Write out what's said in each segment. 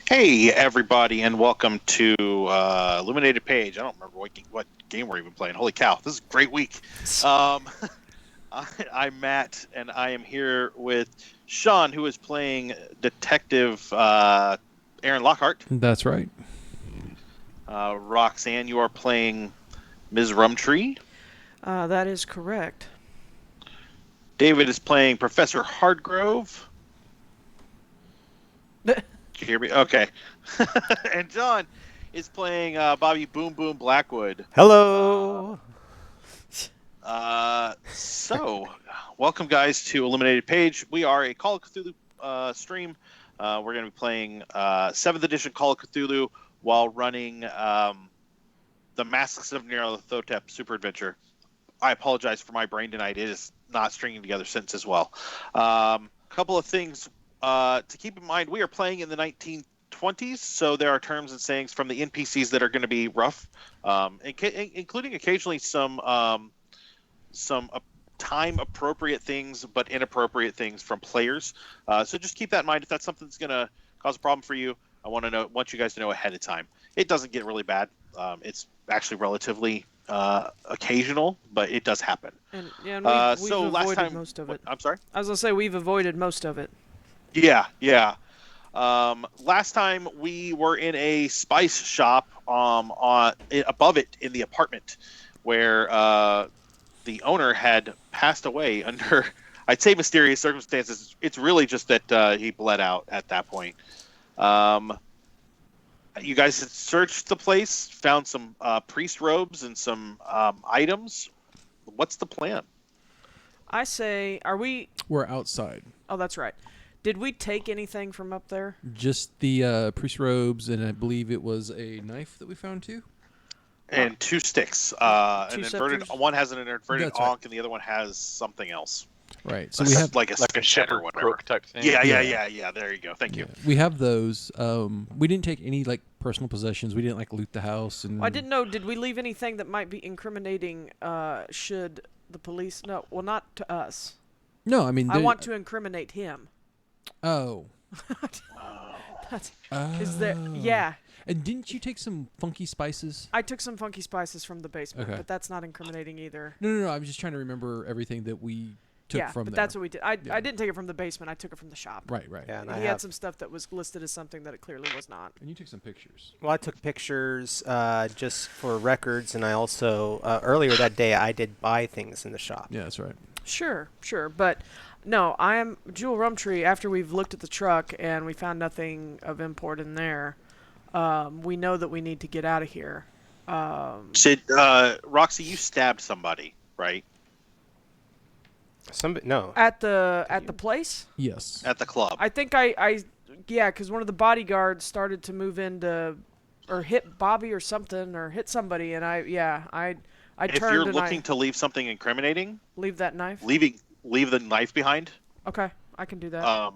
Hey everybody, and welcome to Illuminated Page. I don't remember what game we're even playing. Holy cow, this is a great week. I'm Matt, and I am here with Shawn, who is playing Detective Aaron Lockhart. That's right. Roxanne, you are playing Ms. Rumtree. That is correct. David is playing Professor Hardgrove. Can you hear me? Okay. And John is playing Bobby Boom Boom Blackwood. Hello. So, welcome guys to Illuminated Page. We are a Call of Cthulhu stream. We're going to be playing 7th edition Call of Cthulhu while running the Masks of Nyarlathotep Super Adventure. I apologize for my brain tonight. It is not stringing together sentences well. A couple of things to keep in mind. We are playing in the 1920s, so there are terms and sayings from the NPCs that are going to be rough, including occasionally some time-appropriate things, but inappropriate things from players. So just keep that in mind. If that's something that's going to cause a problem for you, I want you guys to know ahead of time. It doesn't get really bad. It's actually relatively occasional, but it does happen. And we've so avoided last time, most of it. I'm sorry? I was going to say we've avoided most of it. Yeah. Last time we were in a spice shop above it in the apartment where the owner had passed away under, I'd say, mysterious circumstances. It's really just that he bled out at that point. You guys had searched the place, found some priest robes and some items. What's the plan? I say, We're outside. Oh, that's right. Did we take anything from up there? Just the priest robes, and I believe it was a knife that we found too. And two sticks. One has an inverted That's ankh, right. and the other one has something else. Right. So we have like a shepherd or whatever croak type thing. Yeah. There you go. Thank you. we have those. We didn't take any personal possessions. We didn't loot the house. And Well, I didn't know. Did we leave anything that might be incriminating? Should the police? No. Well, not to us. No, I mean I want to incriminate him. Oh. Is there? Yeah. And didn't you take some funky spices? I took some funky spices from the basement, Okay. but that's not incriminating either. No. I'm just trying to remember everything that we took from but there. that's what we did. I didn't take it from the basement. I took it from the shop. Right. Yeah, and He had some stuff that was listed as something that it clearly was not. And you took some pictures. Well, I took pictures just for records, and I also earlier that day I did buy things in the shop. Yeah, that's right. Sure, but no, I am Jewell Rumtree. After we've looked at the truck and we found nothing of import in there, we know that we need to get out of here. Roxy, you stabbed somebody, right? No. At the place? Yes. At the club. I think because one of the bodyguards started to move into, or hit Bobby or something, or hit somebody, and I if turned. you're and looking to leave something incriminating, leave that knife. leave the knife behind. Okay, I can do that.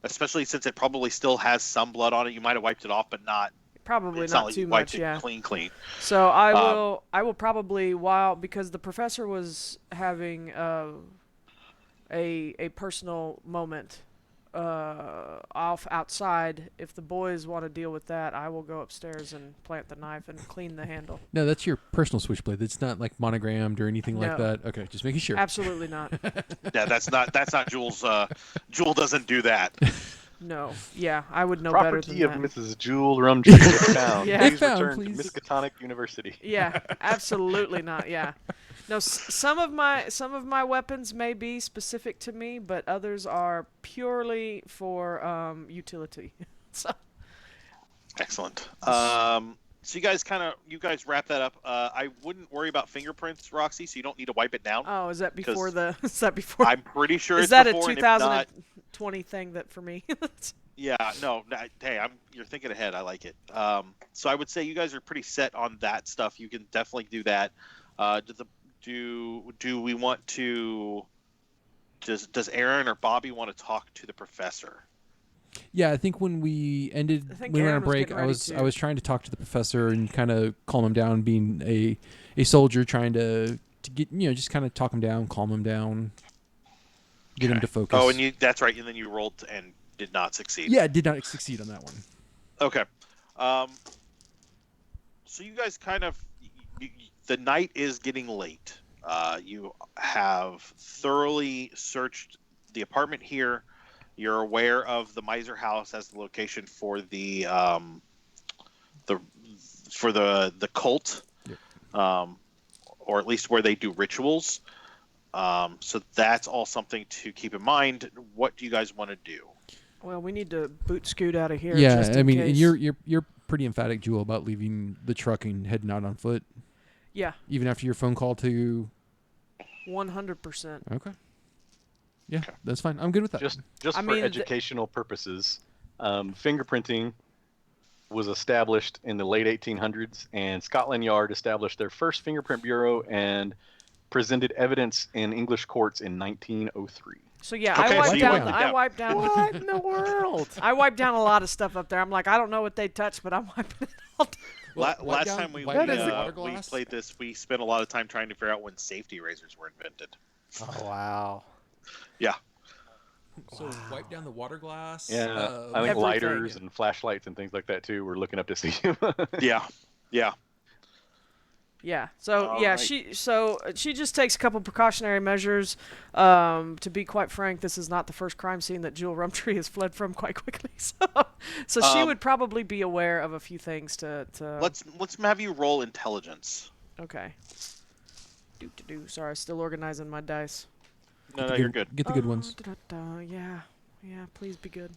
Especially since it probably still has some blood on it. You might have wiped it off, but not. Probably it's not like too you wiped much. it Yeah. Clean. So I will probably because the professor was having a personal moment outside. If the boys want to deal with that, I will go upstairs and plant the knife and clean the handle. No, that's your personal switchblade. It's not monogrammed or anything like No. that. Okay, just making sure. Absolutely not. Yeah, that's not Jewel's. Jewel doesn't do that. No. Yeah, I would know better than Property of that. Mrs. Jewell Rumtree is found. Yeah. Please Found, return please. to Miskatonic University. Yeah, absolutely not. Yeah. No, some of my weapons may be specific to me, but others are purely for utility. So. Excellent. So you guys wrap that up. I wouldn't worry about fingerprints, Roxy. So you don't need to wipe it down. Oh, is that before the? Is that before? I'm pretty sure is it's that before. a 2020 thing that for me? Yeah, no. Hey, you're thinking ahead. I like it. So I would say you guys are pretty set on that stuff. You can definitely do that. Do we want to? Does Aaron or Bobby want to talk to the professor? Yeah, I think when we ended, I think we went on Aaron a was break. getting I ready was to. I was trying to talk to the professor and kind of calm him down, being a soldier, trying to get just kind of talk him down, calm him down, get him to focus. Oh, and that's right. And then you rolled and did not succeed. Yeah, did not succeed on that one. Okay. So you guys the night is getting late. You have thoroughly searched the apartment here. You're aware of the Miser house as the location for the cult, yep. Or at least where they do rituals. So that's all something to keep in mind. What do you guys want to do? Well, we need to boot scoot out of here. Yeah, just in I mean, case. you're pretty emphatic, Jewell, about leaving the truck and heading out on foot. Yeah. Even after your phone call to. 100%. Okay. Yeah, that's fine. I'm good with that. Just I for mean, educational purposes, fingerprinting was established in the late 1800s, and Scotland Yard established their first fingerprint bureau and presented evidence in English courts in 1903. So yeah, Okay, I wiped down. What in the world? I wiped down a lot of stuff up there. I'm like, I don't know what they touched, but I'm wiping it all down. Last time we wipe down the water we glass? played this, we spent a lot of time trying to figure out when safety razors were invented. Oh wow. Yeah. So wipe down the water glass. Yeah, I think everything. lighters and flashlights and things like that too. We're looking up to see. Yeah. Yeah. So All yeah, right. she just takes a couple precautionary measures. To be quite frank, this is not the first crime scene that Jewell Rumtree has fled from quite quickly. So she would probably be aware of a few things to. Let's have you roll intelligence. Okay. Sorry, still organizing my dice. No, you're good. Get the good ones. Yeah. Please be good.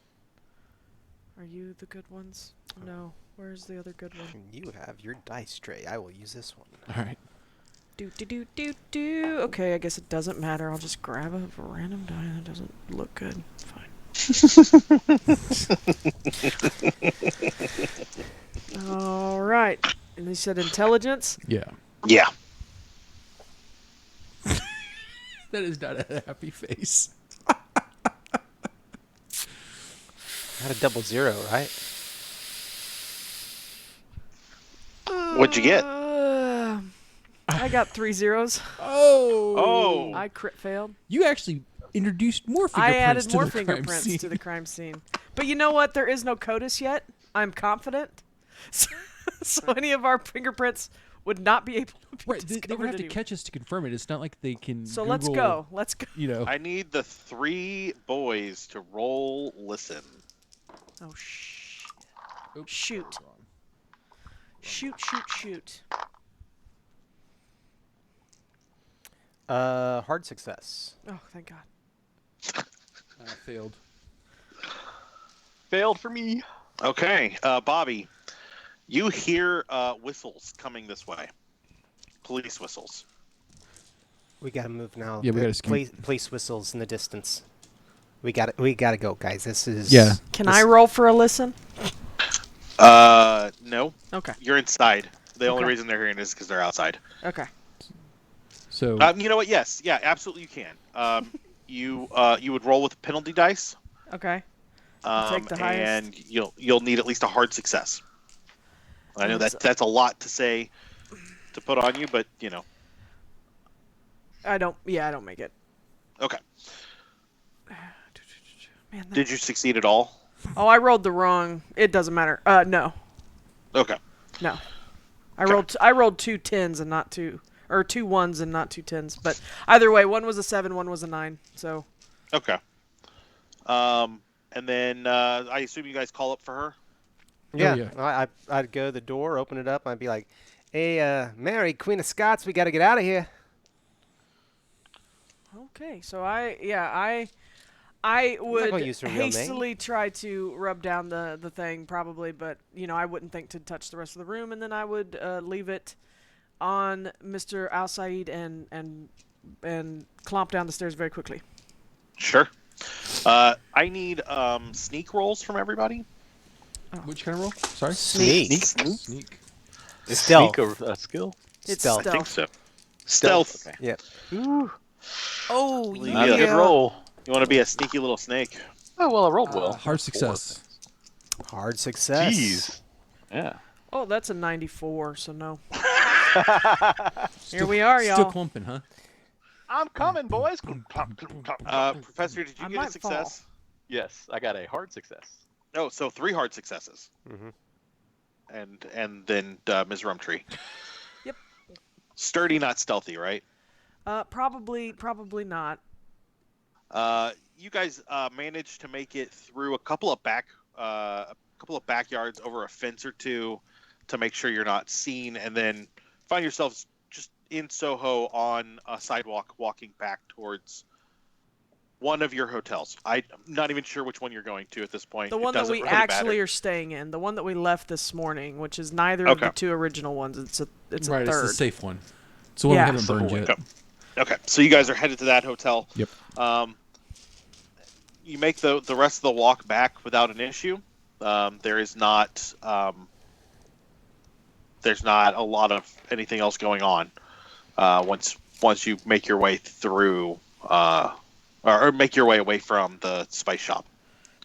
Are you the good ones? No. Where's the other good one? You have your dice tray. I will use this one. All right. Okay, I guess it doesn't matter. I'll just grab a random die that doesn't look good. Fine. All right. And they said intelligence. Yeah. Yeah. That is not a happy face. Not a 00, right? What'd you get? I got 3 zeros. Oh. I crit failed. You actually introduced more fingerprints I added to more the crime fingerprints scene. to the crime scene. But you know what? There is no CODIS yet. I'm confident. So any of our fingerprints would not be able to be Right, they would discovered have to anywhere. catch us to confirm it. It's not like they can. So Google, let's go. Let's go. You know. I need the 3 boys to roll listen. Oh, shh. Oops, Shoot. wrong. Shoot. Hard success. Oh, thank God. Failed. Failed for me. Okay, Bobby, you hear whistles coming this way. Police whistles. We gotta move now. Yeah, we The gotta scoot. police whistles in the distance. We gotta go, guys. This is. Yeah. Can I roll for a listen? No. Okay. You're inside. The only Okay. reason they're hearing is because they're outside. Okay. So. You know what? Yes. Yeah, absolutely you can. You would roll with penalty dice. Okay. Take the highest. And you'll need at least a hard success. I know Yes. that's a lot to say to put on you, but you know. I don't make it. Okay. Man, that... Did you succeed at all? Oh, I rolled the wrong. It doesn't matter. No. Okay. No. I rolled 2 10s and not 2 1s and not 2 10s. But either way, one was a 7, one was a 9. So. Okay. And then I assume you guys call up for her. Yeah. yeah. I'd go to the door, open it up, and I'd be like, "Hey, Mary, Queen of Scots, we gotta get out of here." Okay. So I I gonna would use her real name. hastily try to rub down the thing, probably, but I wouldn't think to touch the rest of the room, and then I would leave it on Mr. Al Said and clomp down the stairs very quickly. Sure. I need sneak rolls from everybody. Which kind of roll? Sorry. Sneak. Sneak. Stealth. Sneak a skill? It's Stealth. I think stealth. so. Stealth. Okay. Yep. Ooh, Oh, Not not a good yeah. roll. You want to be a sneaky little snake. Oh, well, I rolled well. Hard success. Hard success. Jeez. Yeah. Oh, that's a 94, so no. Here we are, y'all. Still clumping, huh? I'm coming, boys. Professor, did you I get a might fall. success? Yes, I got a hard success. Oh, so 3 hard successes. Mhm. And then Ms. Rumtree. Yep. Sturdy, not stealthy, right? Probably not. You guys managed to make it through a couple of backyards, over a fence or two, to make sure you're not seen, and then find yourselves just in Soho on a sidewalk, walking back towards one of your hotels. I'm not even sure which one you're going to at this point. The It one that doesn't we really actually matter. are staying in, the one that we left this morning, which is neither of the Okay. 2 original ones. It's a Right, third. it's the safe one. It's the one Yeah. we haven't burned yet. Okay, so you guys are headed to that hotel. Yep. You make the rest of the walk back without an issue. There's not a lot of anything else going on once you make your way through or make your way away from the spice shop.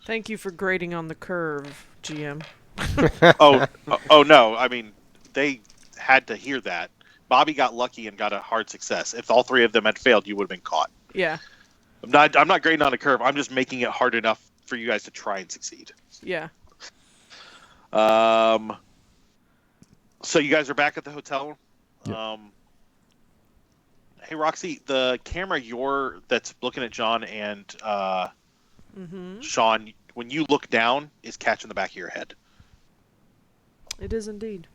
Thank you for grading on the curve, GM. Oh no! I mean, they had to hear that. Bobby got lucky and got a hard success. If all 3 of them had failed, you would have been caught. Yeah. I'm not grading on a curve. I'm just making it hard enough for you guys to try and succeed. Yeah. So you guys are back at the hotel. Yep. Hey Roxy, the camera that's looking at John and Shawn, when you look down, is catching the back of your head. It is indeed.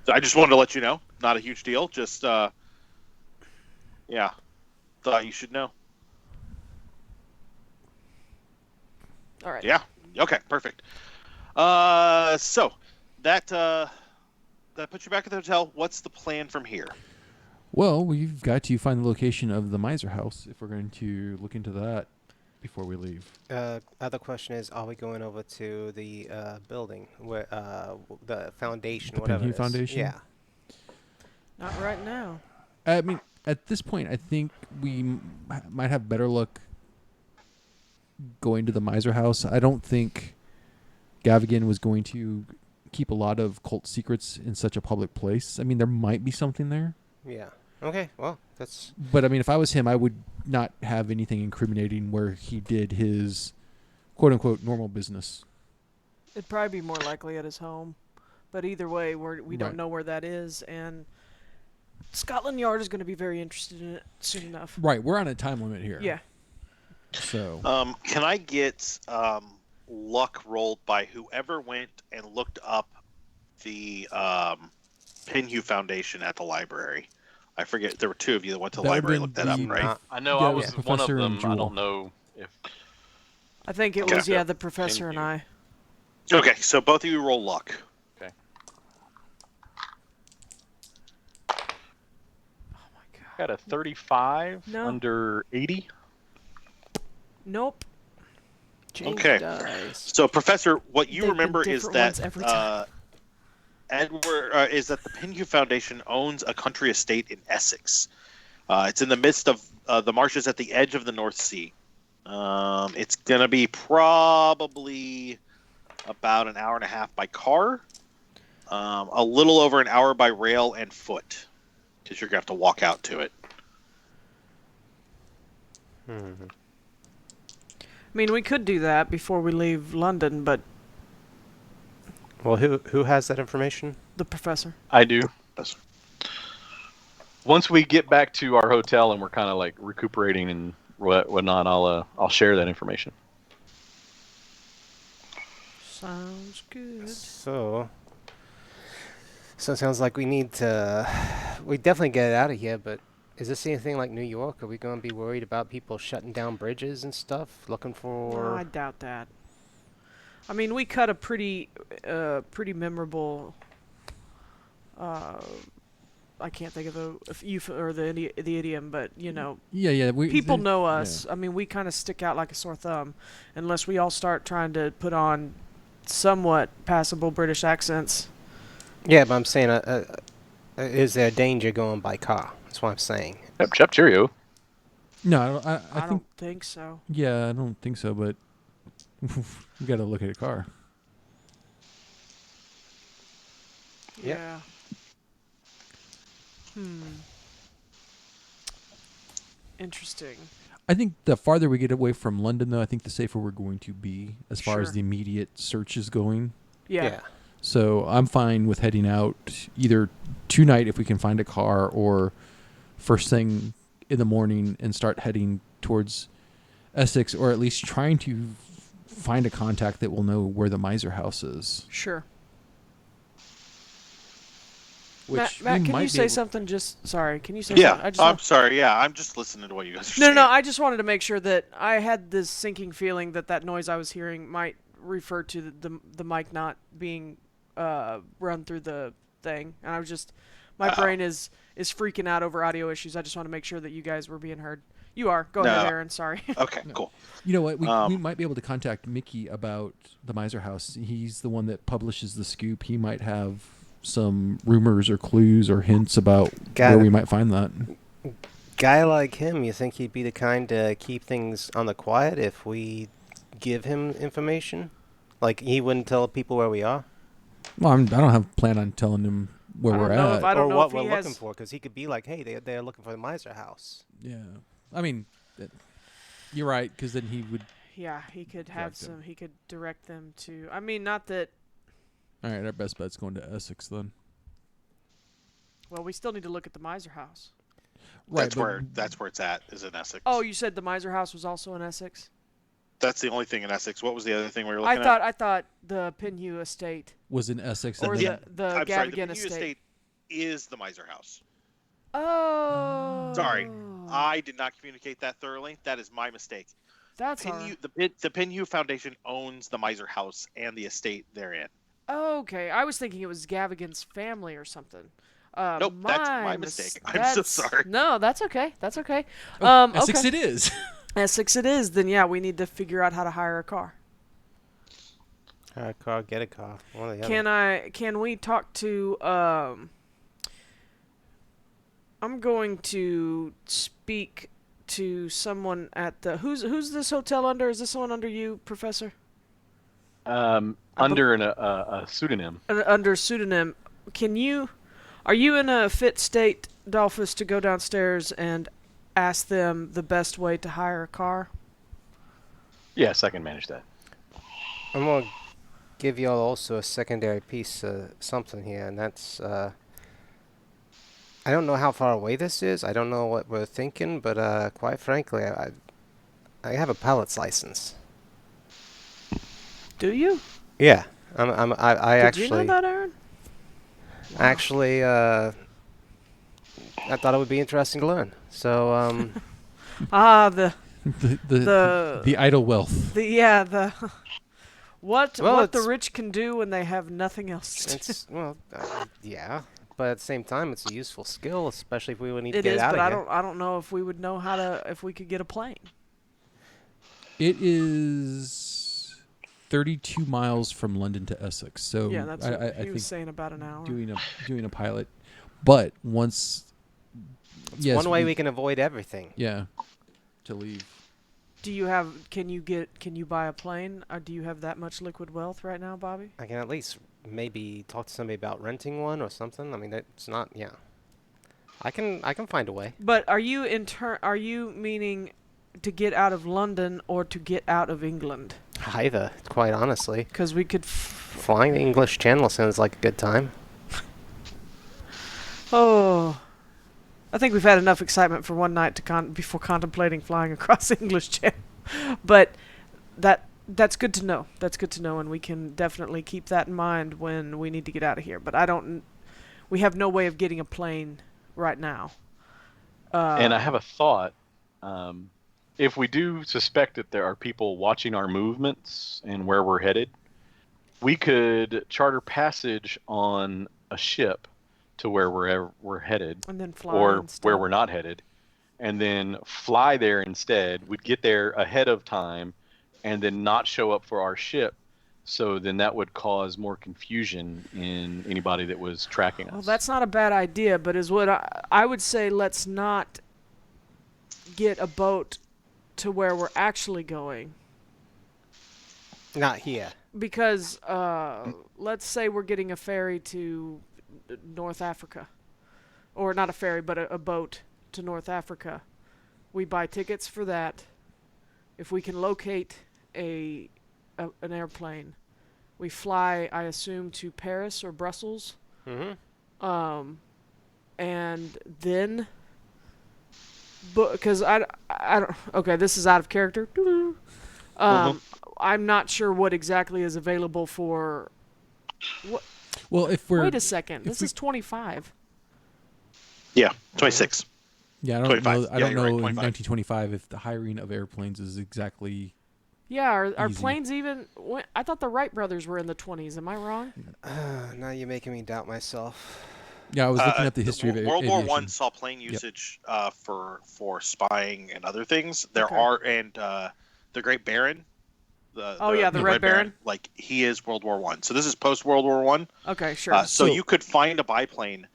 So I just wanted to let you know. Not a huge deal. Just thought you should know. All right. Yeah. Okay. Perfect. So that puts you back at the hotel. What's the plan from here? Well, we've got to find the location of the miser house if we're going to look into that before we leave. Other question is, are we going over to the building, where the foundation, The whatever Penhue it is? Foundation? Yeah. Not right now. I mean, at this point, I think we might have better luck going to the miser house. I don't think Gavigan was going to keep a lot of cult secrets in such a public place. I mean, there might be something there. Yeah. Okay. Well, that's. But I mean, if I was him, I would not have anything incriminating where he did his quote unquote normal business. It'd probably be more likely at his home. But either way, we don't Right. know where that is, and Scotland Yard is going to be very interested in it soon enough. Right. We're on a time limit here. Yeah. So. Can I get luck rolled by whoever went and looked up the Penhue Foundation at the library? I forget. There were 2 of you that went to the That would've library and been looked that up, the- right? I know Yeah, I it was was one of Professor and them. I Jewell. don't know if. I think it Okay. was, the professor and I. Okay, so both of you roll luck. Okay. Oh my god. Got a 35 No. under 80. Nope. Change Okay. dice. So, Professor, what you They've been remember is different that ones every time. is that the Penhue Foundation owns a country estate in Essex. It's in the midst of the marshes at the edge of the North Sea. It's going to be probably about an hour and a half by car, a little over an hour by rail and foot, because you're going to have to walk out to it. Mm-hmm. I mean, we could do that before we leave London, but Well, who has that information? the professor. I do. Yes. Once we get back to our hotel and we're kind of like recuperating and whatnot, I'll share that information. Sounds good. So it sounds like we need to. We definitely get out of here, but Is this anything like New York? Are we going to be worried about people shutting down bridges and stuff, looking No, for? I doubt that. I mean, we cut a pretty memorable. I can't think of the idiom, but you know, Yeah. people know us. I mean, we kind of stick out like a sore thumb, unless we all start trying to put on somewhat passable British accents. Yeah, but I'm saying, is there danger going by car? That's what I'm saying. Chep cheerio. No, I I think. don't think so. Yeah, I don't think so. But we got to look at a car. Yep. Yeah. Interesting. I think the farther we get away from London, though, I think the safer we're going to be as far as Sure. the immediate search is going. Yeah. So I'm fine with heading out either tonight if we can find a car, or first thing in the morning and start heading towards Essex, or at least trying to find a contact that will know where the Miser House is. Sure. Which Matt, we can might you be say able- something? Sorry. Can you say Yeah, something? I'm sorry. Yeah, I'm just listening to what you guys are No, saying. no. I just wanted to make sure that I had this sinking feeling that noise I was hearing might refer to the mic not being run through the thing, and I was just my brain is freaking out over audio issues. I just want to make sure that you guys were being heard. You are. Go ahead, No. Aaron. Sorry. Okay, cool. You know what? We might be able to contact Mickey about the Miser House. He's the one that publishes the scoop. He might have some rumors or clues or hints about where we might find that. Guy like him, you think he'd be the kind to keep things on the quiet if we give him information? Like, he wouldn't tell people where we are? Well, I don't have plan on telling him where we're at. I don't or know what if we're he looking has... for, because he could be like, hey, they're looking for the Miser House. Yeah, I mean, you're right, because then he would. Yeah, he could have Direct them. some. He could direct them to. I mean, not that. All right, our best bet's going to Essex then. Well, we still need to look at the Miser House. Right, That's where it's at, is in Essex. Oh, you said the Miser House was also in Essex? That's the only thing in Essex. What was the other thing we were looking at? I thought the Pinhue estate was in Essex. or and then, the I'm sorry, the Gavigan Pinhue estate is the Miser House. Oh. Sorry, I did not communicate that thoroughly. That is my mistake. That's all right. The Pinhue Foundation owns the Miser House and the estate therein. Okay, I was thinking it was Gavigan's family or something. Nope, that's my mistake. I'm so sorry. No, that's okay. That's okay. Essex okay. it is. Essex it is. Then yeah, we need to figure out how to hire a car. Hire a car, get a car. One or the other. Can we talk to I'm going to speak to someone at the who's this hotel under? Is this one under you, Professor? Under a pseudonym. Under pseudonym. Are you in a fit state, Dalphus, to go downstairs and ask them the best way to hire a car? Yes, I can manage that. I'm going to give y'all also a secondary piece of something here, and that's, I don't know how far away this is. I don't know what we're thinking, but quite frankly, I have a pilot's license. Do you? Yeah, I Did actually. you know that, Aaron? Actually, I thought it would be interesting to learn. So, the idle wealth. What Well, the rich can do when they have nothing else to do. it's yeah, but at the same time, it's a useful skill, especially if we would need to It get is, out but of I here. don't know if we would know if we could get a plane. It is 32 miles from London to Essex. So Yeah, that's I what he think was saying, about an hour. doing a pilot, but once One way we can avoid everything. Yeah, to leave. Do you have? Can you buy a plane? Or do you have that much liquid wealth right now, Bobby? I can at least maybe talk to somebody about renting one or something. I mean, that's not. Yeah, I can find a way. But are you Are you meaning to get out of London or to get out of England? Either, quite honestly. Because we could. Flying the English Channel sounds like a good time. Oh, I think we've had enough excitement for one night before contemplating flying across the English Channel. But that's good to know. That's good to know, and we can definitely keep that in mind when we need to get out of here. But we have no way of getting a plane right now. And I have a thought. If we do suspect that there are people watching our movements and where we're headed, we could charter passage on a ship to where we're headed, And then fly or instead. where we're not headed, and then fly there instead. We'd get there ahead of time, and then not show up for our ship. So then that would cause more confusion in anybody that was tracking us. Well, that's not a bad idea, but is what I would say. Let's not get a boat to where we're actually going. Not here. Because let's say we're getting a ferry to North Africa. Or not a ferry, but a boat to North Africa. We buy tickets for that. If we can locate an airplane, we fly, I assume, to Paris or Brussels. Mm-hmm. And then... Because I don't... Okay, this is out of character. I'm not sure what exactly is available for... What? Well, if we're Wait a second. This is 25. Yeah, 26. yeah, I don't 25. know. I Yeah, don't you're know right, in 25. 1925 if the hiring of airplanes is exactly. Yeah, are Easy. planes even... I thought the Wright brothers were in the 20s. Am I wrong? Now you're making me doubt myself. Yeah, I was looking up the history of World War aviation. One saw plane usage for spying and other things. There Okay. are the Great Baron. The Red Baron? Like he is World War One. So this is post World War One. Okay, sure. So you could find a biplane.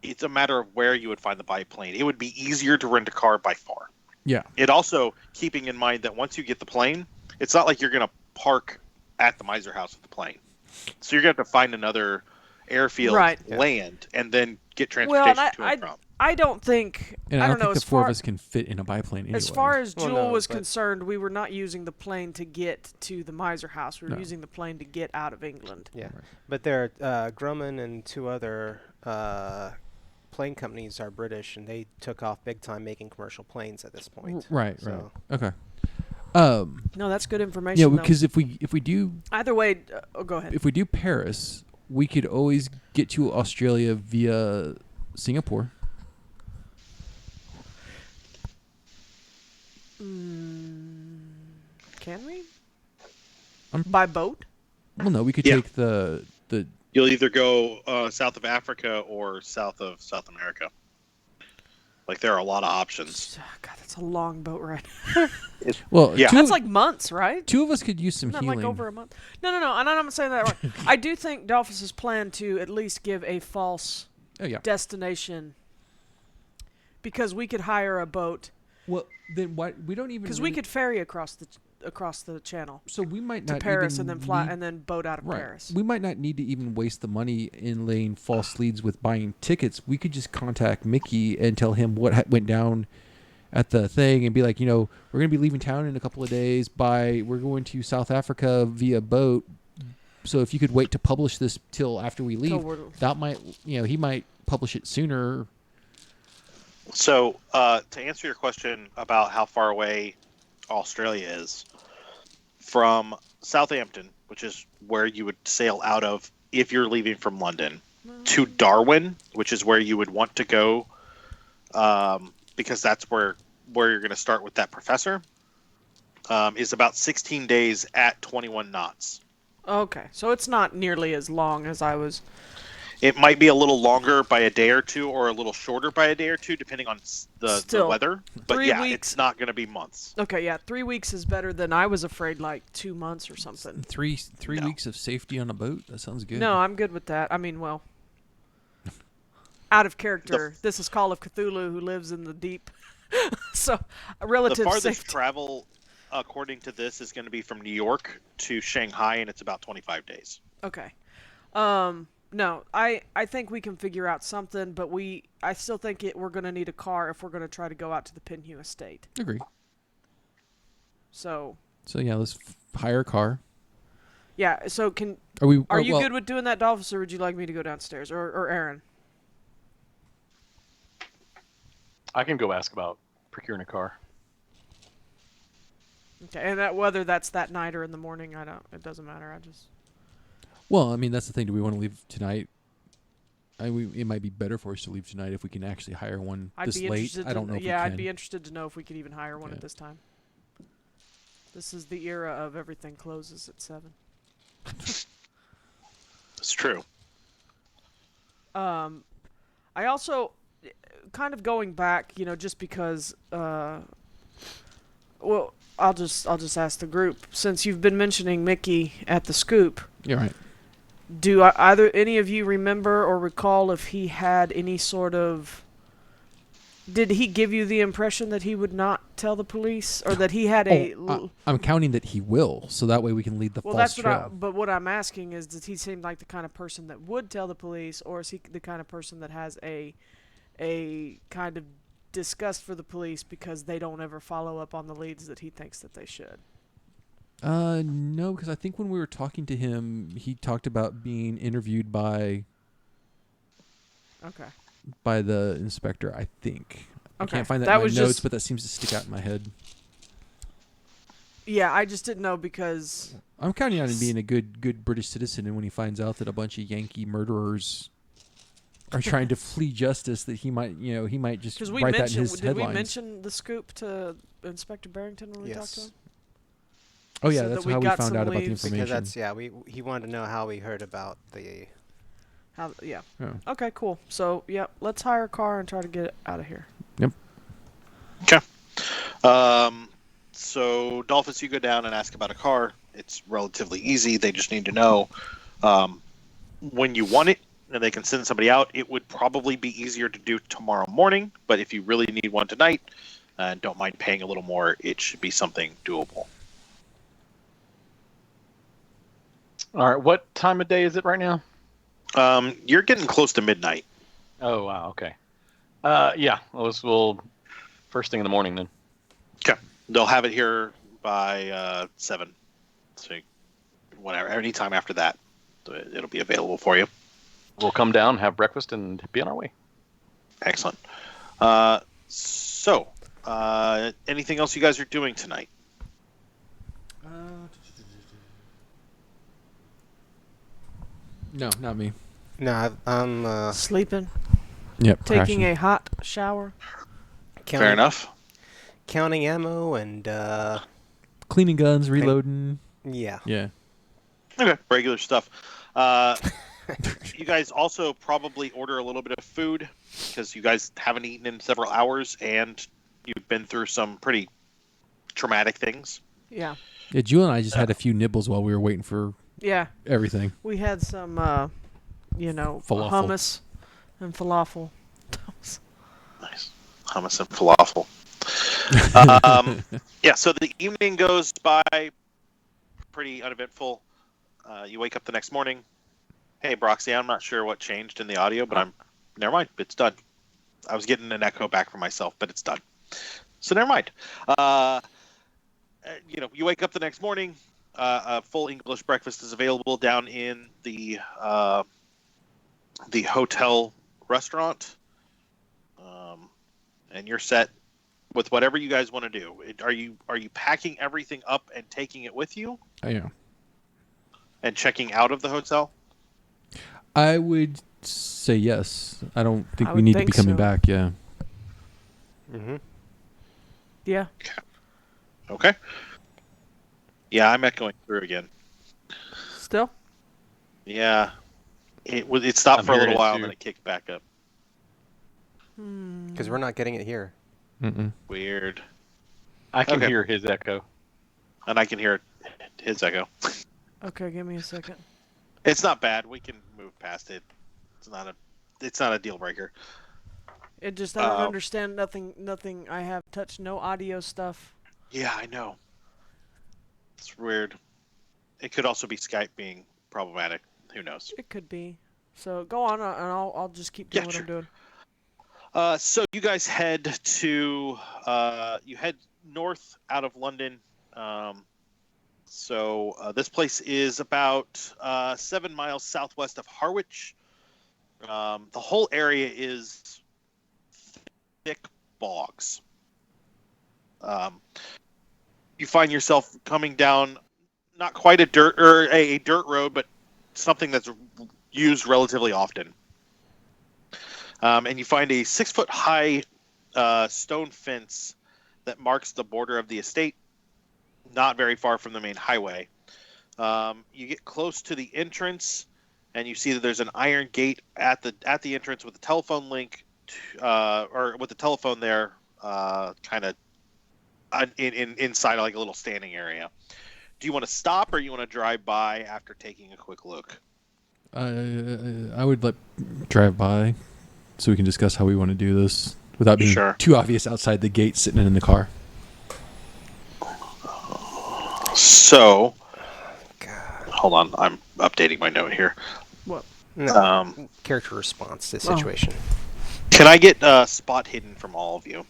It's a matter of where you would find the biplane. It would be easier to rent a car by far. Yeah. It also, keeping in mind that once you get the plane, it's not like you're going to park at the Miser house with the plane. So you're going to have to find another airfield, Right. land, and then get Well, transportation and to and from. I don't think... And I don't know, think as the four far, of us can fit in a biplane anyway. as far as Well, Jewell no, was but- concerned, we were not using the plane to get to the Miser house. We were No. using the plane to get out of England. Yeah, Right. but there, Grumman and two other plane companies are British, and they took off big time making commercial planes at this point. Right. So- Okay. No, that's good information. Yeah, though. because if we do Either way, go ahead. if we do Paris, we could always get to Australia via Singapore. Can we? Um, By boat? Well, no, we could Yeah. take the You'll either go south of Africa or south of South America. Like there are a lot of options. God, that's a long boat ride. well. Yeah. That's like months, right? two of us could use some Isn't that healing. like over a month? No, and I'm not saying that wrong. I do think Dalphus's plan to at least give a false Oh yeah. destination, because we could hire a boat, Well, then why we don't even because we could ferry across the channel So we might to not Paris even and then fly need- and then boat out of Right. Paris. We might not need to even waste the money in laying false leads with buying tickets. We could just contact Mickey and tell him what went down at the thing and be like, we're going to be leaving town in a couple of days. We're going to South Africa via boat. So if you could wait to publish this till after we leave, that might, he might publish it sooner. So to answer your question about how far away Australia is, from Southampton, which is where you would sail out of if you're leaving from London, to Darwin, which is where you would want to go, because that's where you're going to start with that professor, is about 16 days at 21 knots. Okay, so it's not nearly as long as I was. It might be a little longer by a day or two, or a little shorter by a day or two, depending on the Still, weather. But 3 yeah, weeks- it's not going to be months. Okay, yeah, 3 weeks is better than I was afraid. Like 2 months or something. Three No. weeks of safety on a boat. That sounds good. No, I'm good with that. I mean, well, out of character. This is Call of Cthulhu, who lives in the deep. So, a The relative farthest safety. travel, according to this, is going to be from New York to Shanghai, and it's about 25 days. Okay. No, I think we can figure out something, but I still think we're going to need a car if we're going to try to go out to the Pinhue estate. Agree. So, So yeah, let's hire a car. yeah, so Are you good with doing that, Dalphus, or would you like me to go downstairs? Or Aaron? I can go ask about procuring a car. Okay, and whether that's that night or in the morning, it doesn't matter. Well, I mean, that's the thing. Do we want to leave tonight? It might be better for us to leave tonight if we can actually hire one I'd this be late. interested I don't know if we can. I'd be interested to know if we could even hire one at this time. This is the era of everything closes at 7. It's true. I also, kind of going back, just because, well, I'll just ask the group, since you've been mentioning Mickey at the Scoop. You're right. Do either any of you remember or recall if he had any sort of... Did he give you the impression that he would not tell the police, or that he had I'm counting that he will, so that way we can lead the false trail. But what I'm asking is, does he seem like the kind of person that would tell the police, or is he the kind of person that has a kind of disgust for the police because they don't ever follow up on the leads that he thinks that they should? No, because I think when we were talking to him, he talked about being interviewed by the inspector, I think. I can't find that in my notes, but that seems to stick out in my head. Yeah, I just didn't know because... I'm counting on him being a good British citizen, and when he finds out that a bunch of Yankee murderers are trying to flee justice, that he might just write that in his headlines. Did we mention the Scoop to Inspector Barrington when we talked to him? Oh yeah, that's how we found out about the information. Because he wanted to know how we heard about the... Yeah. Okay, cool. So, let's hire a car and try to get out of here. Yep. Okay. So, Dalphus, you go down and ask about a car. It's relatively easy. They just need to know when you want it, and they can send somebody out. It would probably be easier to do tomorrow morning, but if you really need one tonight and don't mind paying a little more, it should be something doable. All right, what time of day is it right now? You're getting close to midnight. Oh, wow, okay. We'll first thing in the morning then. Okay. They'll have it here by 7. So whenever, any time after that, it'll be available for you. We'll come down, have breakfast, and be on our way. Excellent. Anything else you guys are doing tonight? No, not me. No, I'm sleeping. Yep. Taking a hot shower. Fair enough. Counting ammo and cleaning guns, reloading. Yeah. Yeah. Okay, regular stuff. You guys also probably order a little bit of food because you guys haven't eaten in several hours and you've been through some pretty traumatic things. Yeah. Yeah, Jewell and I just had a few nibbles while we were waiting for everything. We had some, falafel. hummus and falafel. Nice. Hummus and falafel. So the evening goes by pretty uneventful. You wake up the next morning. Hey, Roxanne, I'm not sure what changed in the audio, but never mind. It's done. I was getting an echo back from myself, but it's done. So never mind. You wake up the next morning. A full English breakfast is available down in the hotel restaurant, and you're set with whatever you guys want to do. Are you packing everything up and taking it with you? I am. And checking out of the hotel? I would say yes. I don't think we need to be coming back. Yeah. Mm-hmm. Yeah. Okay. Yeah, I'm echoing through again. Still? Yeah. It stopped for a little while, and then it kicked back up. Because we're not getting it here. Mm-mm. Weird. I can hear his echo. And I can hear his echo. Okay, give me a second. It's not bad. We can move past it. It's not a deal breaker. It just, I don't understand nothing. I have touched no audio stuff. Yeah, I know. It's weird. It could also be Skype being problematic. Who knows? It could be. So go on, and I'll just keep doing what I'm doing. So you guys head north out of London. This place is about 7 miles southwest of Harwich. The whole area is thick bogs. You find yourself coming down not quite a dirt road, but something that's used relatively often. And you find a 6-foot-high stone fence that marks the border of the estate, not very far from the main highway. You get close to the entrance, and you see that there's an iron gate at the entrance with a telephone link, or with the telephone there, kind of inside like a little standing area. Do you want to stop, or you want to drive by after taking a quick look? I would drive by, so we can discuss how we want to do this without being too obvious outside the gate, sitting in the car. So, hold on, I'm updating my note here. What? No, character response to the situation. Can I get spot hidden from all of you?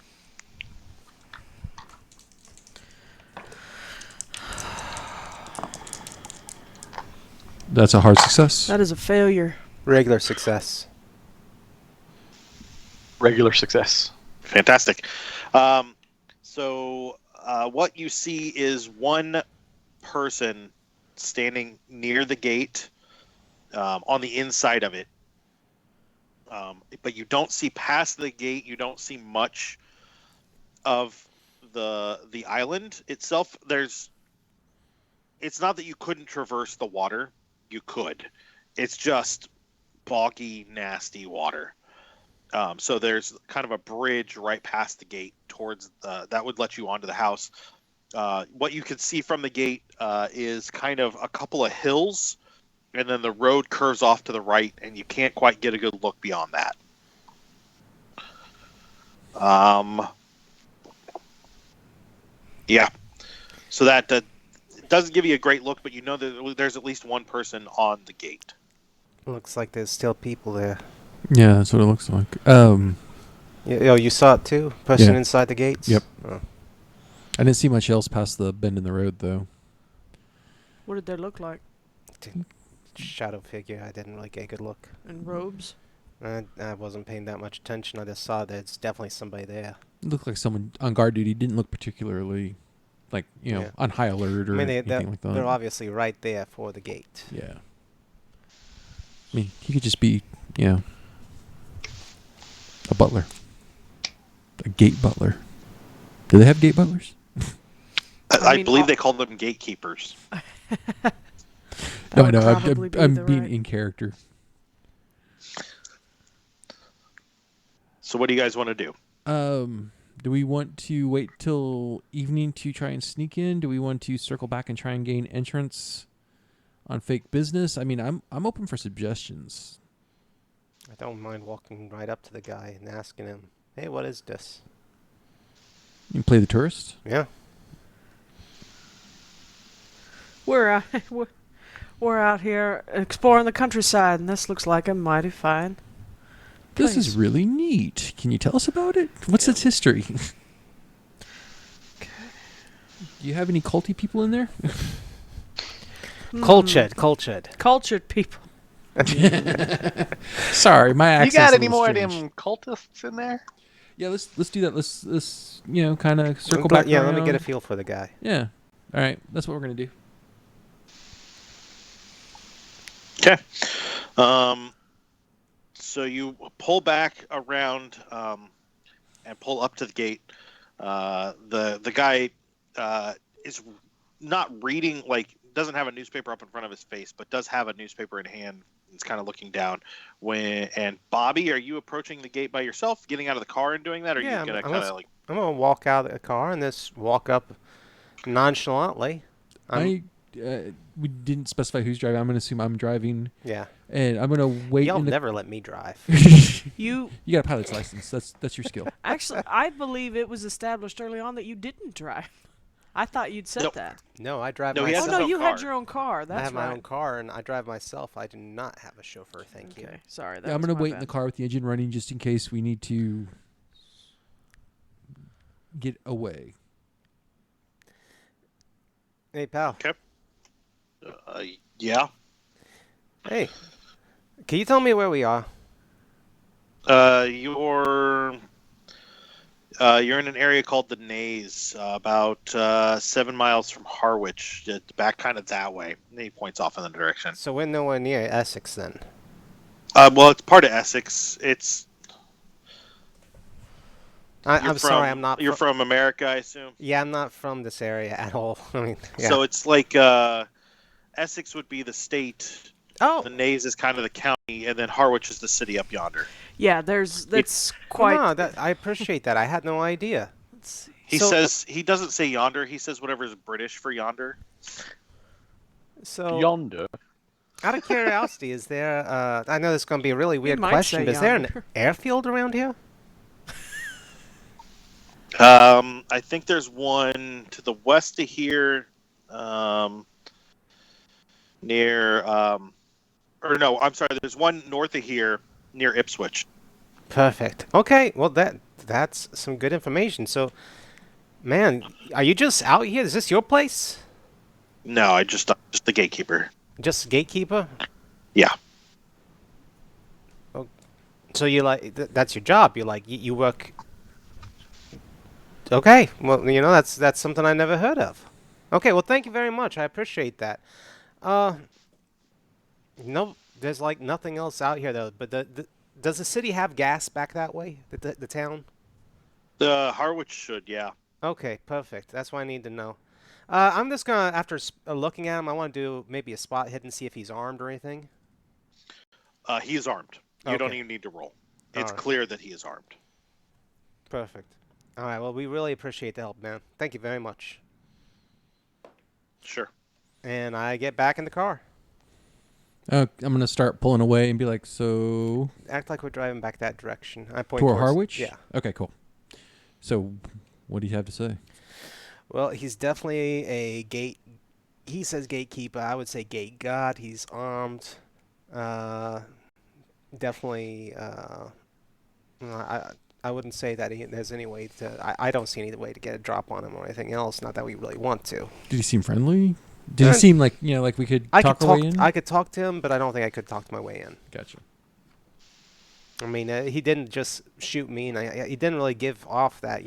That's a hard success. That is a failure. Regular success. Regular success. Fantastic. So what you see is one person standing near the gate, on the inside of it. But you don't see past the gate. You don't see much of the island itself. It's not that you couldn't traverse the water. You could. It's just boggy, nasty water. So there's kind of a bridge right past the gate towards that would let you onto the house. What you can see from the gate is kind of a couple of hills, and then the road curves off to the right, and you can't quite get a good look beyond that. Yeah. So that doesn't give you a great look, but you know that there's at least one person on the gate. Looks like there's still people there. Yeah, that's what it looks like. You saw it too? Person inside the gates? Yep. Oh. I didn't see much else past the bend in the road, though. What did they look like? Shadow figure. I didn't really get a good look. In robes? I wasn't paying that much attention. I just saw there's definitely somebody there. It looked like someone on guard duty. Didn't look particularly, on high alert or anything like that. They're obviously right there for the gate. Yeah. I mean, he could just be, a butler. A gate butler. Do they have gate butlers? I believe they call them gatekeepers. No, I know. I'm being in character. So what do you guys want to do? Do we want to wait till evening to try and sneak in? Do we want to circle back and try and gain entrance on fake business? I mean, I'm open for suggestions. I don't mind walking right up to the guy and asking him, "Hey, what is this?" You can play the tourist? Yeah. We're out here exploring the countryside, and this looks like a mighty fine place. This is really neat. Can you tell us about it? What's its history? Okay. Do you have any culty people in there? Cultured people. Sorry, my accent's You got any a little more of strange. them cultists in there? Yeah, let's do that. Let's kind of circle back around. Yeah, let me get a feel for the guy. Yeah. All right, that's what we're gonna do. Okay. So you pull back around and pull up to the gate. The guy is not reading, doesn't have a newspaper up in front of his face, but does have a newspaper in hand. He's kind of looking down. And Bobby, are you approaching the gate by yourself, getting out of the car and doing that, or are you gonna kind of I'm gonna walk out of the car and just walk up nonchalantly. We didn't specify who's driving. I'm gonna assume I'm driving. Yeah. And I'm gonna wait. Y'all never let me drive. You got a pilot's license. That's your skill. actually, I believe it was established early on that you didn't drive. I thought you'd said that. No, I drive No, he myself. has Oh no, his own you car. had your own car. That's I have right. my own car and I drive myself. I do not have a chauffeur. Thank you. Okay, sorry. Yeah, I'm gonna wait in the car with the engine running just in case we need to get away. Hey, pal. Okay. Yeah. Hey, can you tell me where we are? You're in an area called the Naze, about 7 miles from Harwich, back kind of that way. And he points off in the direction. So we're nowhere near Essex then. Well, it's part of Essex. It's I'm sorry, I'm not. You're from America, I assume. Yeah, I'm not from this area at all. I mean, yeah. So it's like Essex would be the state. Oh, The Nays is kind of the county, and then Harwich is the city up yonder. Yeah, that's quite. no, I appreciate that. I had no idea. Let's see. He says he doesn't say yonder. He says whatever is British for yonder. So Yonder. out of curiosity, is there? I know this is going to be a really weird might question. say Is there an yonder. airfield around here? I think there's one to the west of here, near. Or no, I'm sorry. There's one north of here near Ipswich. Perfect. Okay, well that's some good information. So, man, are you just out here? Is this your place? No, I just the gatekeeper. Just gatekeeper? Yeah. Oh, so you like that's your job? You like you work? Okay, well that's something I never heard of. Okay, well thank you very much. I appreciate that. No, there's like nothing else out here though. But does the city have gas back that way? The town? The Harwich should, yeah. Okay, perfect. That's what I need to know. I'm just gonna, after looking at him, I want to do maybe a spot hit and see if he's armed or anything. He is armed. You don't Okay. even need to roll. It's Alright. clear that he is armed. Perfect. All right. Well, we really appreciate the help, man. Thank you very much. Sure. And I get back in the car. I'm gonna start pulling away and be like, so Act like we're driving back that direction. I point toward towards- Harwich? Yeah. Okay, cool. So, what do you have to say? Well, he's definitely a gate. He says gatekeeper. I would say gate guard. He's armed. Definitely. I wouldn't say that there's any way to. I don't see any way to get a drop on him or anything else. Not that we really want to. Did he seem friendly? Did he seem like like we could talk our way in? I could talk to him, but I don't think I could talk to my way in. Gotcha. I mean, he didn't just shoot me, and he didn't really give off that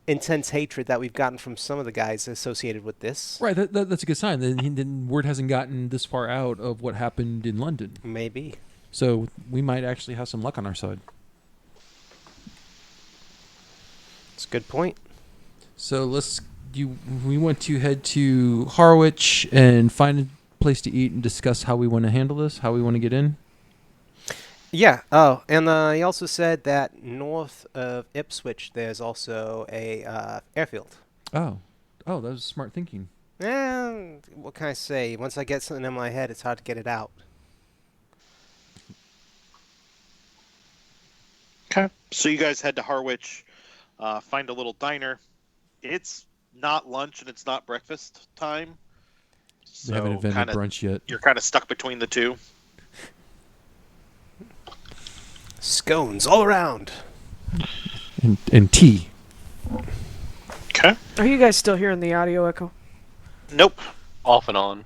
intense hatred that we've gotten from some of the guys associated with this. Right, that's a good sign. Then word hasn't gotten this far out of what happened in London. Maybe. So we might actually have some luck on our side. It's a good point. So we want to head to Harwich and find a place to eat and discuss how we want to handle this, how we want to get in. Yeah. Oh, and he also said that north of Ipswich, there's also a airfield. Oh, that was smart thinking. What can I say? Once I get something in my head, it's hard to get it out. Okay. So you guys head to Harwich, find a little diner. It's not lunch and it's not breakfast time. So We haven't invented brunch yet. You're kind of stuck between the two. Scones all around. And tea. Okay. Are you guys still hearing the audio echo? Nope. Off and on.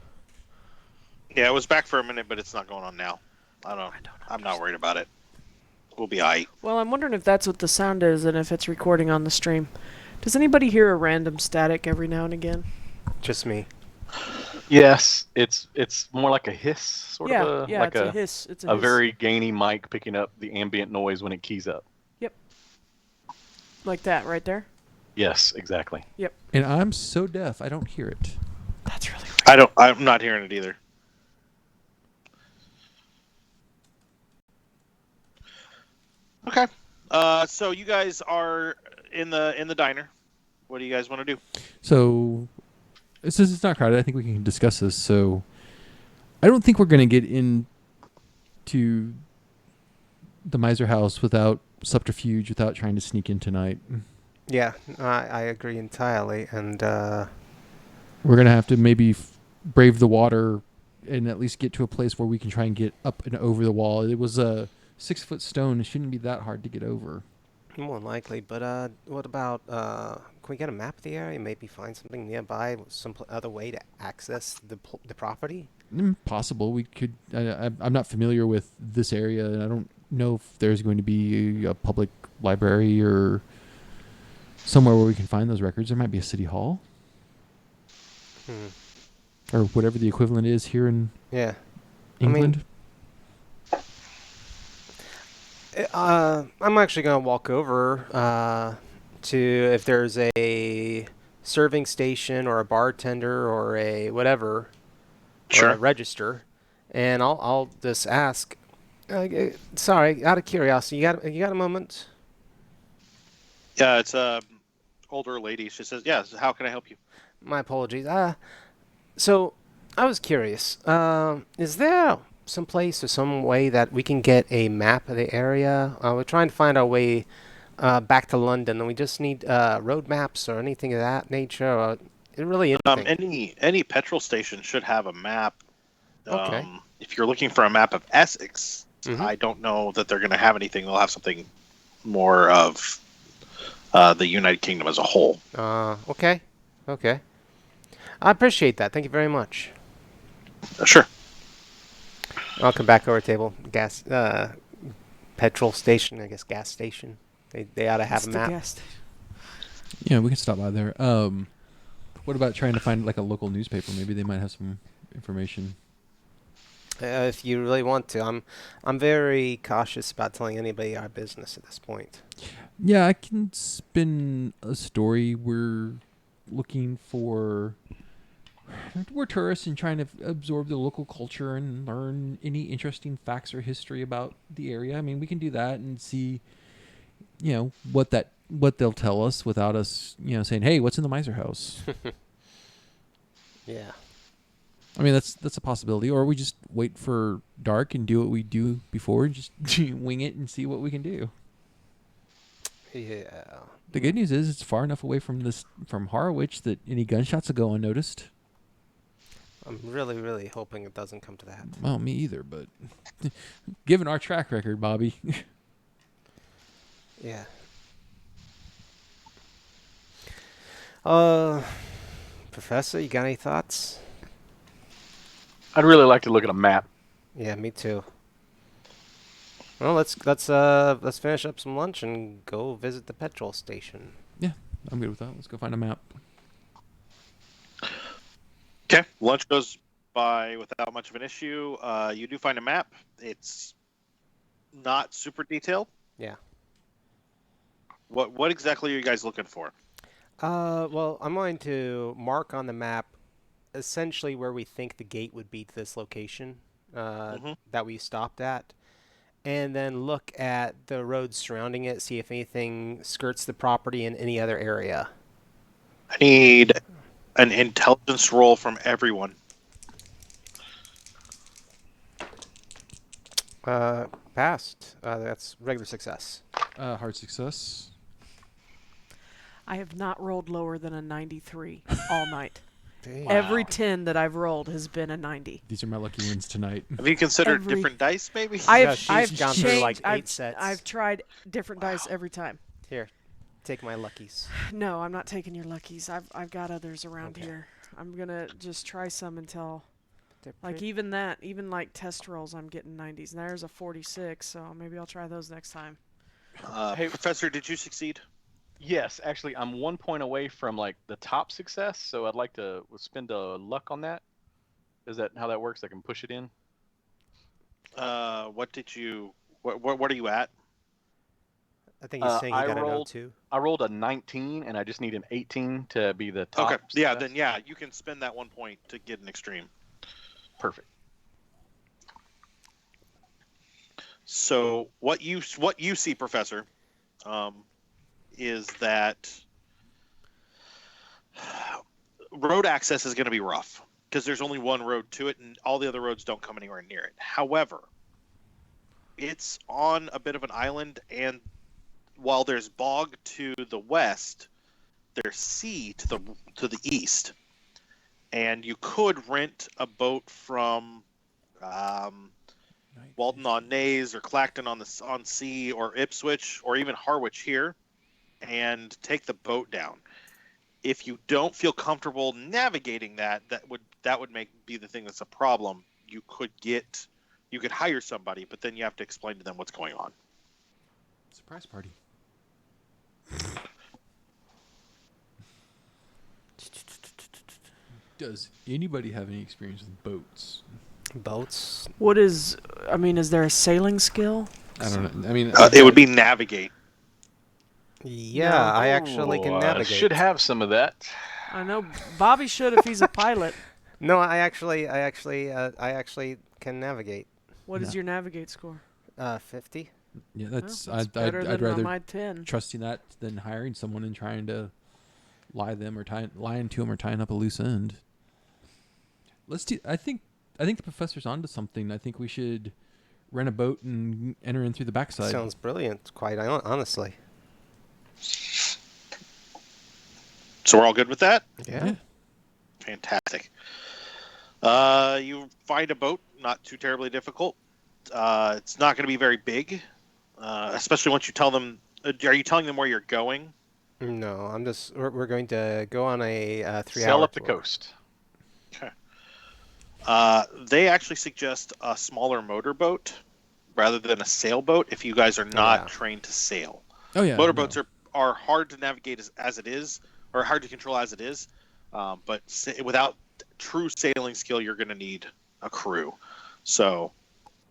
Yeah, it was back for a minute, but it's not going on now. I'm not worried about it. We'll be aight. Well, I'm wondering if that's what the sound is and if it's recording on the stream. Does anybody hear a random static every now and again? Just me. Yes, it's more like a hiss, sort of Yeah, like it's a hiss. It's a a hiss. very gainy mic picking up the ambient noise when it keys up. Like that right there? Yes, exactly. And I'm so deaf, I don't hear it. That's really weird. I'm not hearing it either. Okay. So you guys are in the diner. What do you guys want to do? So, since it's not crowded, I think we can discuss this. So, I don't think we're going to get into the Miser house without subterfuge, without trying to sneak in tonight. Yeah, I agree entirely. And We're going to have to maybe brave the water and at least get to a place where we can try and get up and over the wall. It was a 6-foot stone. It shouldn't be that hard to get over. more than likely. But what about? Can we get a map of the area? Maybe find something nearby, some other way to access the property. Possible. We could. I'm not familiar with this area, and I don't know if there's going to be a public library or somewhere where we can find those records. There might be a city hall or whatever the equivalent is here in Yeah. England. I'm actually gonna walk over to if there's a serving station or a bartender or a whatever or a Sure. register, and I'll just ask. Sorry, out of curiosity, you got a moment? Yeah, it's a older lady. She says, "Yes. How can I help you?" My apologies. So I was curious. Is there some place or some way that we can get a map of the area? We're trying to find our way back to London, and we just need road maps or anything of that nature. Or really anything. Any petrol station should have a map. Okay. If you're looking for a map of Essex, Mhm. I don't know that they're going to have anything. They'll have something more of the United Kingdom as a whole. Okay. Okay. I appreciate that. Thank you very much. Sure. I'll come back over table. Petrol station, I guess gas station. They ought to have It's a the map. gas station. Yeah, we can stop by there. What about trying to find like a local newspaper? Maybe they might have some information. If you really want to, I'm very cautious about telling anybody our business at this point. Yeah, I can spin a story. We're looking for. We're tourists and trying to absorb the local culture and learn any interesting facts or history about the area. I mean, we can do that and see, what they'll tell us without us, saying, "Hey, what's in the miser house?" Yeah. I mean, that's a possibility. Or we just wait for dark and do what we do before, and just wing it and see what we can do. Yeah. The good news is it's far enough away from Harwich that any gunshots will go unnoticed. I'm really, really hoping it doesn't come to that. Well, me either, but given our track record, Bobby. Yeah. Professor, you got any thoughts? I'd really like to look at a map. Yeah, me too. Well, let's finish up some lunch and go visit the petrol station. Yeah, I'm good with that. Let's go find a map. Okay. Lunch goes by without much of an issue. You do find a map. It's not super detailed. Yeah. What exactly are you guys looking for? Well, I'm going to mark on the map essentially where we think the gate would be to this location that we stopped at, and then look at the roads surrounding it, see if anything skirts the property in any other area. I need an intelligence roll from everyone. Passed. That's regular success. Hard success. I have not rolled lower than a 93 all night. Dang. Every 10 that I've rolled has been a 90. These are my lucky wins tonight. Have you considered Every- different dice, maybe? She's gone through like changed- 8 sets. I've tried different dice every time. Here, take my luckies. No, I'm not taking your luckies. I've got others around Okay. here. I'm gonna just try some until, They're like, pretty- even like test rolls, I'm getting 90s. And there's a 46, so maybe I'll try those next time. Hey- Professor, did you succeed? Yes, actually, I'm 1 point away from like the top success, so I'd like to spend a luck on that. Is that how that works? I can push it in. What did you? What are you at? I think he's saying he I got an rolled- 02. I rolled a 19, and I just need an 18 to be the top. Okay. Yeah. success. Then yeah, you can spend that 1 point to get an extreme. Perfect. So what you see, Professor, is that road access is going to be rough because there's only one road to it, and all the other roads don't come anywhere near it. However, it's on a bit of an island, and while there's bog to the west, there's sea to the east, and you could rent a boat from Walton on Naze or Clacton on Sea or Ipswich or even Harwich here, and take the boat down. If you don't feel comfortable navigating that would be the thing that's a problem. You could hire somebody, but then you have to explain to them what's going on. Surprise party. Does anybody have any experience with boats? Boats? Is there a sailing skill? I don't know. I mean, It would be navigate. Yeah, No. I actually can I navigate. should have some of that. I know Bobby should if he's a pilot. No, I actually can navigate. What is No. your navigate score? 50. yeah, Well, that's that's I'd better than rather my 10. trusting that than hiring someone and trying to lying to them or tying up a loose end. Let's do. I think the professor's onto something. I think we should rent a boat and enter in through the backside. Sounds brilliant, quite honestly. So we're all good with that? Yeah. Fantastic. You find a boat, not too terribly difficult. It's not going to be very big, especially once you tell them. Are you telling them where you're going? No, I'm just. We're going to go on a 3-hour Sail up the tour. coast. Okay. They actually suggest a smaller motorboat rather than a sailboat if you guys are not trained to sail. Oh yeah, Motorboats are hard to navigate as it is, or hard to control as it is, but without true sailing skill, you're going to need a crew. So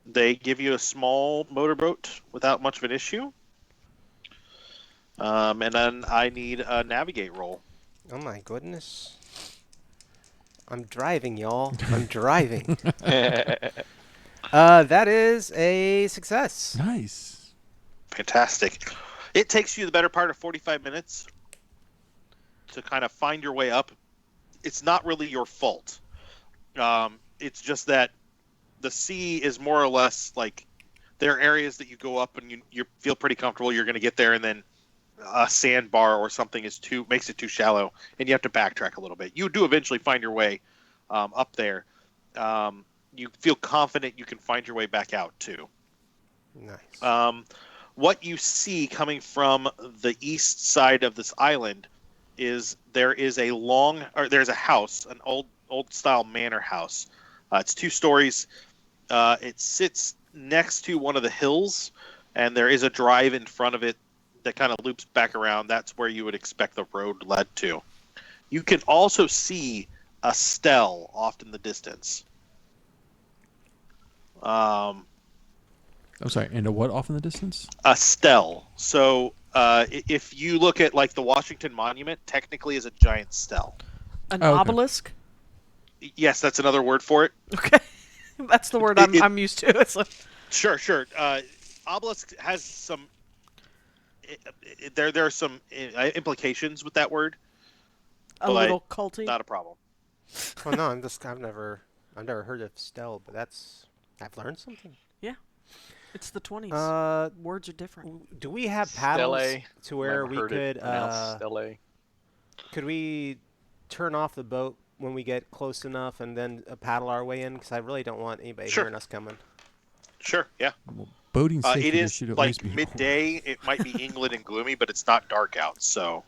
they give you a small motorboat without much of an issue. And then I need a navigate roll. Oh my goodness. I'm driving, y'all. I'm driving. That is a success. Nice. Fantastic. It takes you the better part of 45 minutes to kind of find your way up. It's not really your fault. It's just that the sea is more or less like there are areas that you go up and you feel pretty comfortable. You're going to get there, and then a sandbar or something makes it too shallow, and you have to backtrack a little bit. You do eventually find your way up there. You feel confident you can find your way back out too. Nice. What you see coming from the east side of this island is there's a house, an old style manor house. It's 2 stories. It sits next to one of the hills, and there is a drive in front of it that kind of loops back around. That's where you would expect the road led to. You can also see a stele off in the distance. I'm sorry, and a what off in the distance? A stele. So if you look at like the Washington Monument, technically is a giant stele. An Oh, okay. obelisk? Yes, that's another word for it. Okay. That's the word I'm used to. It's like... Sure. Obelisk has some. There are some implications with that word. A little culty? Not a problem. Well, no, I've never heard of Stell, but I've learned something. Yeah. It's the 20s. Words are different. Do we have paddles Stele. to where Never we heard it could pronounced Stele. could we turn off the boat when we get close enough and then paddle our way in? Because I really don't want anybody hearing us coming. Sure. Yeah. Well, boating safety It is should always like be midday. It might be England and gloomy, but it's not dark out. So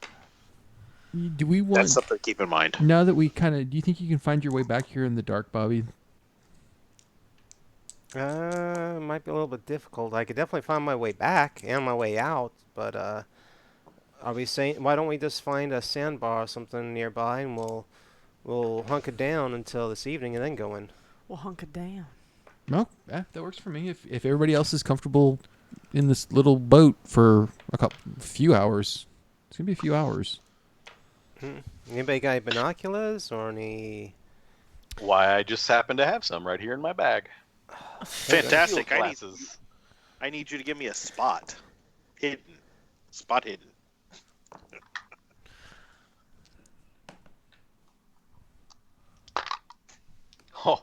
Do we want that's something to keep in mind. now that we kind of? Do you think you can find your way back here in the dark, Bobby? It might be a little bit difficult. I could definitely find my way back and my way out, but are we saying why don't we just find a sandbar or something nearby and we'll hunker down until this evening and then go in? We'll hunker down. No, that works for me. If everybody else is comfortable in this little boat for few hours, it's gonna be a few hours. Anybody got any binoculars or any? Why, I just happen to have some right here in my bag. Fantastic. Field glasses. I need you to give me a spot. Spot hidden. Oh,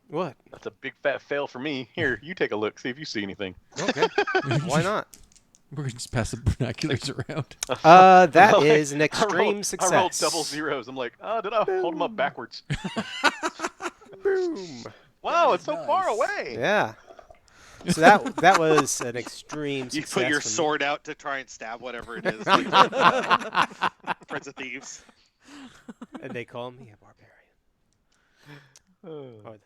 What? that's a big fat fail for me. Here, you take a look. See if you see anything. Okay. Why not? We're gonna just pass the binoculars around. That Like, is an extreme success. I rolled double zeros. I'm like, oh, did I hold them up backwards? Boom. Wow, it's so far Nice. away. Yeah. So that was an extreme You success. put your for me. sword out to try and stab whatever it is. Like, Prince of Thieves. And they call me a barbarian.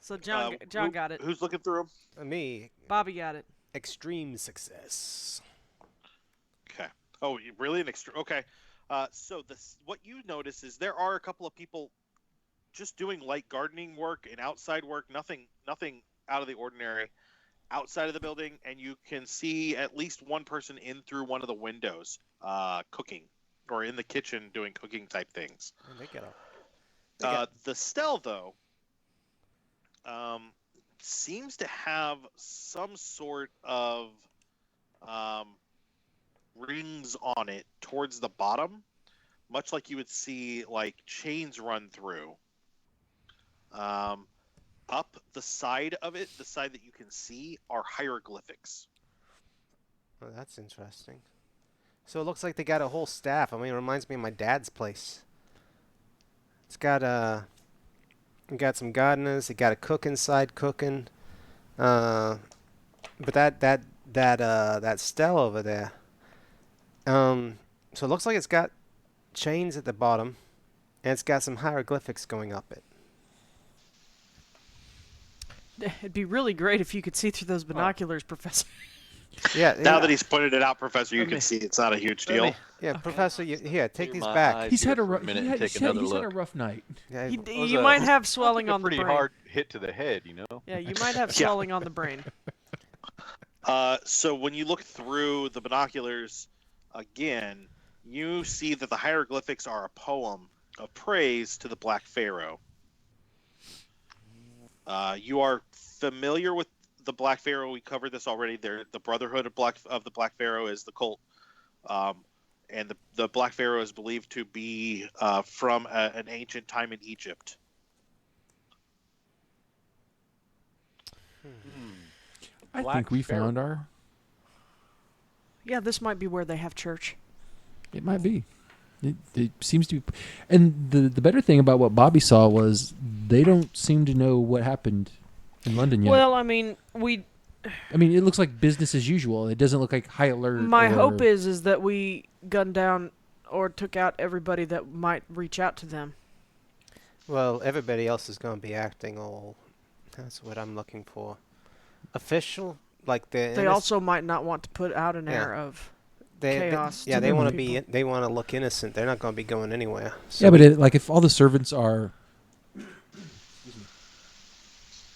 So John got it. Who's looking through them? Me, Bobby got it. extreme success. Okay. Oh, really? An extra? Okay. So what you notice is there are a couple of people just doing light gardening work and outside work. Nothing out of the ordinary outside of the building, and you can see at least one person in through one of the windows cooking, or in the kitchen doing cooking type things. The Stell, though, seems to have some sort of rings on it towards the bottom, much like you would see like chains run through. Up the side of it, the side that you can see, are hieroglyphics. Oh, that's interesting. So it looks like they got a whole staff. I mean, it reminds me of my dad's place. It's got some gardeners. They got a cook inside cooking. But that Stell over there. So it looks like it's got chains at the bottom, and it's got some hieroglyphics going up it. It'd be really great if you could see through those binoculars, Professor. Yeah. Now that he's pointed it out, Professor, you can see it's not a huge deal. Yeah, Okay. Professor, here, take Clear these my back. eyes He's here had a for rough. minute He's and take had another a look. rough night. Yeah, You might have swelling a on the pretty brain. hard hit to the head, you know. Yeah, you might have swelling on the brain. So when you look through the binoculars again, you see that the hieroglyphics are a poem of praise to the Black Pharaoh. You are familiar with the Black Pharaoh. We covered this already. The Brotherhood of the Black Pharaoh is the cult, and the Black Pharaoh is believed to be from an ancient time in Egypt. I Black think we Pharaoh. found our. Yeah, this might be where they have church. It might be. It seems to be. And the better thing about what Bobby saw was they don't seem to know what happened in London yet. Well, I mean, it looks like business as usual. It doesn't look like high alert. my or, hope is that we gunned down or took out everybody that might reach out to them. Well, everybody else is going to be acting all. That's what I'm looking for. Official, like They also might not want to put out an Yeah. air of They chaos. yeah, to they the want to people. be. They want to look innocent. They're not going to be going anywhere. So Yeah, but if all the servants are.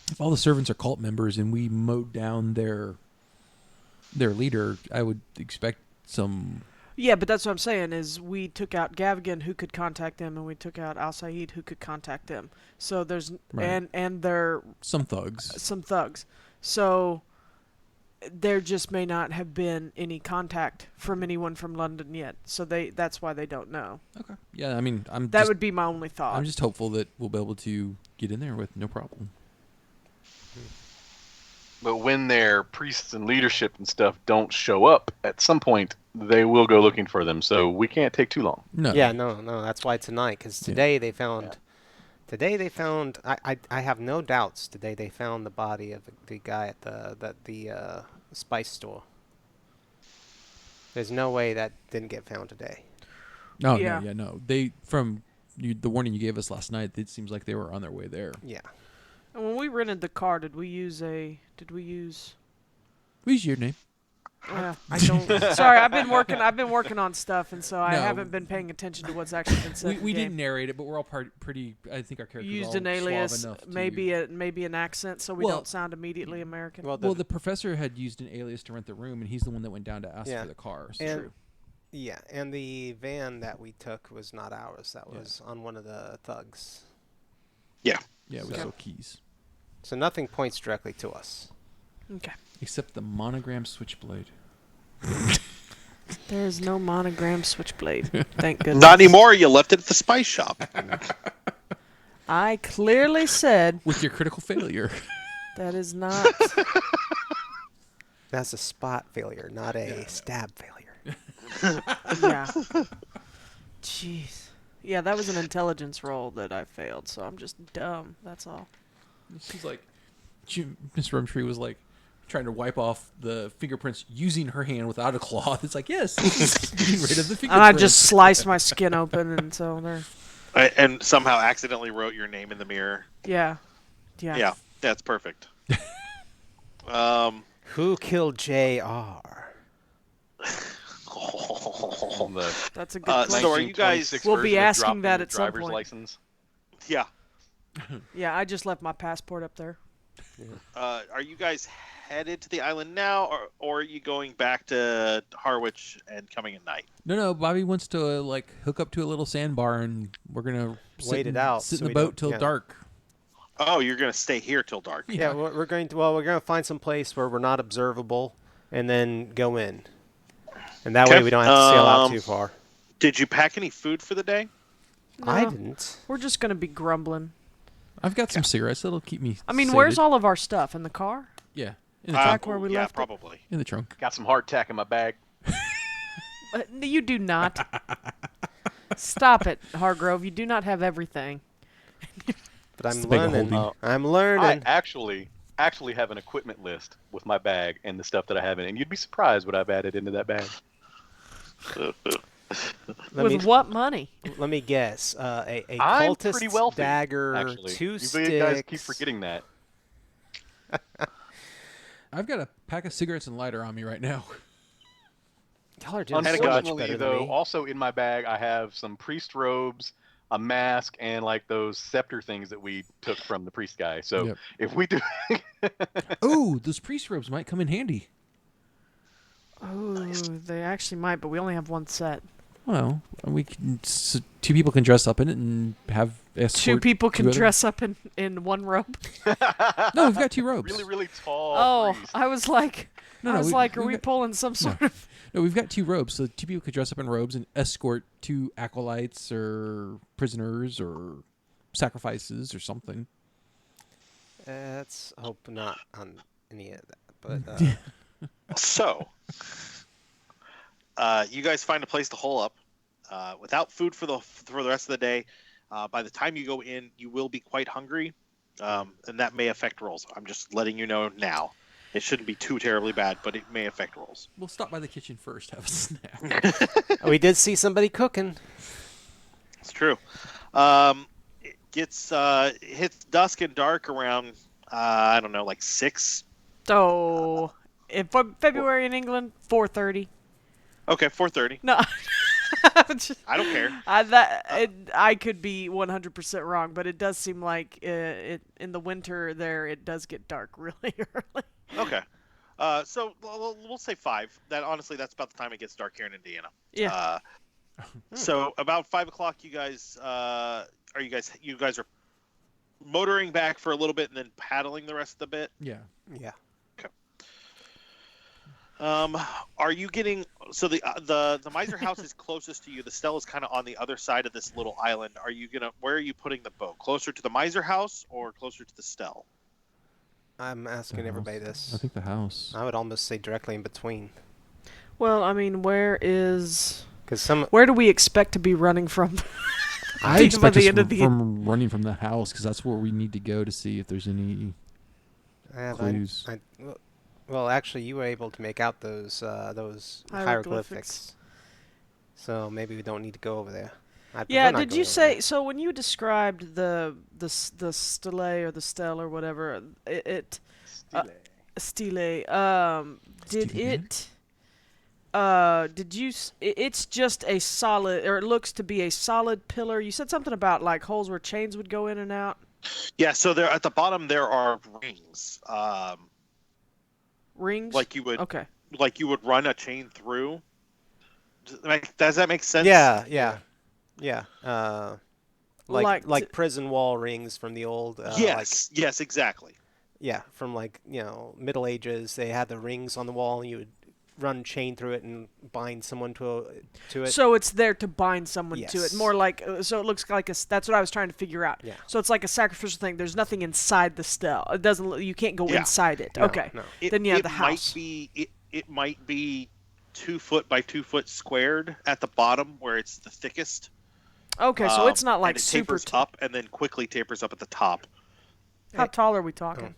If all the servants are cult members and we mowed down their leader, I would expect some. Yeah, but that's what I'm saying is we took out Gavigan, who could contact them, and we took out Al Said, who could contact them. So there's Right. and they're Some thugs. some thugs. So there just may not have been any contact from anyone from London yet. So that's why they don't know. Okay. Yeah, That would be my only thought. I'm just hopeful that we'll be able to get in there with no problem. But when their priests and leadership and stuff don't show up, at some point they will go looking for them. So we can't take too long. No. yeah, no. That's why tonight, because today they found. Today they found. I have no doubts. Today they found the body of the guy at the spice store. There's no way that didn't get found today. No, Yeah. no. They the warning you gave us last night. It seems like they were on their way there. Yeah. And when we rented the car, did we use? What's your name? I don't. Sorry, I've been working on stuff, and so I No. haven't been paying attention to what's actually been said. We in the didn't game. narrate it, but we're all pretty. I think our characters Used all an suave alias, enough to- maybe an accent, so we Well- don't sound immediately American. Well, Well, the professor had used an alias to rent the room, and he's the one that went down to ask Yeah. for the car. So And- yeah, and the van that we took was not ours. That was on one of the thugs. yeah, we Okay. stole keys, So nothing points directly to us. Okay. except the monogram switchblade. There's no monogram switchblade. Thank goodness. Not anymore. You left it at the spice shop. I clearly said With your critical failure. that is not. That's a spot failure, not a stab failure. Yeah. Jeez. Yeah, that was an intelligence roll that I failed, so I'm just dumb. That's all. She's like, Miss Rumtree was like trying to wipe off the fingerprints using her hand without a cloth. It's like, yes, this is getting rid of the fingerprints. And I just sliced my skin open, and so there. And somehow accidentally wrote your name in the mirror. Yeah. Yeah, that's perfect. Who killed J.R.? On the That's a good So question. are you guys- 1926 We'll be version of asking dropping that the at some driver's point. license. Yeah. Yeah, I just left my passport up there. Are you guys headed to the island now, or are you going back to Harwich and coming at night? No. Bobby wants to hook up to a little sandbar, and we're gonna Wait it out sit so in the we boat don't- till dark. Oh, you're gonna stay here till dark. Yeah, we're going to. Well, we're going to find some place where we're not observable, and then go in. And that way Okay. we don't have to sail out too far. Did you pack any food for the day? I No. didn't. We're just gonna be grumbling. I've got some cigarettes that'll keep me. I mean, sated. where's all of our stuff in the car? Yeah, in the Back trunk. where we yeah, left it? probably. In the trunk. Got some hardtack in my bag. You do not. Stop it, Hardgrove. You do not have everything. But I'm It's the big learning. holding. I'm I learning. actually have an equipment list with my bag and the stuff that I have in it, and you'd be surprised what I've added into that bag. With what money? Let me guess. A I'm cultist pretty wealthy, dagger, actually. 2 You sticks. guys keep forgetting that. I've got a pack of cigarettes and lighter on me right now. Y'all are doing so much Unfortunately, better than though, me. also in my bag I have some priest robes, a mask, and like those scepter things that we took from the priest guy. So Yep. if we do, Ooh, those priest robes might come in handy. Oh, they actually might, but we only have one set. Well, we can. Two people can dress up in it and have escort. Two people can two other- dress up in one robe. No, we've got 2 robes. really, really tall. Oh, priest. I was like, No, I no, was we- like, are we've we got- pulling some sort of? No, we've got 2 robes, so 2 people could dress up in robes and escort 2 acolytes or prisoners or sacrifices or something. Let's hope not on any of that. But So, you guys find a place to hole up without food for the rest of the day. By the time you go in, you will be quite hungry, and that may affect rolls. I'm just letting you know now. It shouldn't be too terribly bad, but it may affect rolls. We'll stop by the kitchen first, have a snack. we did see somebody cooking. It's true. It gets hits dusk and dark around I don't know, like 6. Oh, in February in England, 4:30. Okay, 4:30. No, just- I don't care. I could be 100% wrong, but it does seem like in the winter there it does get dark really early. Okay. So we'll say 5. Honestly, that's about the time it gets dark here in Indiana. Yeah. So about 5 o'clock, you guys are motoring back for a little bit and then paddling the rest of the bit. Yeah. Yeah. Are you getting the miser house is closest to you? The Stell is kind of on the other side of this little island. Where are you putting the boat? Closer to the miser house or closer to the Stell? I'm asking The everybody house. this. I think the house. I would almost say directly in between. Well, I mean, where Because do we expect to be running from? I by expect the us end of the from running from the house because that's where we need to go to see if there's any clues. Well, actually, you were able to make out those hieroglyphics. So maybe we don't need to go over there. I'd Yeah, prefer not did going you over say there. so when you described the stele or the stele or whatever stele did Stele? it's just a solid, or it looks to be a solid pillar. You said something about like holes where chains would go in and out. Yeah. So there at the bottom there are rings. Rings? Like you would run a chain through. Does that make sense? Yeah. Like Like prison wall rings from the old. Yes. Yes. Exactly. Yeah, from Middle Ages. They had the rings on the wall, and you would run chain through it and bind someone to it. So it's there to bind someone to it. Yes. More like, so it looks like that's what I was trying to figure out. Yeah. So it's like a sacrificial thing. There's nothing inside the stele. It doesn't. You can't go Yeah. inside it. No, Okay. no. Then you have it the house. It might be 2 foot by 2 foot squared at the bottom where it's the thickest. Okay, so it's not like and it super. tapers up and then quickly tapers up at the top. How tall are we talking?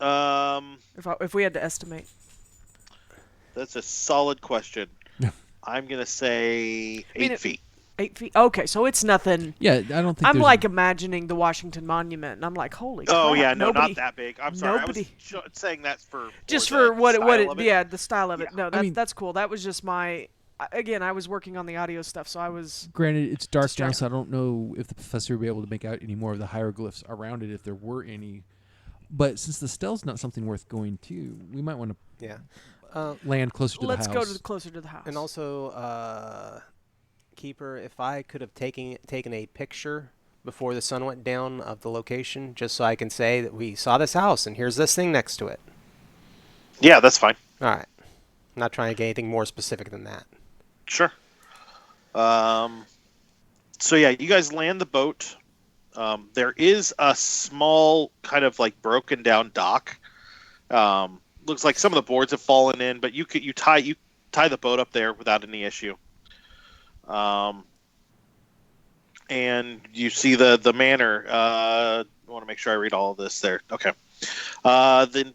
If we had to estimate. That's a solid question. I'm gonna say 8 feet. 8 feet. Okay, so it's nothing. Yeah, I don't think I'm there's like imagining the Washington Monument, and I'm like, holy crap. Oh yeah, no, nobody, not that big. I'm sorry. nobody- I was saying that's for Just the for what style it, of it. yeah, the style of it. Yeah. No, I mean- that's cool. That was just my. Again, I was working on the audio stuff, so I was. Granted, it's dark now, Distracted. so I don't know if the professor would be able to make out any more of the hieroglyphs around it if there were any. But since the stealth's not something worth going to, we might want to land closer to the house. Let's go closer to the house. And also, Keeper, if I could have taken a picture before the sun went down of the location, just so I can say that we saw this house and here's this thing next to it. Yeah, that's fine. All right. I'm not trying to get anything more specific than that. Sure. So yeah, you guys land the boat. There is a small kind of like broken down dock. Looks like some of the boards have fallen in, but you tie the boat up there without any issue. And you see the manor. I want to make sure I read all of this there. Okay. The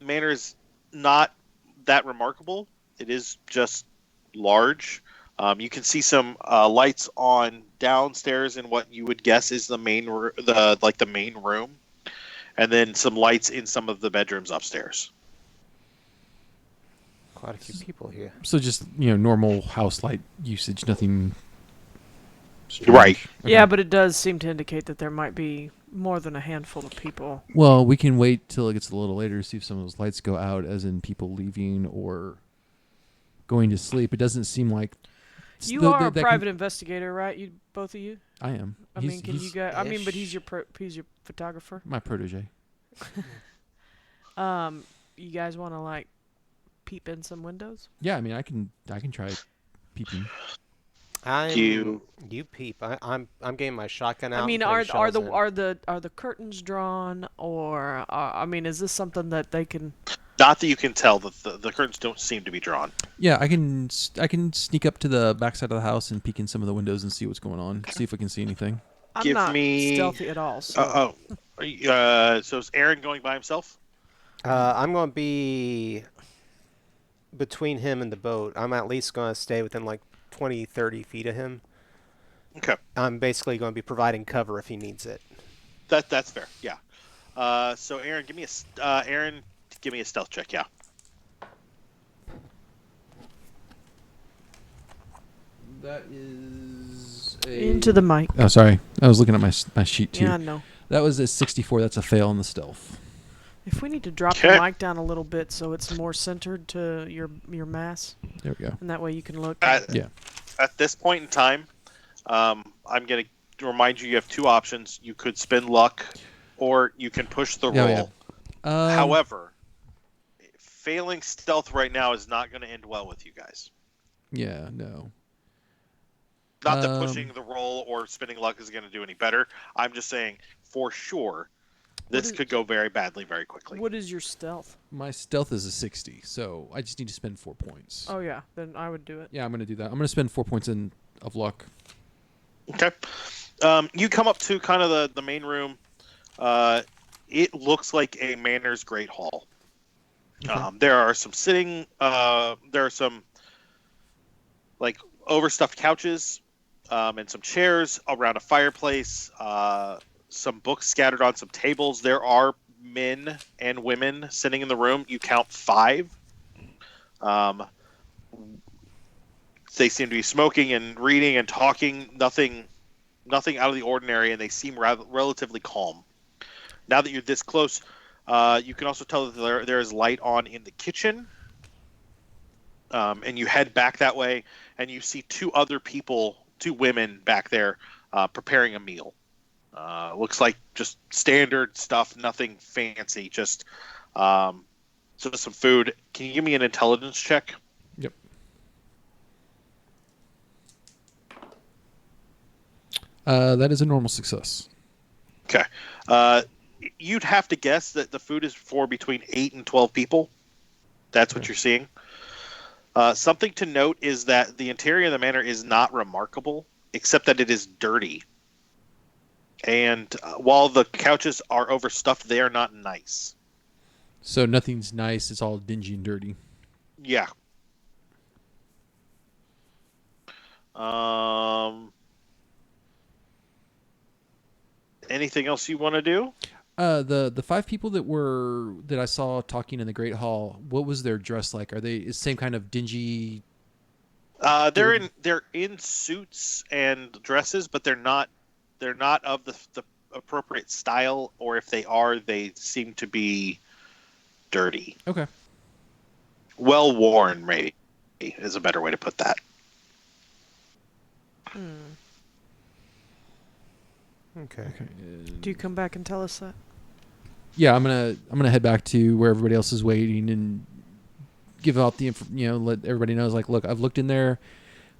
manor is not that remarkable. It is just large. You can see some lights on downstairs in what you would guess is the main room, and then some lights in some of the bedrooms upstairs. Quite a few people here. So just normal house light usage, nothing strange. Right. Okay. Yeah, but it does seem to indicate that there might be more than a handful of people. Well, we can wait till it gets a little later to see if some of those lights go out, as in people leaving or going to sleep. It doesn't seem like You are a private investigator, right? You both of you. I am. I mean, can you guys? I mean, but he's your photographer. My protege. You guys want to like peep in some windows? Yeah, I mean, I can try peeping. You peep. I'm getting my shotgun out. I mean, and are putting the curtains drawn, or I mean, is this something that they can? Not that you can tell. The curtains don't seem to be drawn. Yeah, I can sneak up to the backside of the house and peek in some of the windows and see what's going on. See if we can see anything. I'm not stealthy at all. So. So is Aaron going by himself? I'm going to be between him and the boat. I'm at least going to stay within like 20, 30 feet of him. Okay. I'm basically going to be providing cover if he needs it. That's fair. Yeah. So Aaron, give me a stealth check. Yeah. That is into the mic. Oh, sorry. I was looking at my sheet too. Yeah, no. That was a 64. That's a fail on the stealth. If we need to drop the mic down a little bit so it's more centered to your mass. There we go. And that way you can look. Yeah. At this point in time, I'm going to remind you have two options. You could spin luck, or you can push the roll. Yeah. However, failing stealth right now is not going to end well with you guys. Yeah, no. Not that pushing the roll or spinning luck is going to do any better. I'm just saying, for sure, this could go very badly very quickly. What is your stealth? My stealth is a 60, so I just need to spend 4 points. Oh, yeah. Then I would do it. Yeah, I'm going to do that. I'm going to spend 4 points of luck. Okay. You come up to kind of the main room. It looks like a manor's great hall. Okay. There are some there are some like overstuffed couches and some chairs around a fireplace. Some books scattered on some tables. There are men and women sitting in the room. You count 5. They seem to be smoking and reading and talking. Nothing out of the ordinary, and they seem relatively calm. Now that you're this close, you can also tell that there is light on in the kitchen. And you head back that way, and you see 2 women back there preparing a meal. Looks like just standard stuff, nothing fancy, just some food. Can you give me an intelligence check? Yep. That is a normal success. Okay. You'd have to guess that the food is for between 8 and 12 people. That's what you're seeing. Something to note is that the interior of the manor is not remarkable, except that it is dirty. And while the couches are overstuffed, they are not nice. So nothing's nice. It's all dingy and dirty. Yeah. Anything else you want to do? The 5 people that I saw talking in the Great Hall, what was their dress like? Are they the same kind of dingy? They're in suits and dresses, but they're not of appropriate style, or if they are, they seem to be dirty. Okay. Well worn, maybe, is a better way to put that. Okay. Do you come back and tell us that? Yeah, I'm gonna head back to where everybody else is waiting and give out the let everybody know. Like, look, I've looked in there.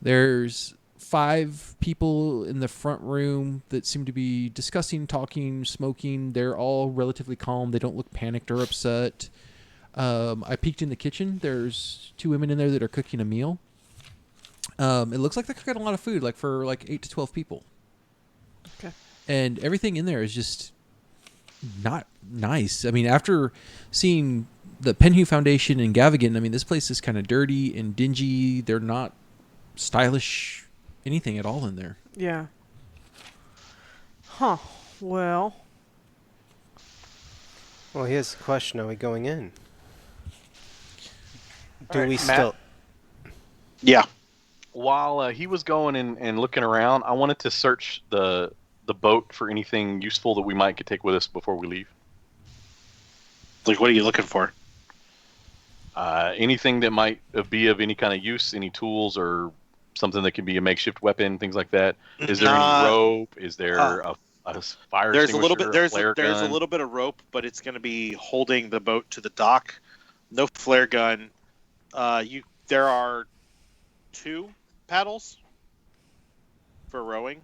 There's 5 people in the front room that seem to be discussing, talking, smoking. They're all relatively calm. They don't look panicked or upset. I peeked in the kitchen. There's 2 women in there that are cooking a meal. It looks like they're cooking a lot of food, like for 8 to 12 people. Okay. And everything in there is just not nice. I mean, after seeing the Penhue Foundation and Gavigan, I mean, this place is kind of dirty and dingy. They're not stylish anything at all in there. Yeah. Huh. Well, Here's the question: are we going in? Do Alright, we Matt? still? Yeah. While he was going and looking around, I wanted to search the boat for anything useful that we might could take with us before we leave. Like, what are you looking for? Anything that might be of any kind of use, any tools or something that can be a makeshift weapon, things like that. Is there any rope? Is there a fire There's a little bit. extinguisher, There's a gun? little bit of rope, but it's going to be holding the boat to the dock. No flare gun. There are 2 paddles for rowing,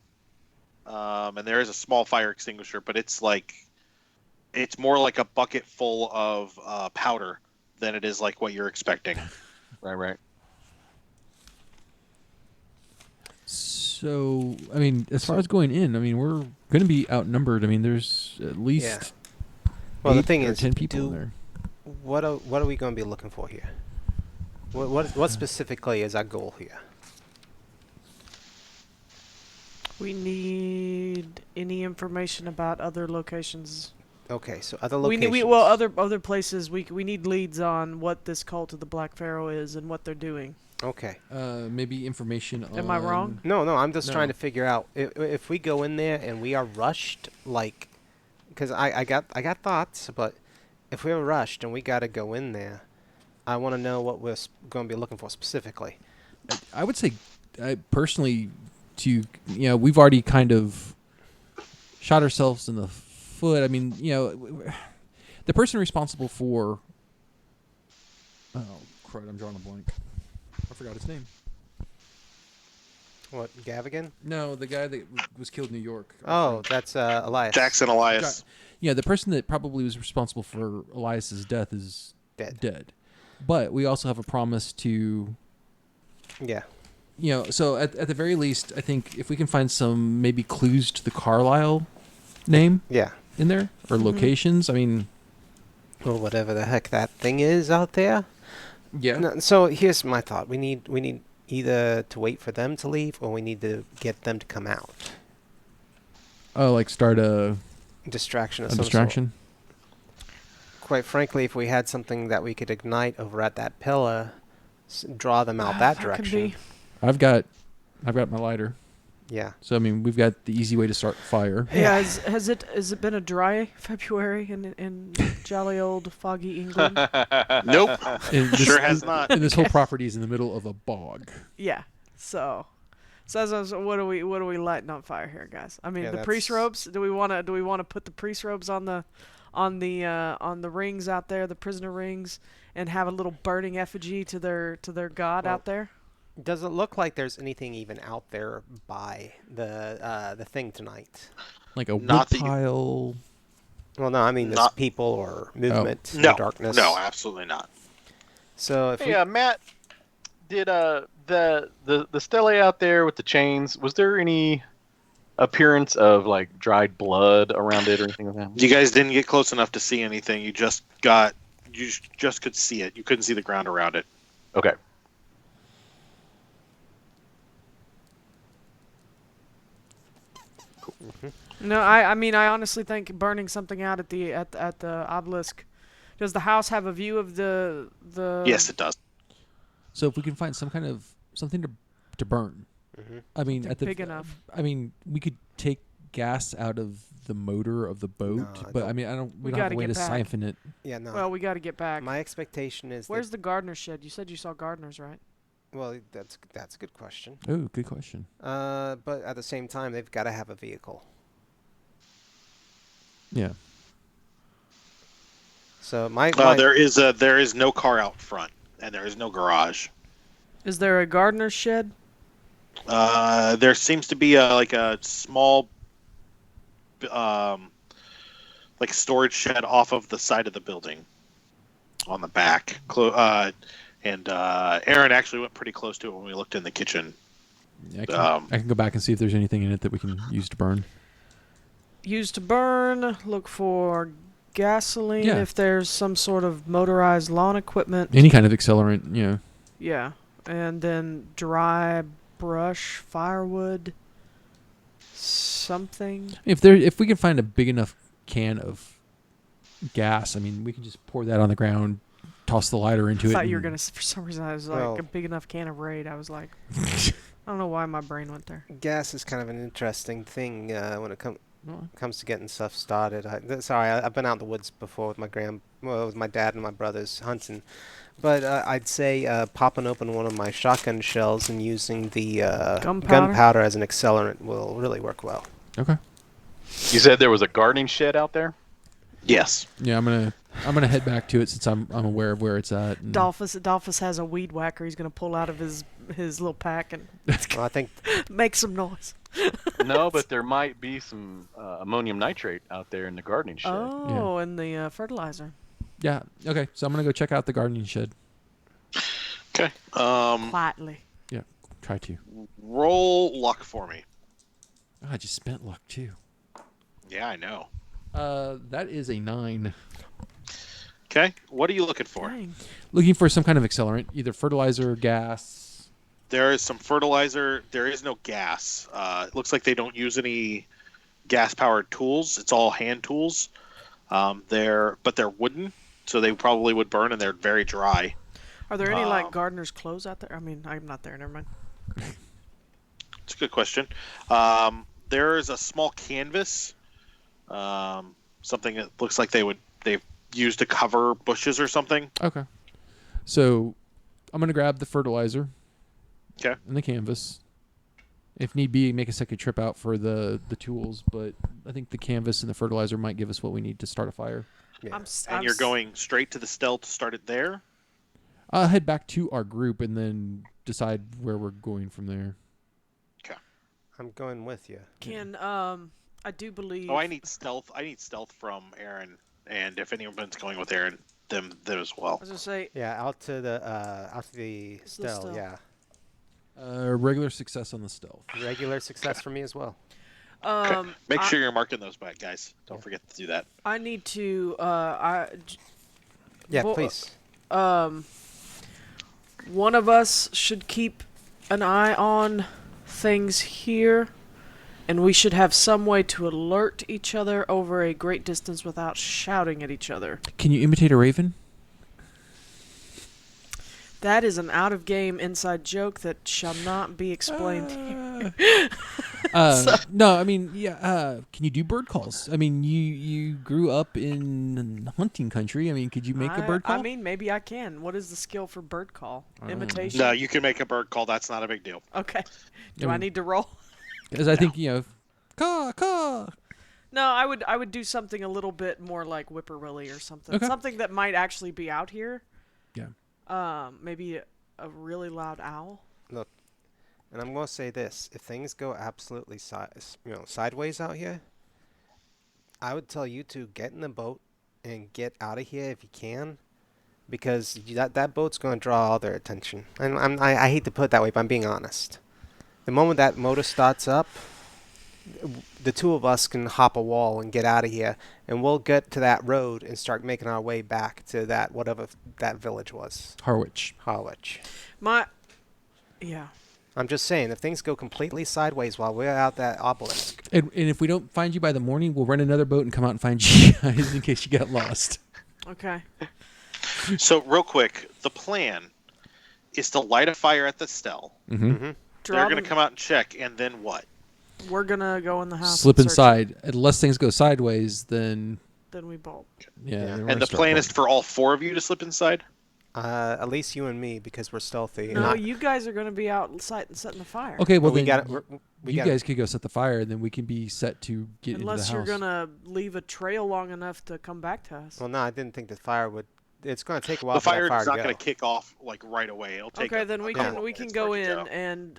and there is a small fire extinguisher, but it's more like a bucket full of powder than it is like what you're expecting. Right. So, I mean, as far as going in, I mean, we're going to be outnumbered. I mean, there's at least Well, the 8 thing or is, 10 people in there. what are we going to be looking for here? What specifically is our goal here? we need any information about other locations. Okay, so other We locations. need other places. We need leads on what this cult of the Black Pharaoh is and what they're doing. Okay. Maybe information on... Am I wrong? No, I'm just No. trying to figure out if we go in there and we are rushed, like, because I got thoughts, but if we're rushed and we got to go in there, I want to know what we're going to be looking for specifically. I would say, personally, we've already kind of shot ourselves in the foot. I mean, the person responsible for... Oh, crud, I'm drawing a blank. I forgot his name. What, Gavigan? No, the guy that was killed in New York. Oh, that's Elias. Jackson Elias. Yeah, the person that probably was responsible for Elias's death is dead. But we also have a promise to... Yeah. So at the very least, I think if we can find some maybe clues to the Carlisle name Yeah. in there, or locations, I mean... Or whatever the heck that thing is out there. Yeah. No, so here's my thought. We need either to wait for them to leave or we need to get them to come out. Oh, like start a Distraction of a some distraction? sort. Quite frankly, if we had something that we could ignite over at that pillar, draw them out that That direction. could be. I've got my lighter. Yeah. So I mean, we've got the easy way to start the fire. Yeah, has it been a dry February in jolly old foggy England? Nope. And Sure has not. And this whole property is in the middle of a bog. Yeah. So what are we lighting on fire here, guys? I mean, Yeah, the priest that's- robes. Do we want to put the priest robes on the rings out there, the prisoner rings, and have a little burning effigy to their god Well, out there? Does it look like there's anything even out there by the thing tonight? Like a wood Not that you- pile. Well, no, I mean there's Not- people or movement in No. the darkness. No, absolutely not. So if Hey, Matt, did the stele out there with the chains, was there any appearance of like dried blood around it or anything like that? You guys didn't get close enough to see anything. You just could see it. You couldn't see the ground around it. Okay. No, I mean I honestly think burning something out at the obelisk. Does the house have a view of the? Yes, it does. So if we can find some kind of something to burn, I mean, Something at the big enough. I mean, we could take gas out of the motor of the boat, No, but I mean, we don't have gotta a way get to back. siphon it. Yeah, no. Well, we got to get back. My expectation is Where's the gardener shed? You said you saw gardeners, right? well, that's a good question. Oh, good question. But at the same time, they've got to have a vehicle. Yeah. So my there is no car out front, and there is no garage. Is there a gardener's shed? There seems to be a small, like storage shed off of the side of the building, on the back. And Aaron actually went pretty close to it when we looked in the kitchen. Yeah, I can go back and see if there's anything in it that we can use to burn. Use to burn. Look for gasoline. Yeah. If there's some sort of motorized lawn equipment. Any kind of accelerant, you know. Yeah. And then dry brush, firewood, something. If we can find a big enough can of gas, I mean, we can just pour that on the ground, toss the lighter into it. I thought you were going to, for some reason, I was like, Well- a big enough can of Raid. I was like, I don't know why my brain went there. gas is kind of an interesting thing when it Well, comes to getting stuff started. I've been out in the woods before with with my dad and my brothers hunting, but I'd say popping open one of my shotgun shells and using the gunpowder as an accelerant will really work well. okay. You said there was a gardening shed out there? Yes. Yeah, I'm gonna head back to it since I'm aware of where it's at. and- Dolphus has a weed whacker. He's going to pull out of his little pack and Well, I think make some noise. No, but there might be some ammonium nitrate out there in the gardening shed. Oh, and the fertilizer. Yeah. Okay. So I'm gonna go check out the gardening shed. Okay. Quietly. Yeah. Try to. Roll luck for me. Oh, I just spent luck too. Yeah, I know. That is a 9. Okay. What are you looking for? Dang. Looking for some kind of accelerant, either fertilizer, gas. There is some fertilizer. There is no gas. It looks like they don't use any gas-powered tools. It's all hand tools. But they're wooden, so they probably would burn, and they're very dry. Are there any like gardener's clothes out there? I mean, I'm not there. Never mind. It's a good question. There is a small canvas, something that looks like they've used to cover bushes or something. Okay. So I'm gonna grab the fertilizer. Okay. And the canvas. If need be, make a second trip out for the tools, but I think the canvas and the fertilizer might give us what we need to start a fire. yeah. And you're going straight to the stell to start it there? I'll head back to our group and then decide where we're going from there. I'm going with you. Can I do believe. Oh, I need stealth. I need stealth from Aaron, and if anyone's going with Aaron, them as well. I was gonna say. Yeah, out to the stell. stell. Yeah, Regular success on the stealth. regular success for me as well. Make sure you're marking those back, guys. Don't forget to do that. I need to. Yeah, Well, please. One of us should keep an eye on things here, and we should have some way to alert each other over a great distance without shouting at each other. Can you imitate a raven? That is an out-of-game inside joke that shall not be explained here. No, I mean, yeah. Can you do bird calls? I mean, you grew up in hunting country. I mean, could you make a bird call? I mean, maybe I can. What is the skill for bird call? Imitation? No, you can make a bird call. That's not a big deal. Okay. Do I I mean- need to roll? Because I think caw. No, I would do something a little bit more like whippoorwilly or something. Okay. Something that might actually be out here. Yeah. Maybe a really loud owl. Look, and I'm gonna say this: if things go absolutely sideways out here, I would tell you to get in the boat and get out of here if you can, because that boat's gonna draw all their attention. And I hate to put it that way, but I'm being honest. The moment that motor starts up, the two of us can hop a wall and get out of here, and we'll get to that road and start making our way back to that whatever that village was, Harwich. Harwich. Yeah. I'm just saying, if things go completely sideways while we're out that obelisk, And if we don't find you by the morning, we'll rent another boat and come out and find you guys in case you get lost. Okay. So, real quick, the plan is to light a fire at the stell. Mm-hmm. Mhm. They're going to come out and check, and then what? we're gonna go in the house. Slip and search inside. Unless things go sideways, then Then we bolt. yeah. Yeah. then we're And gonna the start plan is bolting. for all 4 of you to slip inside? At least you and me, because we're stealthy. No, and you guys are gonna be out setting the fire. Okay, well we then got we you got guys could go set the fire, and then we can be set to get Unless into the you're house. gonna leave a trail long enough to come back to us. Well, no, I didn't think the fire would. It's going to take a while The for that fire fire is to not go. going to kick off like right away. It'll take Okay, then we can minutes go for it to in, and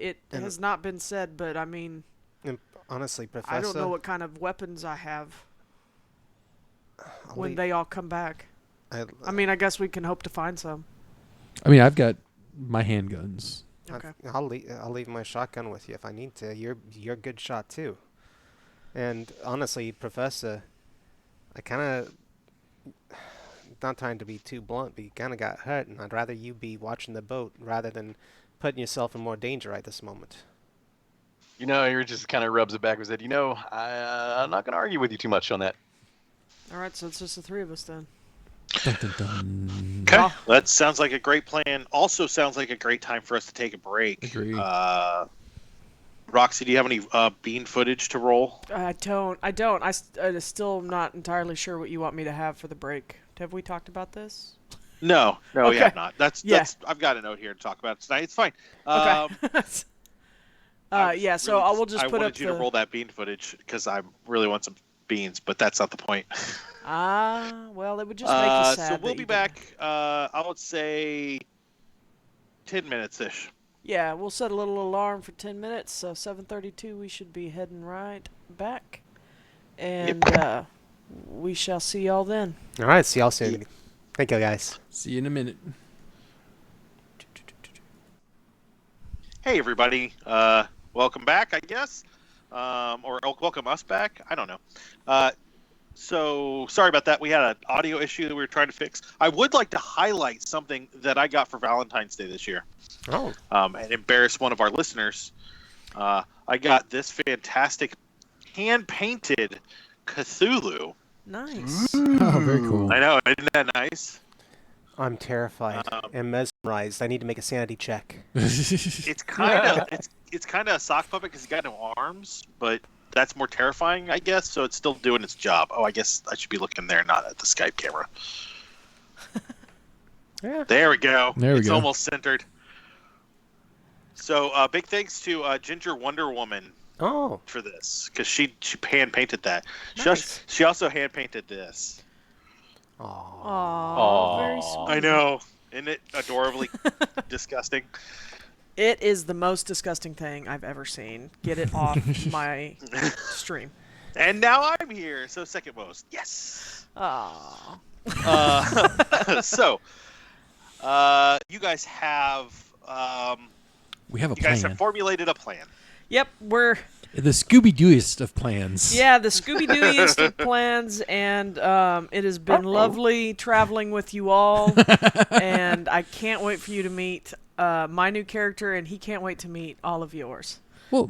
it And- has not been said, but I mean, And honestly, Professor, I don't know what kind of weapons I have I'll when leave- they all come back. I, I mean, I guess we can hope to find some. I mean, I've got my handguns. Okay. I'll leave my shotgun with you if I need to. You're a good shot too. And honestly, Professor, I kind of, not trying to be too blunt, but you kind of got hurt, and I'd rather you be watching the boat rather than putting yourself in more danger at this moment. You know, he just kind of rubs it back and said, I'm not going to argue with you too much on that. All right, so it's just the 3 of us then. Dun, dun, dun. Okay, that sounds like a great plan. Also sounds like a great time for us to take a break. Agree. Roxy, do you have any bean footage to roll? I don't. I still am not entirely sure what you want me to have for the break. Have we talked about this? No, we Okay. have not. That's Yeah. I've got a note here to talk about tonight. It's fine. Okay. I was Yeah, so really I will just I put up wanted you to roll that bean footage because I really want some beans, but that's not the point. Well, it would just make you sad. So we'll that be you back. I would say 10 minutes ish. Yeah, we'll set a little alarm for 10 minutes. So 7:32, we should be heading right back, and we shall see y'all then. All right, see y'all soon. Thank you, guys. See you in a minute. Hey everybody, welcome back, I guess, or welcome us back. I don't know. So sorry about that. We had an audio issue that we were trying to fix. I would like to highlight something that I got for Valentine's Day this year, Oh, and embarrass one of our listeners. I got this fantastic hand-painted Cthulhu. Nice. Oh, very cool. I know, isn't that nice? I'm terrified and mesmerized. I need to make a sanity check. It's kind of it's kind of a sock puppet because he's got no arms, but that's more terrifying, I guess. So it's still doing its job. Oh, I guess I should be looking there, not at the Skype camera. Yeah. There we go. There we it's go. almost centered. So big thanks to Ginger Wonder Woman Oh, for this because she hand painted that. Nice. She also hand painted this. aw. Aw, very Aw. sweet. I know, isn't it adorably disgusting? It is the most disgusting thing I've ever seen. Get it off my stream. And now I'm here, so second most. Yes. Aw. So, you guys have We have a you guys plan. have formulated a plan. Yep, we're The Scooby-Dooiest of plans. the Scooby-Dooiest of plans, and it has been lovely traveling with you all, and I can't wait for you to meet my new character, and he can't wait to meet all of yours. Well,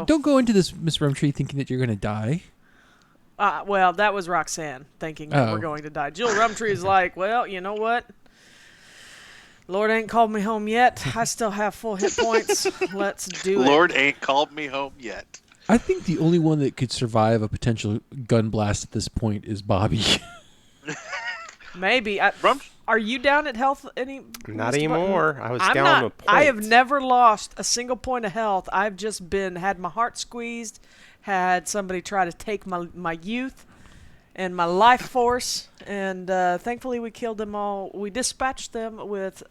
don't go into this, Miss Rumtree, thinking that you're going to die. Well, that was Roxanne thinking that Oh. we're going to die. Jill Rumtree is like, well, you know what? Lord ain't called me home yet. I still have full hit points. Let's do it. Lord ain't called me home yet. I think the only one that could survive a potential gun blast at this point is Bobby. Maybe. Rum- Are you down at health any? Not Mr. Button? anymore. I was I'm down not. a point. I have never lost a single point of health. I've just had my heart squeezed, had somebody try to take my youth and my life force, and thankfully we killed them all. We dispatched them with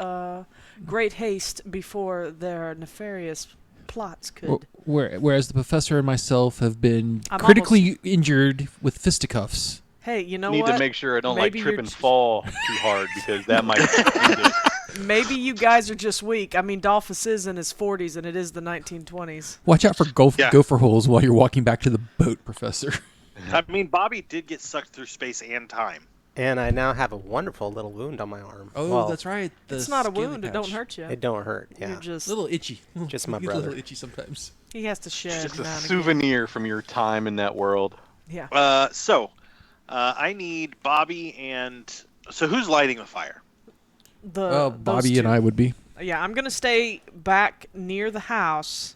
great haste before their nefarious plots could. Whereas the professor and myself have been I'm critically injured with fisticuffs. Hey, you know Need what? to make sure I don't Maybe trip you're and j- fall too hard because that might end it. Maybe you guys are just weak. I mean, Dalphus is in his 40s, and it is the 1920s. Watch out for Yeah. gopher holes while you're walking back to the boat, Professor. I mean, Bobby did get sucked through space and time. And I now have a wonderful little wound on my arm. Oh, Well, that's right. It's not a wound. It don't hurt you. It don't hurt. You're Yeah. just A little itchy. Just my You get a little brother. itchy sometimes. he has to shed. Just a now and again. souvenir from your time in that world. Yeah. So, I need Bobby and so who's lighting the fire? Those Bobby and two. I would be. Yeah, I'm gonna stay back near the house,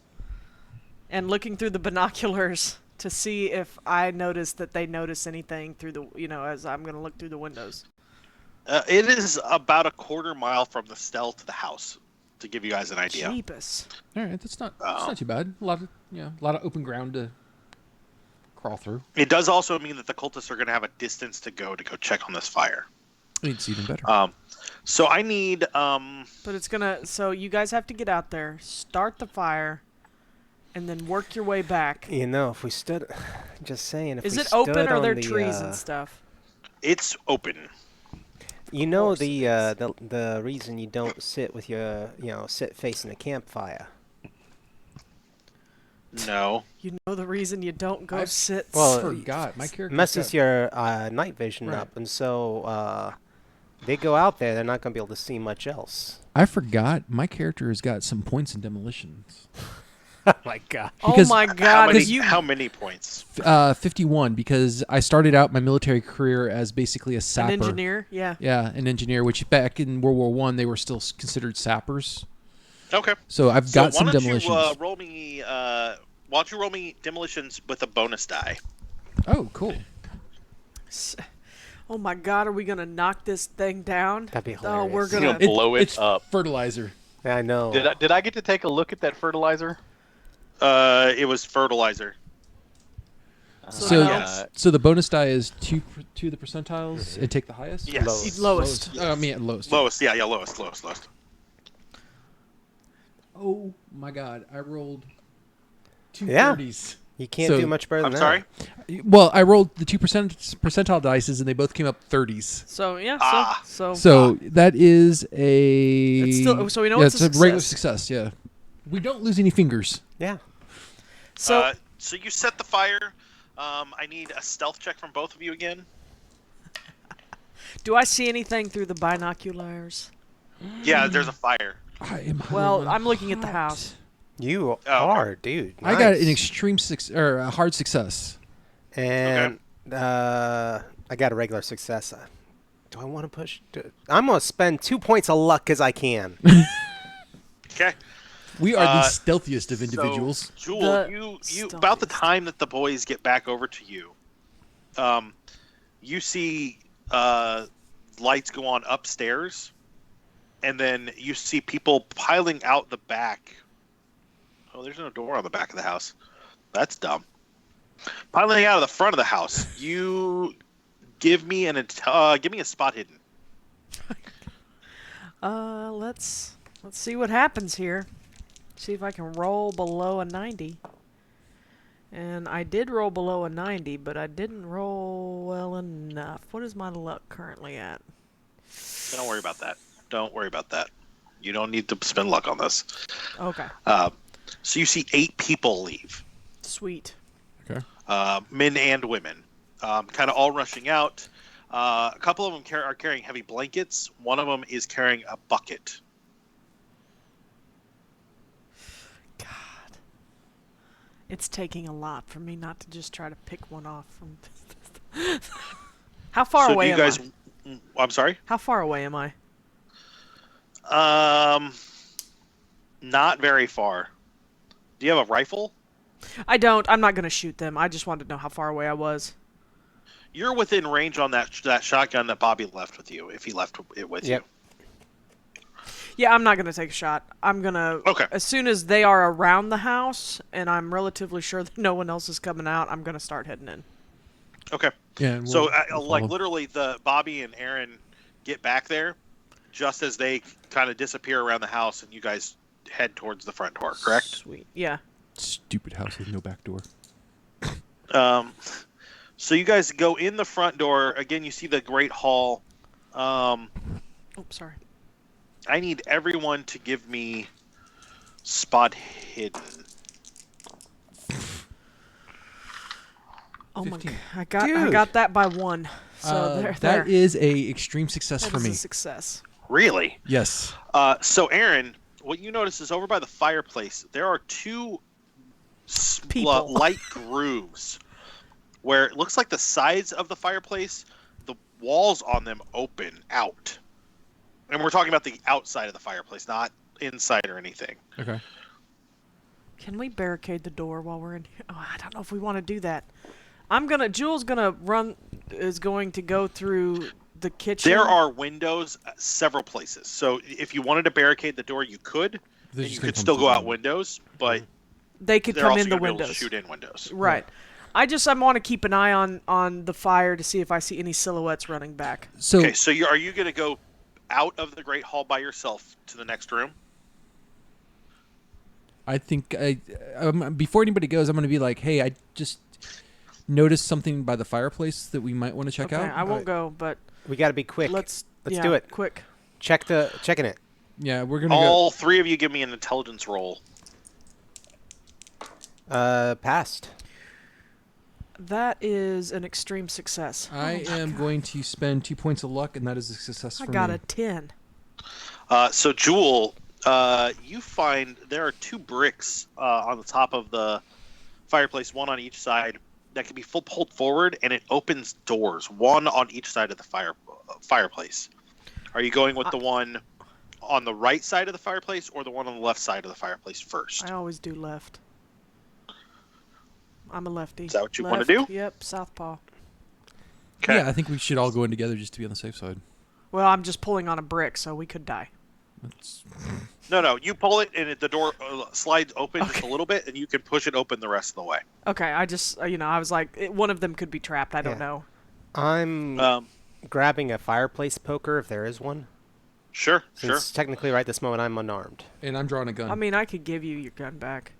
and looking through the binoculars to see if I notice that they notice anything through the, as I'm going to look through the windows. It is about a quarter mile from the cell to the house, to give you guys an idea. Jeepus. All right, that's not too bad. A lot of open ground to crawl through. It does also mean that the cultists are going to have a distance to go check on this fire. It's even better. So I need. But it's gonna. So you guys have to get out there, start the fire, and then work your way back. If we stood, just saying, if Is we it open stood or are on there the, trees and stuff? It's open. The reason you don't sit with your sit facing a campfire. No. You know the reason you don't go sit. Well, I forgot my character messes your night vision Right. up, and so they go out there, they're not going to be able to see much else. I forgot my character has got some points in demolitions. Oh my god! Oh my god! How many points? 51, because I started out my military career as basically a sapper. An engineer, yeah. Yeah, an engineer, which back in World War I, they were still considered sappers. Okay. So I've got some demolitions. Why don't you roll me demolitions with a bonus die? Oh, cool. Oh my god, are we going to knock this thing down? That'd be Oh, we're hilarious. going You'll to... blow it it's up. fertilizer. Yeah, I know. Did I get to take a look at that fertilizer? It was fertilizer. So the bonus die is two of the percentiles and take the highest? Yes. Lowest. I mean, lowest. Lowest, yeah, lowest. Oh my god, I rolled two Yeah. 30s. You can't do much better than I'm that. sorry? Well, I rolled the 2 percentile dices and they both came up 30s. So, yeah, So that is a... It's still, so we know it's a success. regular success, yeah. We don't lose any fingers. Yeah. So, So you set the fire. I need a stealth check from both of you again. do I see anything through the binoculars? Yeah, there's a fire. Well, I'm looking at the house. You are, dude. I got Nice. an a hard success. And I got a regular success. Do I want to push? I'm going to spend 2 points of luck because I can. Okay. We are the stealthiest of individuals. So, Jewell, you about the time that the boys get back over to you, you see lights go on upstairs, and then you see people piling out the back. Oh, there's no door on the back of the house. That's dumb. Piling out of the front of the house. You give me a spot hidden. Let's see what happens here. See if I can roll below a 90. And I did roll below a 90, but I didn't roll well enough. What is my luck currently at? Don't worry about that. You don't need to spend luck on this. Okay. So you see 8 people leave. Sweet. Okay. Men and women. Kind of all rushing out. A couple of them are carrying heavy blankets. One of them is carrying a bucket. God. It's taking a lot for me not to just try to pick one off from... How far away am I? I'm sorry? How far away am I? Not very far. Do you have a rifle? I don't. I'm not going to shoot them. I just wanted to know how far away I was. You're within range on that shotgun that Bobby left with you, if he left it with you. Yeah, I'm not going to take a shot. I'm going to... Okay. As soon as they are around the house, and I'm relatively sure that no one else is coming out, I'm going to start heading in. Okay. Yeah. And So, we'll like, follow. literally, the Bobby and Aaron get back there just as they kind of disappear around the house, and you guys head towards the front door, correct? Sweet. Yeah. Stupid house with no back door. So you guys go in the front door. Again, you see the Great Hall. Oh, sorry. I need everyone to give me spot hidden. Oh my 15. god. I got that by 1. So there. That is a extreme success That for is me. a success. Really? Yes. So Aaron, what you notice is over by the fireplace, there are 2 People. light grooves where it looks like the sides of the fireplace, the walls on them open out. And we're talking about the outside of the fireplace, not inside or anything. Okay. Can we barricade the door while we're in here? Oh, I don't know if we want to do that. Jewel's is going to go through the kitchen. There are windows several places. So if you wanted to barricade the door, you could. And you could still go out windows, but they could come in the windows. To shoot in windows. Right. Yeah. I want to keep an eye on the fire to see if I see any silhouettes running back. So are you going to go out of the Great Hall by yourself to the next room? I think before anybody goes, I'm going to be like, hey, I just noticed something by the fireplace that we might want to check out. I won't go, but we got to be quick. Let's do it. Quick. Checking it. Yeah, we're going to All three of you give me an intelligence roll. Passed. That is an extreme success. I am going to spend 2 points of luck, and that is a success for me. I got a 10. So, Jewell, you find there are 2 bricks on the top of the fireplace, one on each side, that can be pulled forward, and it opens doors, one on each side of the fireplace. Are you going with the one on the right side of the fireplace or the one on the left side of the fireplace first? I always do left. I'm a lefty. Is that what you want to do? Yep, southpaw. Okay. Yeah, I think we should all go in together just to be on the safe side. Well, I'm just pulling on a brick, so we could die. No, you pull it, and the door slides open just a little bit, and you can push it open the rest of the way. Okay, I just, I was like, one of them could be trapped. I don't know. I'm grabbing a fireplace poker if there is one. Sure. Technically, right this moment, I'm unarmed. And I'm drawing a gun. I mean, I could give you your gun back.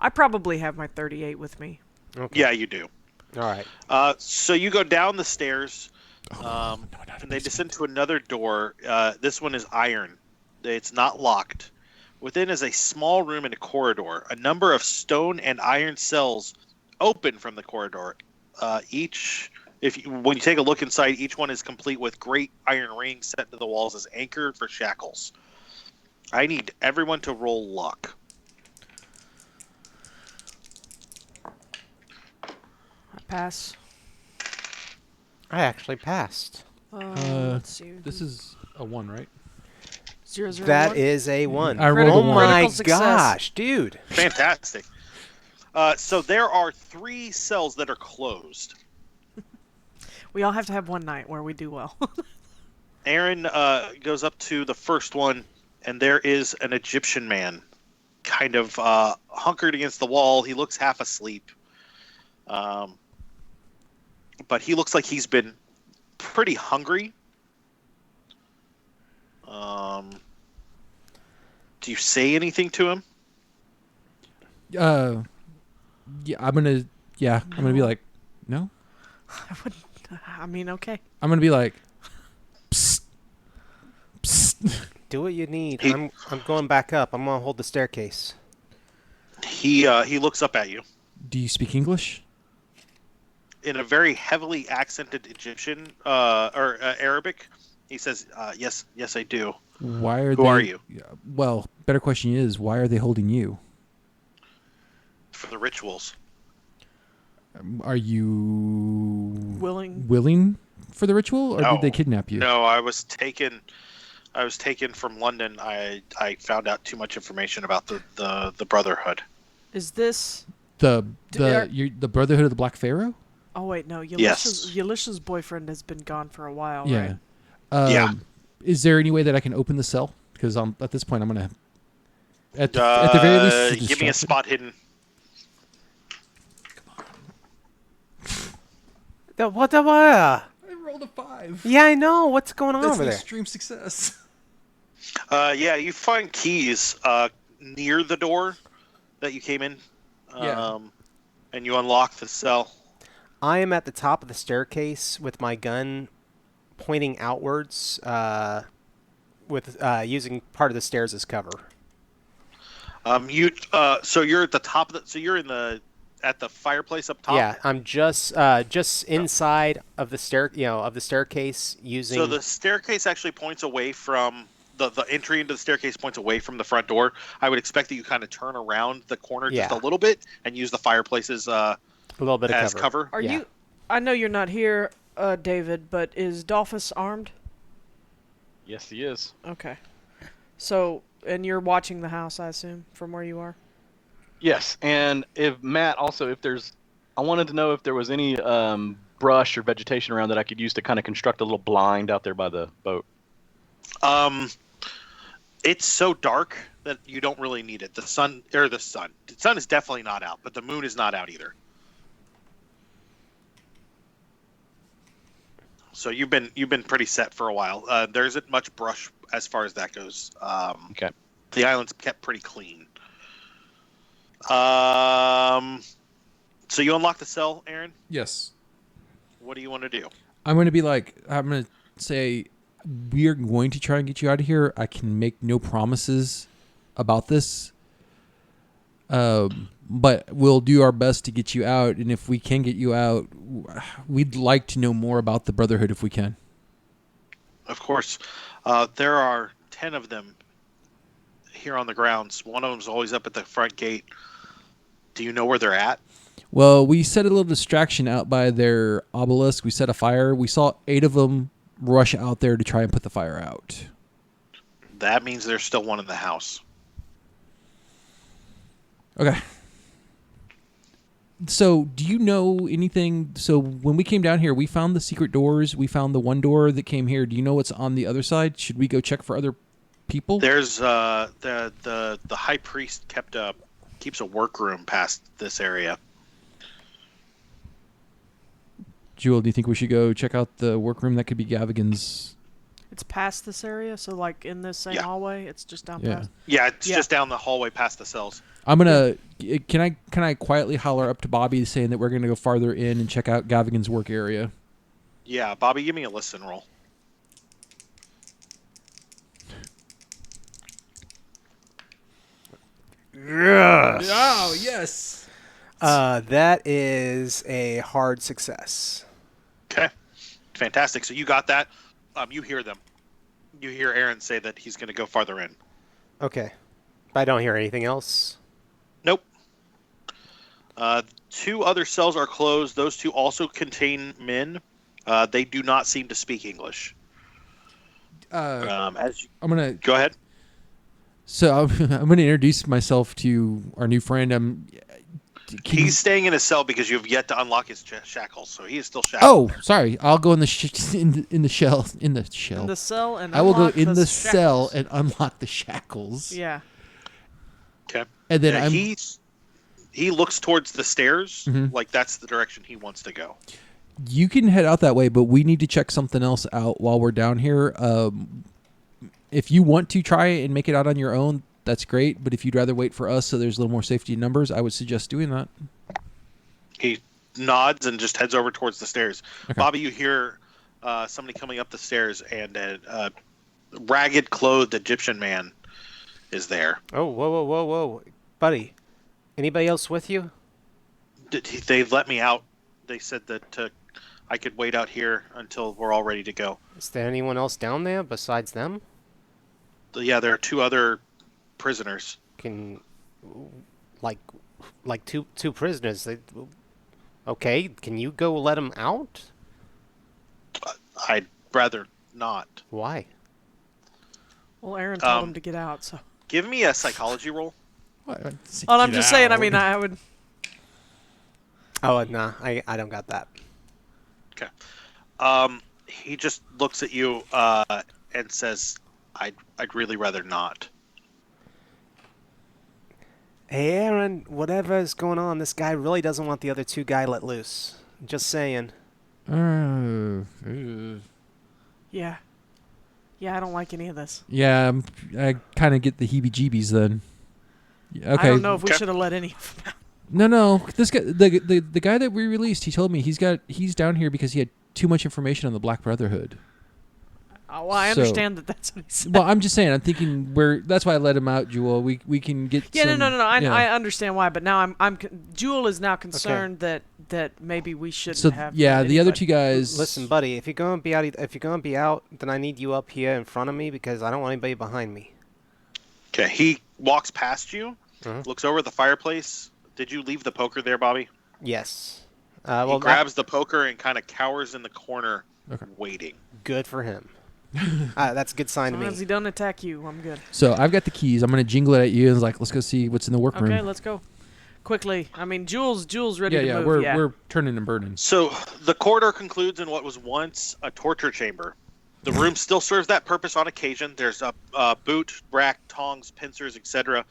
I probably have my 38 with me. Okay. Yeah, you do. All right. So you go down the stairs, and they descend to another door. This one is iron. It's not locked. Within is a small room and a corridor. A number of stone and iron cells open from the corridor. When you take a look inside, each one is complete with great iron rings set into the walls as anchored for shackles. I need everyone to roll luck. I pass. I actually passed. Let's see. This is a 1, right? 0, 0, That 1? is a 1. I rolled Oh a 1. my Critical success. gosh, dude. Fantastic. So there are 3 cells that are closed. We all have to have one night where we do well. Aaron goes up to the first one, and there is an Egyptian man kind of hunkered against the wall. He looks half asleep. But he looks like he's been pretty hungry. Do you say anything to him? Yeah, I'm gonna be like, no. I wouldn't. I mean, okay. I'm gonna be like, psst, psst. Do what you need. I'm going back up. I'm gonna hold the staircase. He looks up at you Do you speak English? in a very heavily accented Egyptian or Arabic. He says, "Yes, I do." Why are Who are you? Well, better question is, why are they holding you? For the rituals. Are you Willing for the ritual, or did they kidnap you? No, I was taken from London. I found out too much information about the Brotherhood. Is this The Brotherhood of the Black Pharaoh? Oh wait, no. Yes. Ulysses' boyfriend has been gone for a while, Yeah. right? Yeah. Is there any way that I can open the cell? Because at this point, I'm gonna at the very least give me a spot hidden. What? I rolled a 5. Yeah, I know. What's going on That's over an there? extreme success. Yeah, you find keys near the door that you came in. And you unlock the cell. I am at the top of the staircase with my gun pointing outwards, with using part of the stairs as cover. So you're at the top of so you're at the fireplace up top. Yeah, I'm just inside of the staircase using. So the staircase actually points away from the entry into the staircase points away from the front door. I would expect that you kind of turn around the corner just a little bit and use the fireplace as a little bit of cover. Are you? I know you're not here, David, but is Dalphus armed? Yes, he is. Okay. So, and you're watching the house, I assume, from where you are? Yes, and if Matt also, I wanted to know if there was any brush or vegetation around that I could use to kind of construct a little blind out there by the boat. It's so dark that you don't really need it. The sun is definitely not out, but the moon is not out either. So you've been pretty set for a while. There isn't much brush as far as that goes. Okay. The island's kept pretty clean. So you unlock the cell, Aaron? Yes. What do you want to do? I'm going to say, we are going to try and get you out of here. I can make no promises about this. But we'll do our best to get you out. And if we can get you out, we'd like to know more about the Brotherhood if we can. Of course. There are 10 of them here on the grounds. One of them's always up at the front gate. Do you know where they're at? Well, we set a little distraction out by their obelisk. We set a fire. We saw 8 of them rush out there to try and put the fire out. That means there's still one in the house. Okay. So, do you know anything? So, when we came down here, we found the secret doors. We found the one door that came here. Do you know what's on the other side? Should we go check for other people? There's the high priest keeps a workroom past this area. Jewell, do you think we should go check out the workroom? That could be Gavigan's. It's past this area, so like in this same hallway, it's just down past. Yeah, it's just down the hallway past the cells. I'm gonna. Can I quietly holler up to Bobby saying that we're gonna go farther in and check out Gavigan's work area? Yeah, Bobby, give me a listen roll. Yes. Oh yes. That is a hard success. Okay, fantastic. So you got that. You hear them. You hear Aaron say that he's going to go farther in. Okay. But I don't hear anything else. Nope. 2 other cells are closed. Those 2 also contain men. They do not seem to speak English. I'm gonna go ahead. So I'm gonna introduce myself to our new friend. He's staying in his cell because you have yet to unlock his shackles, so he is still shackled. Oh, sorry. I'll go in the cell. In the cell, and I will go in the shackles. cell and unlock the shackles. Yeah. Okay. And then he looks towards the stairs, Mhm. like that's the direction he wants to go. You can head out that way, but we need to check something else out while we're down here. If you want to try and make it out on your own, that's great. But if you'd rather wait for us so there's a little more safety in numbers, I would suggest doing that. He nods and just heads over towards the stairs. Okay. Bobby, you hear somebody coming up the stairs, and a ragged clothed Egyptian man is there. Oh, whoa. Buddy, anybody else with you? They let me out. They said that I could wait out here until we're all ready to go. Is there anyone else down there besides them? Yeah, there are 2 other prisoners. Like two prisoners. Okay, can you go let them out? I'd rather not. Why? Well, Aaron told him to get out, so. Give me a psychology roll. Well, I'm just saying. I mean, I would. Oh, nah, I don't got that. Okay. He just looks at you and says, "I'd really rather not." Hey, Aaron, whatever is going on, this guy really doesn't want the other 2 guys let loose. Just saying. Yeah. Yeah, I don't like any of this. Yeah, I kind of get the heebie-jeebies then. Okay. I don't know if we should have let any of them out. No. This guy, the guy that we released, he told me he's down here because he had too much information on the Black Brotherhood. Oh, well, I understand that's what he said. Well, I'm just saying. I'm thinking that's why I let him out, Jewell. We can get. Yeah, some, no. yeah. I understand why, but now Jewell is now concerned that maybe we shouldn't have. Yeah, the other anybody. 2 guys. Listen, buddy, if you're gonna be out, then I need you up here in front of me because I don't want anybody behind me. Okay. He walks past you, Mhm. looks over at the fireplace. Did you leave the poker there, Bobby? Yes. He grabs the poker and kind of cowers in the corner, waiting. Good for him. That's a good sign As long to as me. he doesn't attack you, I'm good. So I've got the keys. I'm gonna jingle it at you and like, let's go see what's in the workroom. Okay, let's go. quickly. I mean, Jewell's ready to Yeah, move. we're turning and burning. So the corridor concludes in what was once a torture chamber. The room still serves that purpose on occasion. There's a boot, rack, tongs, pincers, etc.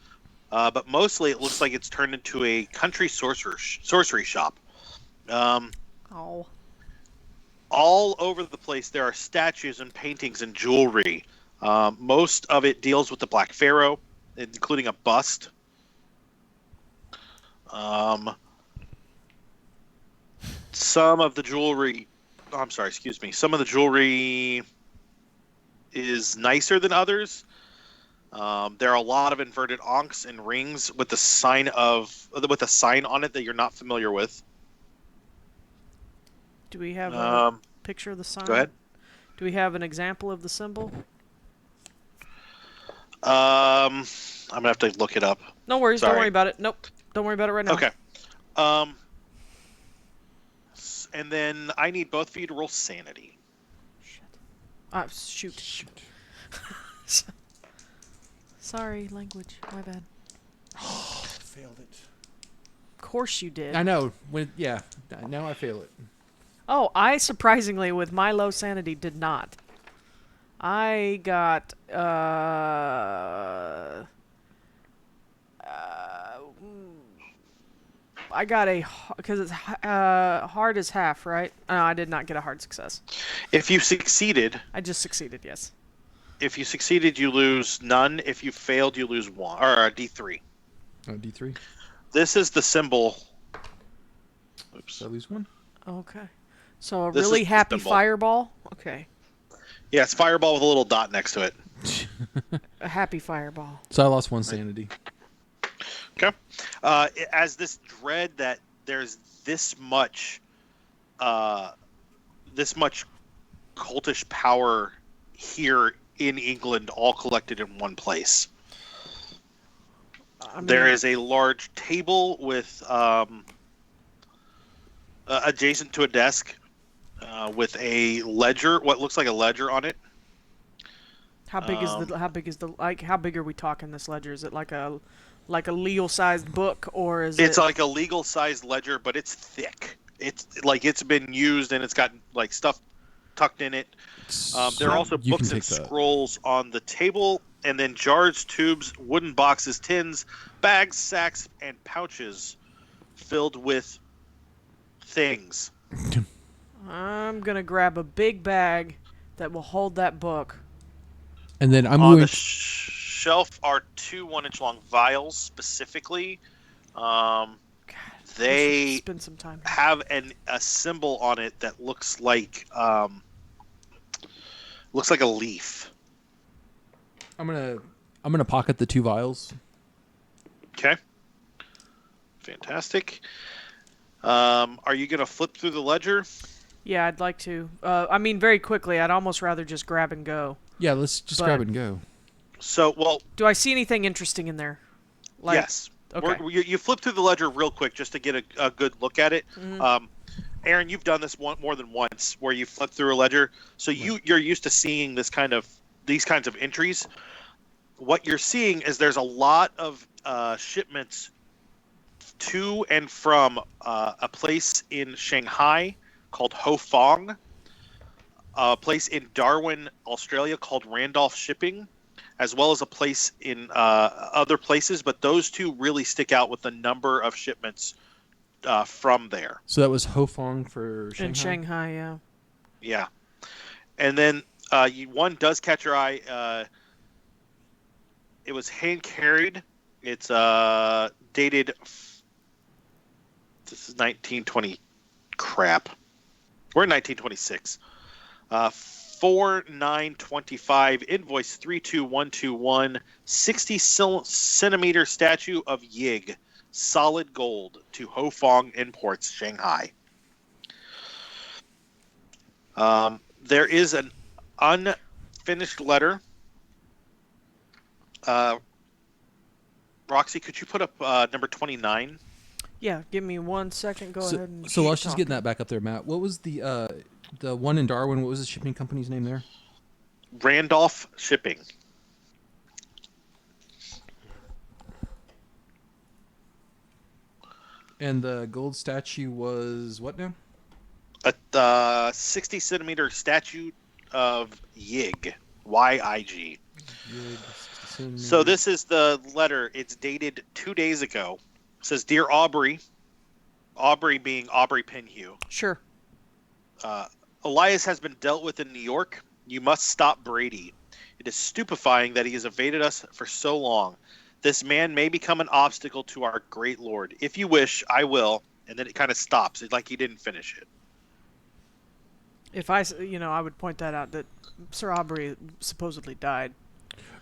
But mostly it looks like it's turned into a country sorcery shop. Oh. All over the place there are statues and paintings and jewelry. Most of it deals with the Black Pharaoh, including a bust. Some of the jewelry is nicer than others. There are a lot of inverted ankhs and rings with a sign on it that you're not familiar with. Do we have a picture of the sign? Go ahead. Do we have an example of the symbol? I'm gonna have to look it up. No worries. Sorry. Don't worry about it. Nope. Don't worry about it right now. Okay. And then I need both of you to roll sanity. Shoot. Sorry, language. My bad. Failed it. Of course you did. I know. Now I fail it. Oh, I surprisingly, with my low sanity, did not. I got because it's hard is half, right? No, I did not get a hard success. If you succeeded, I just succeeded, yes. If you succeeded, you lose none. If you failed, you lose one, or a D3. Oh, D3. This is the symbol. Oops. Did I lose one? Okay. So This really is the happy symbol. fireball? Okay. Yeah, it's fireball with a little dot next to it. A happy fireball. So I lost one sanity. Okay. As this dread that there's this much cultish power here in England, all collected in one place. There is a large table with adjacent to a desk with a ledger, what looks like a ledger on it. How big how big are we talking this ledger? Is it like a legal-sized book, or is It's like a legal-sized ledger, but it's thick. It's like it's been used and it's got like stuff tucked in it. There are also books and scrolls on the table, and then jars, tubes, wooden boxes, tins, bags, sacks, and pouches filled with things. I'm gonna grab a big bag that will hold that book. And then I'm on going the shelf are 2 1-inch long vials specifically. They spend some time. have a symbol on it that looks like a leaf. I'm gonna pocket the 2 vials. Okay. Fantastic. Are you gonna flip through the ledger? Yeah, I'd like to. I mean, very quickly. I'd almost rather just grab and go. Yeah, let's just grab and go. So, well... Do I see anything interesting in there? Yes. Okay. You flip through the ledger real quick just to get a good look at it. Mm-hmm. Aaron, you've done this more than once where you flip through a ledger. So you're used to seeing these kinds of entries. What you're seeing is there's a lot of shipments to and from a place in Shanghai called Ho Fong, a place in Darwin, Australia called Randolph Shipping, as well as a place in other places, but those two really stick out with the number of shipments from there. So that was Hofong for Shanghai? In Shanghai, yeah. Yeah. And then one does catch your eye. It was hand-carried. It's dated... This is 1920 crap. We're in 1926. 4/9/25, invoice 32121, 60 centimeter statue of Yig, solid gold, to Ho Fong Imports, Shanghai. There is an unfinished letter. Roxy, could you put up number 29? Yeah, give me 1 second. Go ahead and So while she's talking. getting that back up there, Matt, what was the one in Darwin? What was the shipping company's name there? Randolph Shipping. And the gold statue was what now? A 60 centimeter statue of Yig, Y-I-G. So this is the letter. It's dated 2 days ago. It says, "Dear Aubrey," Aubrey being Aubrey Penhew. Sure. Elias has been dealt with in New York. You must stop Brady. It is stupefying that he has evaded us for so long. This man may become an obstacle to our great Lord. If you wish, I will. And then it kind of stops. It's like he didn't finish it. If I would point that out, that Sir Aubrey supposedly died.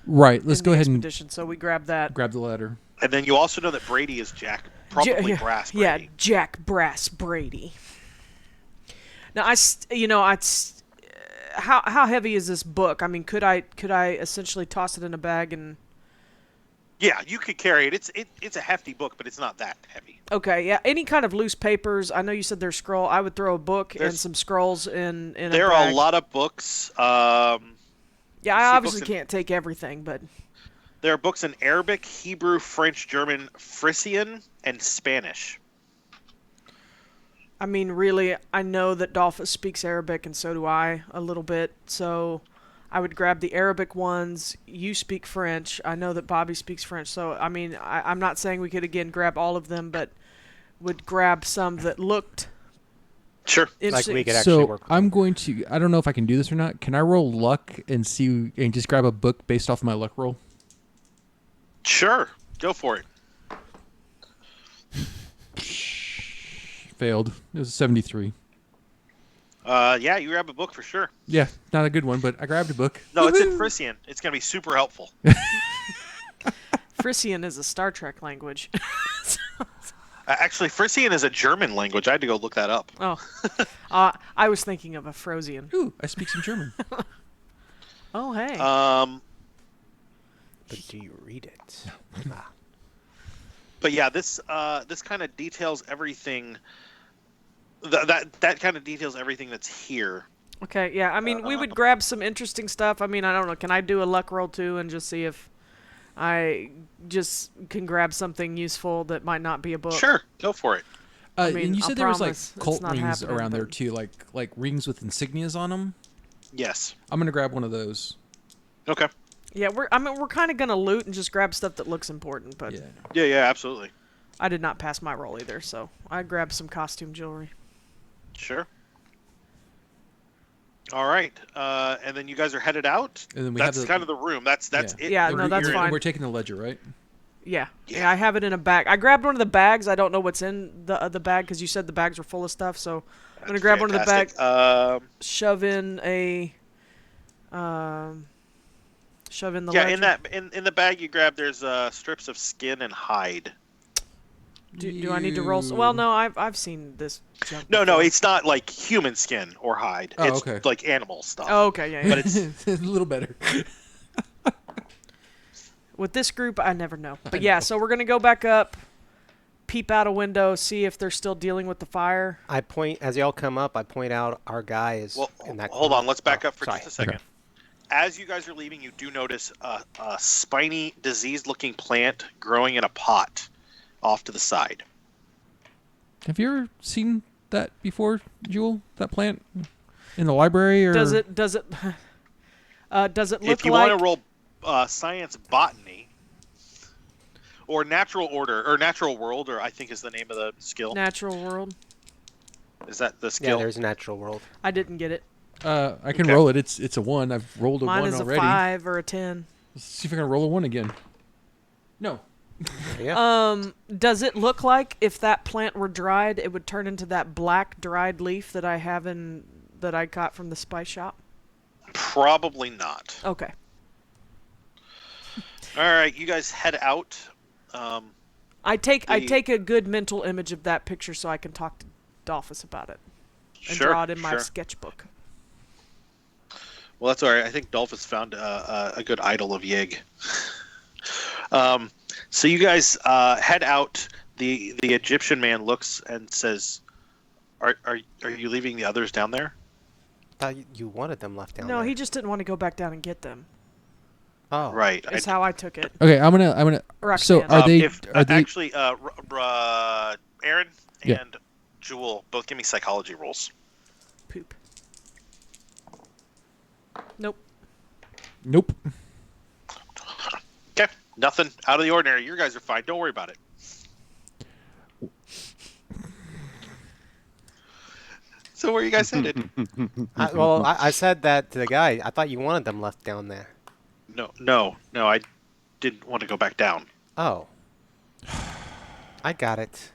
Right. Let's in go the ahead expedition, so we grab that. Grab the letter. And then you also know that Brady is Jack, probably Brass Brady. Yeah, Jack Brass Brady. Now, how heavy is this book? I mean, could I essentially toss it in a bag and? Yeah, you could carry it. It's a hefty book, but it's not that heavy. Okay, yeah. Any kind of loose papers. I know you said there's scroll. I would throw a book and some scrolls in a bag. There are a lot of books. Yeah, I obviously can't take everything, but there are books in Arabic, Hebrew, French, German, Frisian, and Spanish. I mean, really, I know that Dalphus speaks Arabic, and so do I a little bit. So I would grab the Arabic ones. You speak French. I know that Bobby speaks French. So, I mean, I'm not saying we could, again, grab all of them, but would grab some that looked sure. Like we could actually work with I'm going to, I don't know if I can do this or not. Can I roll luck and just grab a book based off of my luck roll? Sure. Go for it. Failed. It was a 73. Yeah, you grab a book for sure. Yeah, not a good one, but I grabbed a book. No, it's in Frisian. It's going to be super helpful. Frisian is a Star Trek language. Actually, Frisian is a German language. I had to go look that up. Oh. I was thinking of a Frosian. Ooh, I speak some German. Oh, hey. But do you read it? But yeah, this kind of details everything. That kind of details everything that's here. Okay, yeah. I mean, we would grab some interesting stuff. I mean, I don't know. Can I do a luck roll too and just see if I just can grab something useful that might not be a book? Sure, go for it. I mean, and you I'll said there was like promise it's cult not rings happening, around there but- too, like rings with insignias on them. Yes. I'm gonna grab one of those. Okay. Yeah, we're kind of gonna loot and just grab stuff that looks important, but Yeah. Yeah, absolutely. I did not pass my roll either, so I grabbed some costume jewelry. Sure. All right, and then you guys are headed out. And then we that's have kind of the room. That's it. Yeah, And no, that's and fine. we're taking the ledger, right? Yeah. Yeah. Yeah, I have it in a bag. I grabbed one of the bags. I don't know what's in the bag because you said the bags were full of stuff. So I'm gonna grab one of the bags, shove in a, shove in the ledger. in the bag you grab, there's strips of skin and hide. Do I need to roll? Well, no, I've seen this junk. No, before. it's not like human skin or hide. Oh, It's okay. like animal stuff. Oh, okay, yeah. But it's a little better. With this group, I never know. But yeah, so we're gonna go back up, peep out a window, see if they're still dealing with the fire. I point as y'all come up. I point out our guy is well. in that. Hold corner. on, let's back up for sorry. just a second. Okay. As you guys are leaving, you do notice a spiny, diseased-looking plant growing in a pot off to the side. Have you ever seen that before, Jewell? That plant in the library, or Does it does it look If you like? want to roll science botany or natural order or natural world, or I think is the name of the skill. Natural world. Is that the Yeah, skill? there's a natural world. I didn't get it. I can Okay. roll it. It's a 1. I've rolled a Mine 1 is already. a 5 or a 10. Let's see if I can roll a 1 again. No. Yeah. Does it look like if that plant were dried, it would turn into that black dried leaf that I have that I got from the spice shop? Probably not. Okay. All right, you guys head out. I take a good mental image of that picture so I can talk to Dalphus about it and Sure, draw it in my sure. sketchbook. Well, that's all right. I think Dalphus found a good idol of Yig. So you guys head out. The Egyptian man looks and says, "Are you leaving the others down there?" Thought you wanted them left down No, there. he just didn't want to go back down and get them. Oh. Right. That's how I took it. Okay, I'm gonna. So Roxanne. are they? If Are they? actually, Aaron Yeah. and Jewell, both give me psychology rolls. Poop. Nope. Nope. Okay, nothing out of the ordinary. You guys are fine. Don't worry about it. So where are you guys headed? I said that to the guy. I thought you wanted them left down there. No. I didn't want to go back down. Oh. I got it.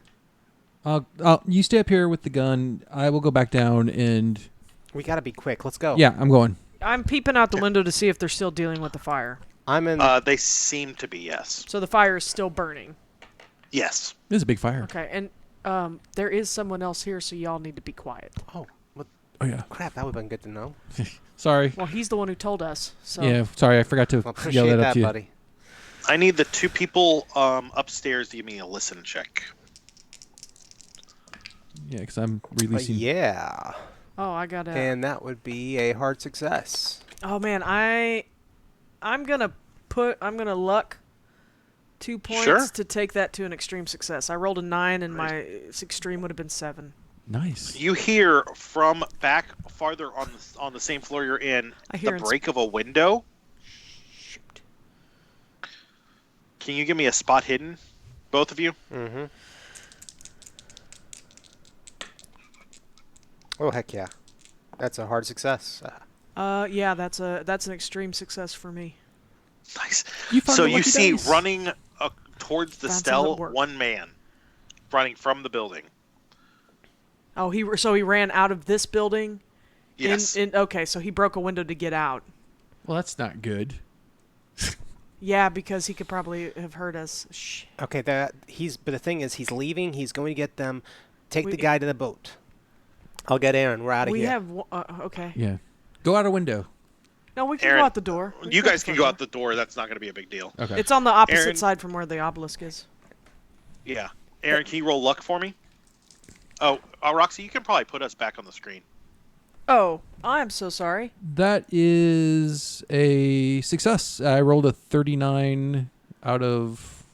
You stay up here with the gun. I will go back down and. We gotta be quick. Let's go. Yeah, I'm going. I'm peeping out the window to see if they're still dealing with the fire. I'm in. They seem to be, yes. So the fire is still burning. Yes. This is a big fire. Okay, and there is someone else here, so y'all need to be quiet. Oh, what? Oh yeah. Crap, that would've been good to know. Sorry. Well, he's the one who told us. So Yeah. Sorry, I forgot to I yell appreciate that up that, to you. buddy. I need the two people upstairs to give me a listen check. Yeah, because I'm But releasing. yeah. Oh, I got it. And that would be a hard success. Oh man, I'm gonna luck 2 points Sure. to take that to an extreme success. I rolled a 9, and my extreme would have been 7. Nice. You hear from back farther on the same floor you're in I hear the break of a window. Shoot. Can you give me a spot hidden, both of you? Mm-hmm. Oh, heck yeah. That's a hard success. Yeah, that's an extreme success for me. Nice. You found So the you lucky see dice. running towards the Found some cell, that work. one man running from the building. Oh, he ran out of this building. Yes. Okay, so he broke a window to get out. Well, that's not good. Yeah, because he could probably have heard us. Shh. Okay, but the thing is, he's leaving. He's going to get them. Take We- the guy to the boat. I'll get Aaron. We're out of We here. have okay. Yeah. Go out a window. No, we can Aaron, go out the door. We You can guys can go out the door. That's not going to be a big deal. Okay. It's on the opposite Aaron- side from where the obelisk is. Yeah. Aaron, can you roll luck for me? Oh, Roxy, you can probably put us back on the screen. Oh, I'm so sorry. That is a success. I rolled a 39 out of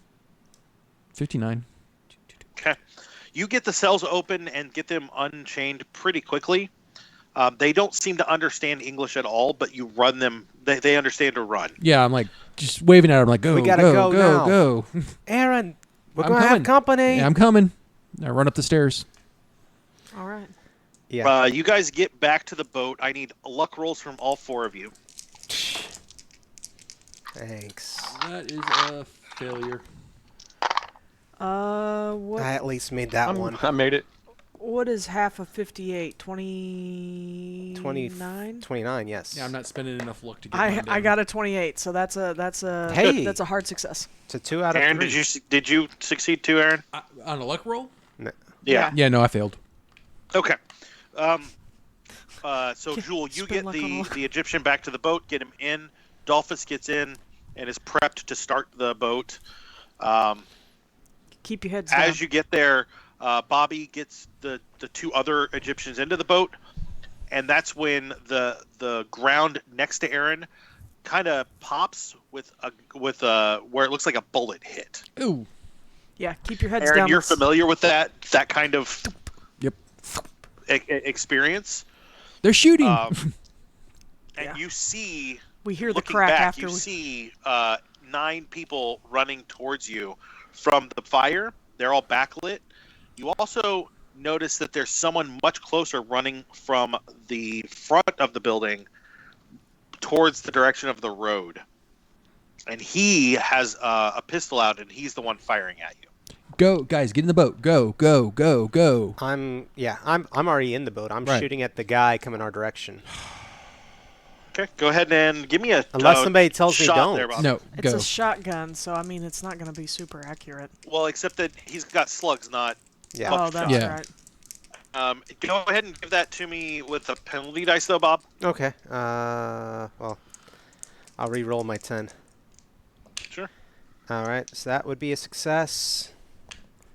59. Okay. You get the cells open and get them unchained pretty quickly. They don't seem to understand English at all, but you run them. They understand to run. Yeah, I'm like just waving at him like, go, We gotta go, go go, now. go. Aaron, we're I'm going to have coming. company. Yeah, I'm coming. I run up the stairs. All right. Yeah. You guys get back to the boat. I need luck rolls from all four of you. Thanks. That is a failure. What I at least made that one. I made it. what is half of 58? 29? 29, yes. Yeah, I'm not spending enough luck to get I mine I down. got a 28, so that's a Hey. that's a hard success. It's a 2 out of Aaron, 3. did you succeed too, Aaron? On a luck roll? Yeah. Yeah, no, I failed. Okay. So Jewell, you Spend get luck on luck. the Egyptian back to the boat, get him in. Dalphus gets in and is prepped to start the boat. Keep your heads down. As you get there, Bobby gets the two other Egyptians into the boat, and that's when the ground next to Aaron kind of pops with where it looks like a bullet hit. Ooh. Yeah, keep your heads Aaron, down. you're It's- familiar with that kind of Yep. experience, They're shooting. and Yeah. you see. We hear the Looking crack back, after you we. see 9 people running towards you from the fire. They're all backlit. You also notice that there's someone much closer running from the front of the building towards the direction of the road. And he has a pistol out, and he's the one firing at you. Go, guys, get in the boat. Go, go, go, go. I'm already in the boat. I'm Right. shooting at the guy coming our direction. Okay, go ahead and give me a Unless somebody tells me shot don't. there, Bob. No, It's go. a shotgun, so I mean it's not going to be super accurate. Well, except that he's got slugs, not. Yeah. Fuck Oh, that's Yeah. right. Go ahead and give that to me with a penalty dice, though, Bob. Okay. Well, I'll re-roll my 10. Sure. All right. So that would be a success.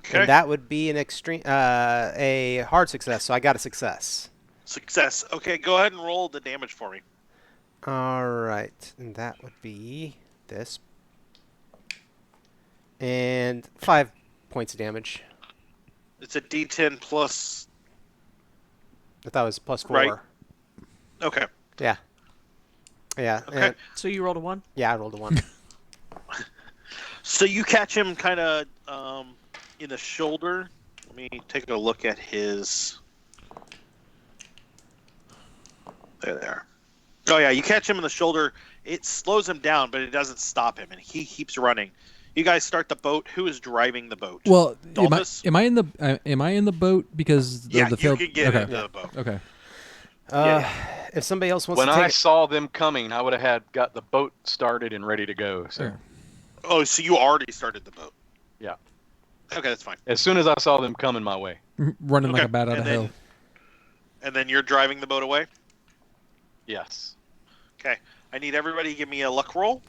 Okay. And that would be an a hard success. So I got a success. Success. Okay, go ahead and roll the damage for me. All right. And that would be this. And 5 points of damage. It's a D10 plus. I thought it was +4. Right. Okay. Yeah. Yeah. Okay. So you rolled a 1? Yeah, I rolled a 1. So you catch him kind of in the shoulder. Let me take a look at his. There. Oh yeah, you catch him in the shoulder. It slows him down, but it doesn't stop him, and he keeps running. You guys start the boat. Who is driving the boat? Well, Dalphus? am I in the boat because Yeah, the you field? can get Okay. into the boat. Okay. If somebody else wants When to I take saw them coming, I would have got the boat started and ready to go. So Sure. Oh, so you already started the boat? yeah, Okay, that's fine. as soon as I saw them coming my way. Running like Okay, a bat out of hell. And then you're driving the boat away? Yes. Okay. I need everybody to give me a luck roll.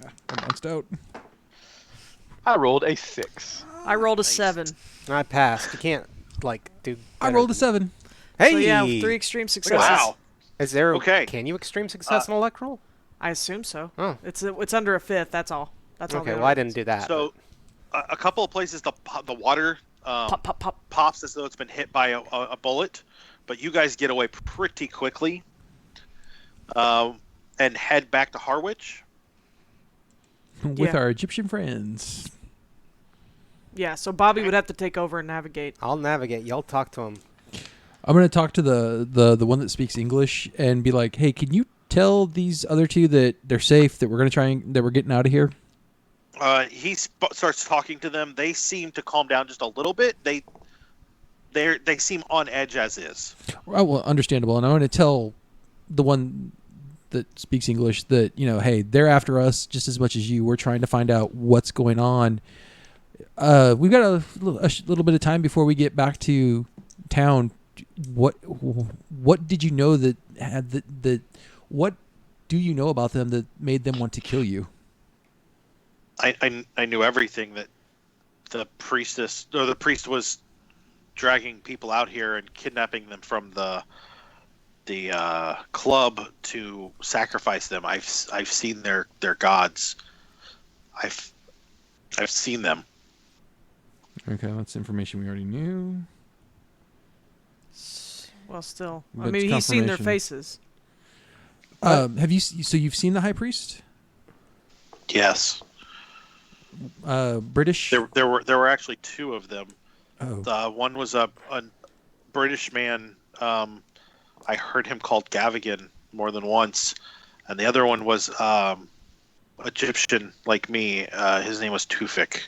I bounced out. I rolled a 6. I rolled a Nice. 7. I passed. You can't do. I better rolled a than- 7. Hey. So yeah, 3 extreme successes. Wow. Is there? Okay. Can you extreme success in a luck roll? I assume so. Oh. It's under a 5th. That's all. That's all. Okay. the Well, I didn't do that. So, a couple of places the water Pop, pop, pop. pops as though it's been hit by a bullet, but you guys get away pretty quickly and head back to Harwich. With Yeah. our Egyptian friends. Yeah. So Bobby would have to take over and navigate. I'll navigate. Y'all talk to him. I'm gonna talk to the one that speaks English and be like, "Hey, can you tell these other two that they're safe? That we're gonna that we're getting out of here?" He starts talking to them. They seem to calm down just a little bit. They seem on edge as is. Oh, well, understandable. And I want to tell the one that speaks English that, hey, they're after us just as much as you. We're trying to find out what's going on. We've got a little bit of time before we get back to town. What did you know that had that? What do you know about them that made them want to kill you? I knew everything, that the priest was dragging people out here and kidnapping them from the club to sacrifice them. I've seen their gods. I've seen them. Okay, that's information we already knew. Well, still. I But mean, he's seen their confirmation. faces. Have you? So you've seen the high priest? Yes, British. there were actually 2 of them. Oh. One was a British man. I heard him called Gavigan more than once, and the other one was Egyptian like me. His name was Tufik.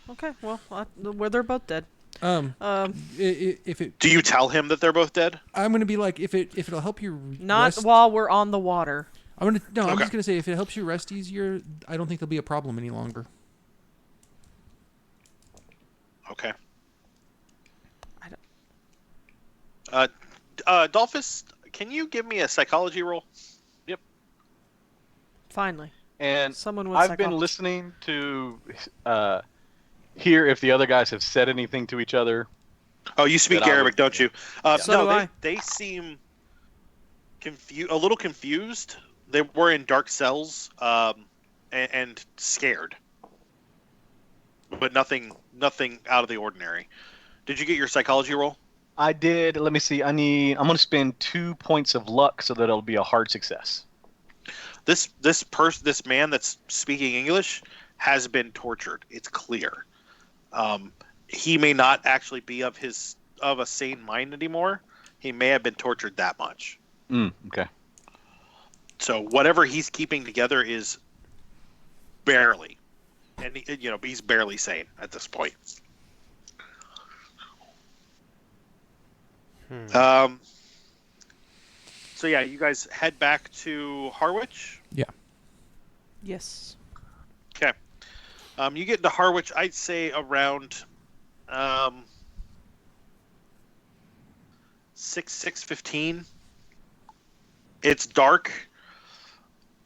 Okay. Well, they're both dead. If it, Do you tell him that they're both dead? I'm gonna be like, if it'll help you. Not rest, while we're on the water. I'm Okay. just gonna say if it helps you rest easier, I don't think there'll be a problem any longer. Okay. I Dalphus, can you give me a psychology roll? Finally, And someone with I've been psychology. listening to hear if the other guys have said anything to each other. Oh, you speak That I Arabic, would- don't you? So no, do I. they seem a little confused. They were in dark cells and scared, but nothing out of the ordinary. Did you get your psychology roll? I did. Let me see. I'm going to spend 2 points of luck so that it'll be a hard success. This man that's speaking English has been tortured. It's clear. He may not actually be of a sane mind anymore. He may have been tortured that much. Okay. So whatever he's keeping together is barely, and he's barely sane at this point. So yeah, you guys head back to Harwich. Yeah. Yes. Okay. You get into Harwich, I'd say around 6:15. It's dark.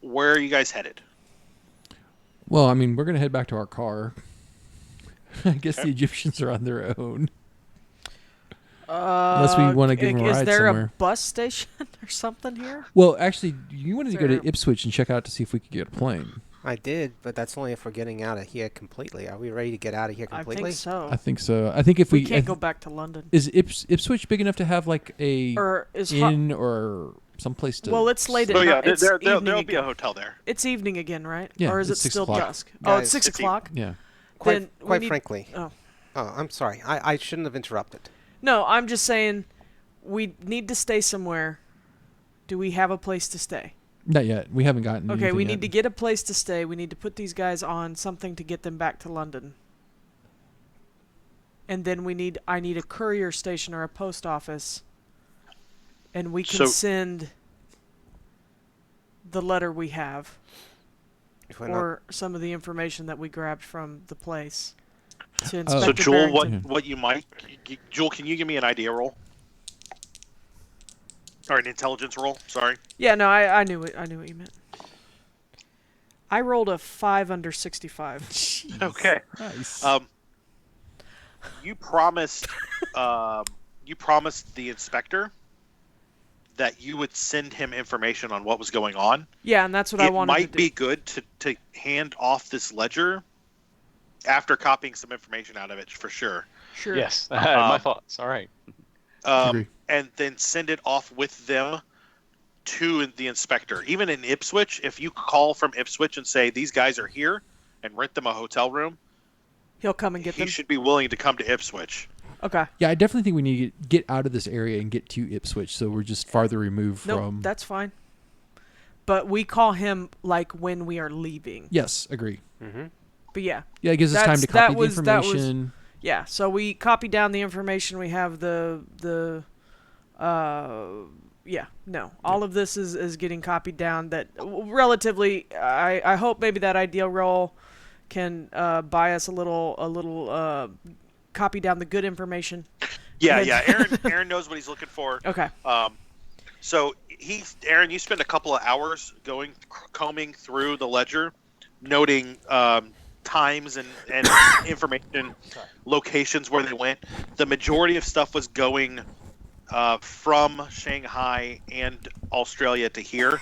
Where are you guys headed? Well, I mean, we're gonna head back to our car. I guess Okay. the Egyptians are on their own. Unless we wanna give 'em a Is ride there somewhere. a bus station or something here? Well, actually, you wanted to go to Sure. Ipswich and check out to see if we could get a plane. I did, but that's only if we're getting out of here completely. Are we ready to get out of here completely? I think so. I think so. I think if we can't go back to London. Is Ipswich big enough to have like a inn or someplace to? Well, it's late at night. Yeah, there'll be a hotel there. It's evening again, right? Yeah, or is it 6 still o'clock. dusk? Guys, it's 6 o'clock. Yeah. Quite frankly. Oh, I'm sorry. I shouldn't have interrupted. no, I'm just saying we need to stay somewhere. Do we have a place to stay? Not yet. We haven't gotten. Okay, we yet. need to get a place to stay. We need to put these guys on something to get them back to London. And then I need a courier station or a post office. And we can send the letter we have or some of the information that we grabbed from the place to Inspector So Jewell, Barrington. what you might, Jewell, can you give me an idea roll? Or an intelligence roll, sorry. Yeah, no, I knew what you meant. I rolled a 5 under 65. Jeez. Okay. Nice. You promised the inspector that you would send him information on what was going on. Yeah, and that's what I wanted to do. It might be good to hand off this ledger after copying some information out of it, for sure. Sure. Yes, my thoughts. All right. And then send it off with them to the inspector. Even in Ipswich, if you call from Ipswich and say, these guys are here, and rent them a hotel room, he'll come and get them. He should be willing to come to Ipswich. Okay. Yeah, I definitely think we need to get out of this area and get to Ipswich, so we're just farther removed from. No, that's fine. But we call him like when we are leaving. Yes, agree. Mm-hmm. But yeah. Yeah, it gives us time to copy the information. Yeah, so we copy down the information. We have all of this is getting copied down. That relatively, I hope maybe that ideal roll can buy us a little copy down the good information. Yeah. Aaron knows what he's looking for. Okay. So Aaron, you spend a couple of hours combing through the ledger, noting times and information, locations where they went. The majority of stuff was going from Shanghai and Australia to here.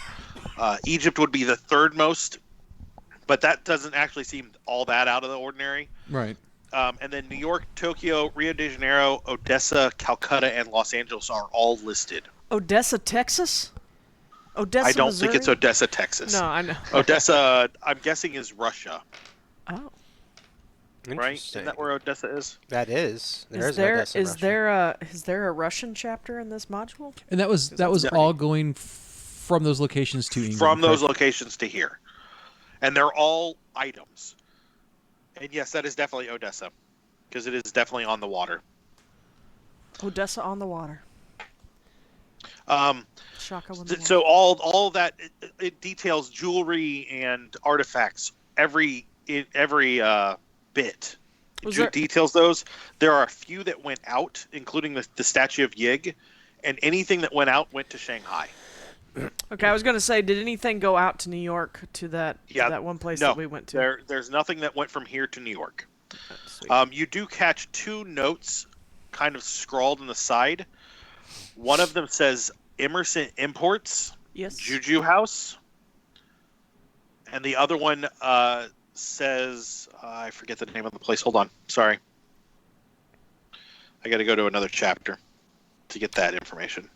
Egypt would be the third most, but that doesn't actually seem all that out of the ordinary. Right. And then New York, Tokyo, Rio de Janeiro, Odessa, Calcutta, and Los Angeles are all listed. Odessa, Texas? Odessa, I don't Missouri? think it's Odessa, Texas. No, I know. Odessa, I'm guessing, is Russia. Oh. Right? Isn't that where Odessa is? That is. Is there a Russian chapter in this module? And that was all going from those locations to England. From those locations to here. And they're all items. And yes, that is definitely Odessa. Because it is definitely on the water. Odessa on the water. So all that it details jewelry and artifacts. Every bit details those. There are a few that went out, including the statue of Yig, and anything that went out went to Shanghai. Okay, I was going to say, did anything go out to New York to that one place that we went to? There's nothing that went from here to New York. You do catch 2 notes kind of scrawled on the side. One of them says Emerson Imports, yes, Juju House. And the other one says, I forget the name of the place. Hold on. Sorry. I got to go to another chapter to get that information.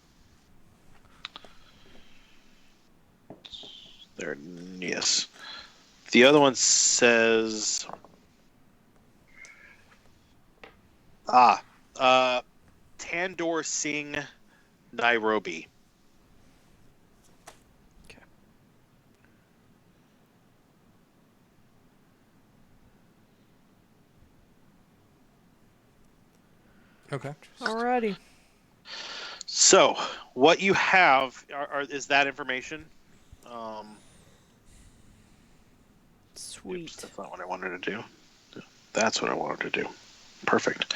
There, yes. The other one says, Tandoor Singh, Nairobi. Okay. Alrighty. So, what you have is that information. Sweet. Oops, that's not what I wanted to do. That's what I wanted to do. Perfect.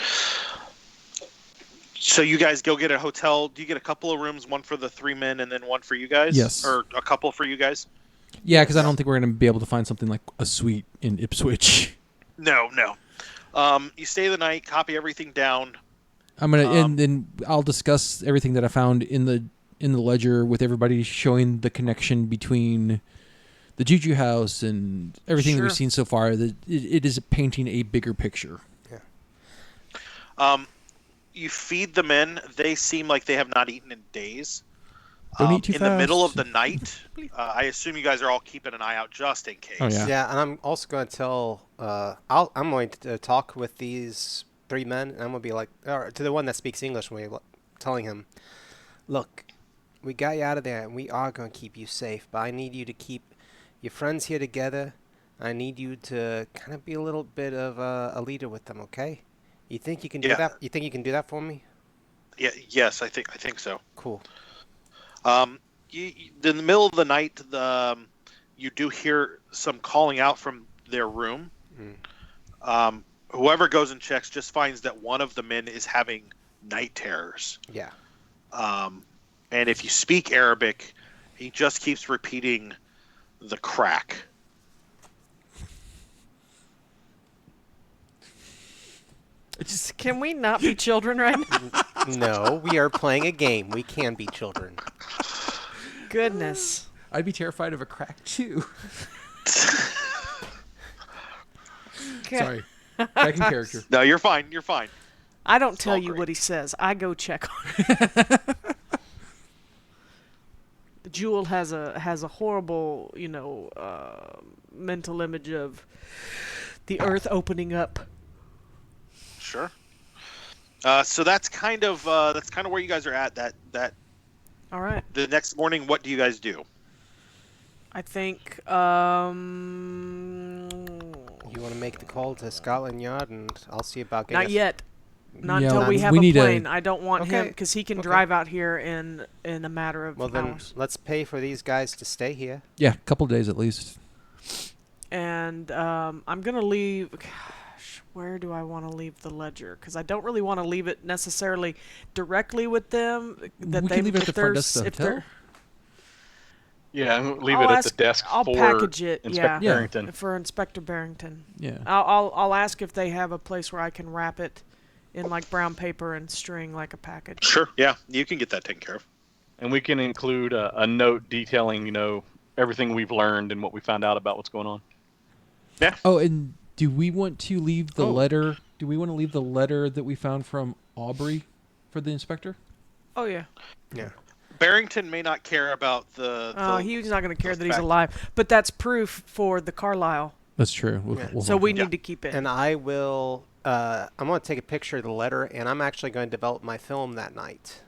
So you guys go get a hotel. Do you get a couple of rooms, one for the 3 men and then one for you guys? Yes. Or a couple for you guys? Yeah, because I don't think we're going to be able to find something like a suite in Ipswich. No. You stay the night, copy everything down. I'm gonna and then I'll discuss everything that I found in the ledger with everybody, showing the connection between the Juju house and everything that we've Sure. seen so far, it is painting a bigger picture. You feed them in. They seem like they have not eaten in days. Don't eat too in the middle of fast. the night, I assume you guys are all keeping an eye out just in case. Oh, yeah. Yeah, and I'm also going to tell. I'm going to talk with these 3 men, and I'm going to be like, or to the one that speaks English, telling him, look, we got you out of there, and we are going to keep you safe. But I need you to keep your friends here together. I need you to kind of be a little bit of a leader with them, okay? You think you can do Yeah. that? You think you can do that for me? Yeah. Yes, I think so. Cool. In the middle of the night, you do hear some calling out from their room. Whoever goes and checks just finds that one of the men is having night terrors. Yeah. And if you speak Arabic, he just keeps repeating the crack. Can we not be children right now? No, we are playing a game. We can be children. Goodness. I'd be terrified of a crack too. Sorry, back in character. No, you're fine. You're fine. I don't It's tell all you great. what he says. I go check on it. Jewell has a horrible, mental image of the earth opening up. Sure. So that's kind of where you guys are at. That All right. the next morning, what do you guys do? I think You want to make the call to Scotland Yard, and I'll see about getting. not yet. Not Yeah, until we have we a need a- plane. I don't want him Okay, because he can okay. drive out here in a matter of Well, then hours. let's pay for these guys to stay here. Yeah, a couple days at least. And I'm gonna leave. Gosh, where do I want to leave the ledger? Because I don't really want to leave it necessarily directly with them. That We they can leave it at if the front there's- desk of the if hotel. they're- Yeah, and leave I'll it at ask- the desk I'll for package it. Inspector Yeah. Barrington. For Inspector Barrington. Yeah. I'll ask if they have a place where I can wrap it in like brown paper and string like a package. Sure. Yeah, you can get that taken care of. And we can include a note detailing, everything we've learned and what we found out about what's going on. Yeah. Oh, and do we want to leave the Oh. letter? Do we want to leave the letter that we found from Aubrey for the inspector? Oh yeah. Yeah. Barrington may not care about the. He's not going to care that he's fact- alive, but that's proof for the Carlisle. That's true. Yeah. So we Yeah. need to keep it. And I will. I'm going to take a picture of the letter, and I'm actually going to develop my film that night.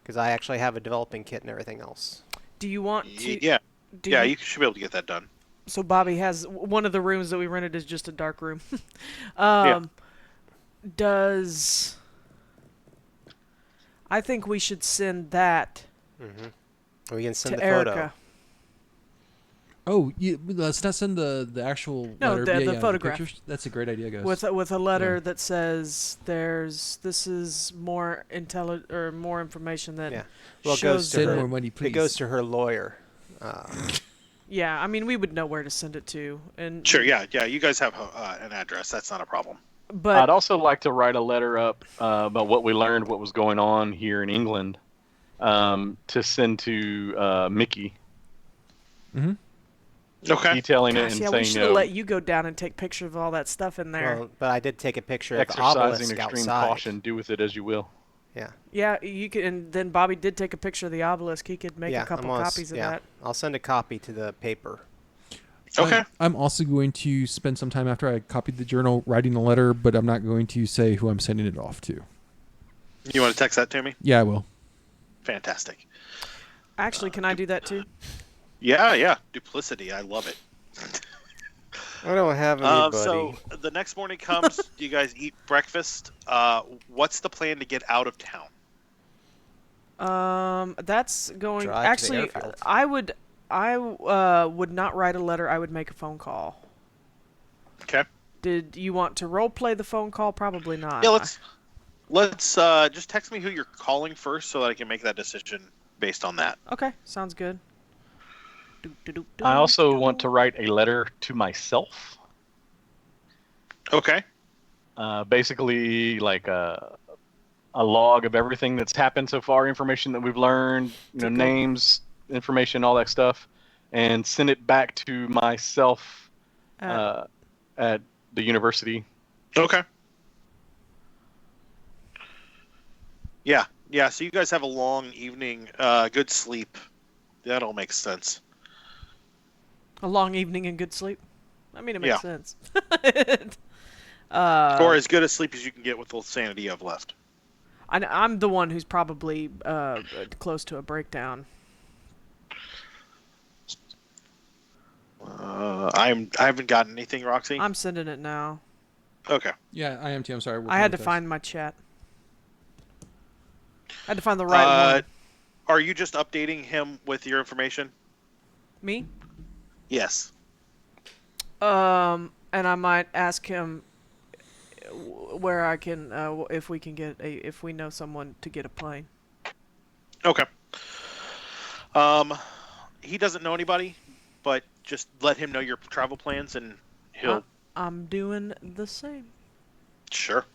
Because I actually have a developing kit and everything else. Do you want to? Yeah. do Yeah, you- you should be able to get that done. So Bobby has one of the rooms that we rented is just a dark room. Does I think we should send that We can send to the Erica. photo. Oh, let's not send the actual No, letter. the photograph. pictures. That's a great idea, guys. With a letter Yeah. that says this is more or more information that Yeah. Well, it shows goes to Send her. more money, please. It goes to her lawyer. Yeah, I mean we would know where to send it to, and Sure. Yeah. You guys have an address. That's not a problem. but I'd also like to write a letter up about what we learned, what was going on here in England, to send to Mickey, Okay. detailing it gosh, and yeah, we saying, should have let you go down and take pictures of all that stuff in there. Well, but I did take a picture of the exercising obelisk extreme outside. caution, do with it as you will. Yeah. Yeah, you could, and then Bobby did take a picture of the obelisk. He could make yeah, a couple I'm gonna copies of that. I'll send a copy to the paper. Okay. I'm also going to spend some time after I copied the journal writing a letter, but I'm not going to say who I'm sending it off to. You want to text that to me? Yeah, I will. Fantastic. Actually, can I do that too? Yeah. Duplicity. I love it. I don't have anybody. So the next morning comes. You guys eat breakfast. What's the plan to get out of town? That's going. Drive to the Actually, airfield. I would not write a letter. I would make a phone call. Okay. Did you want to role play the phone call? Probably not. Yeah. Let's just text me who you're calling first, so that I can make that decision based on that. Okay, sounds good. I also want to write a letter to myself, Okay. basically like a log of everything that's happened so far, information that we've learned, Okay. names, information, all that stuff, and send it back to myself Uh, at the university. Okay. Yeah. Yeah. So you guys have a long evening, good sleep. That all makes sense. a long evening and good sleep. I mean, it makes sense. Or as good a sleep as you can get with the sanity you have left. I'm the one who's probably close to a breakdown. I haven't gotten anything, Roxy. I'm sending it now. Okay. Yeah, I am too. I'm sorry. I had to find my chat. I had to find the right one. Are you just updating him with your information? Me? Yes. And I might ask him where I can, if we can get if we know someone to get a plane. Okay. He doesn't know anybody, but just let him know your travel plans, and he'll. I'm doing the same. Sure.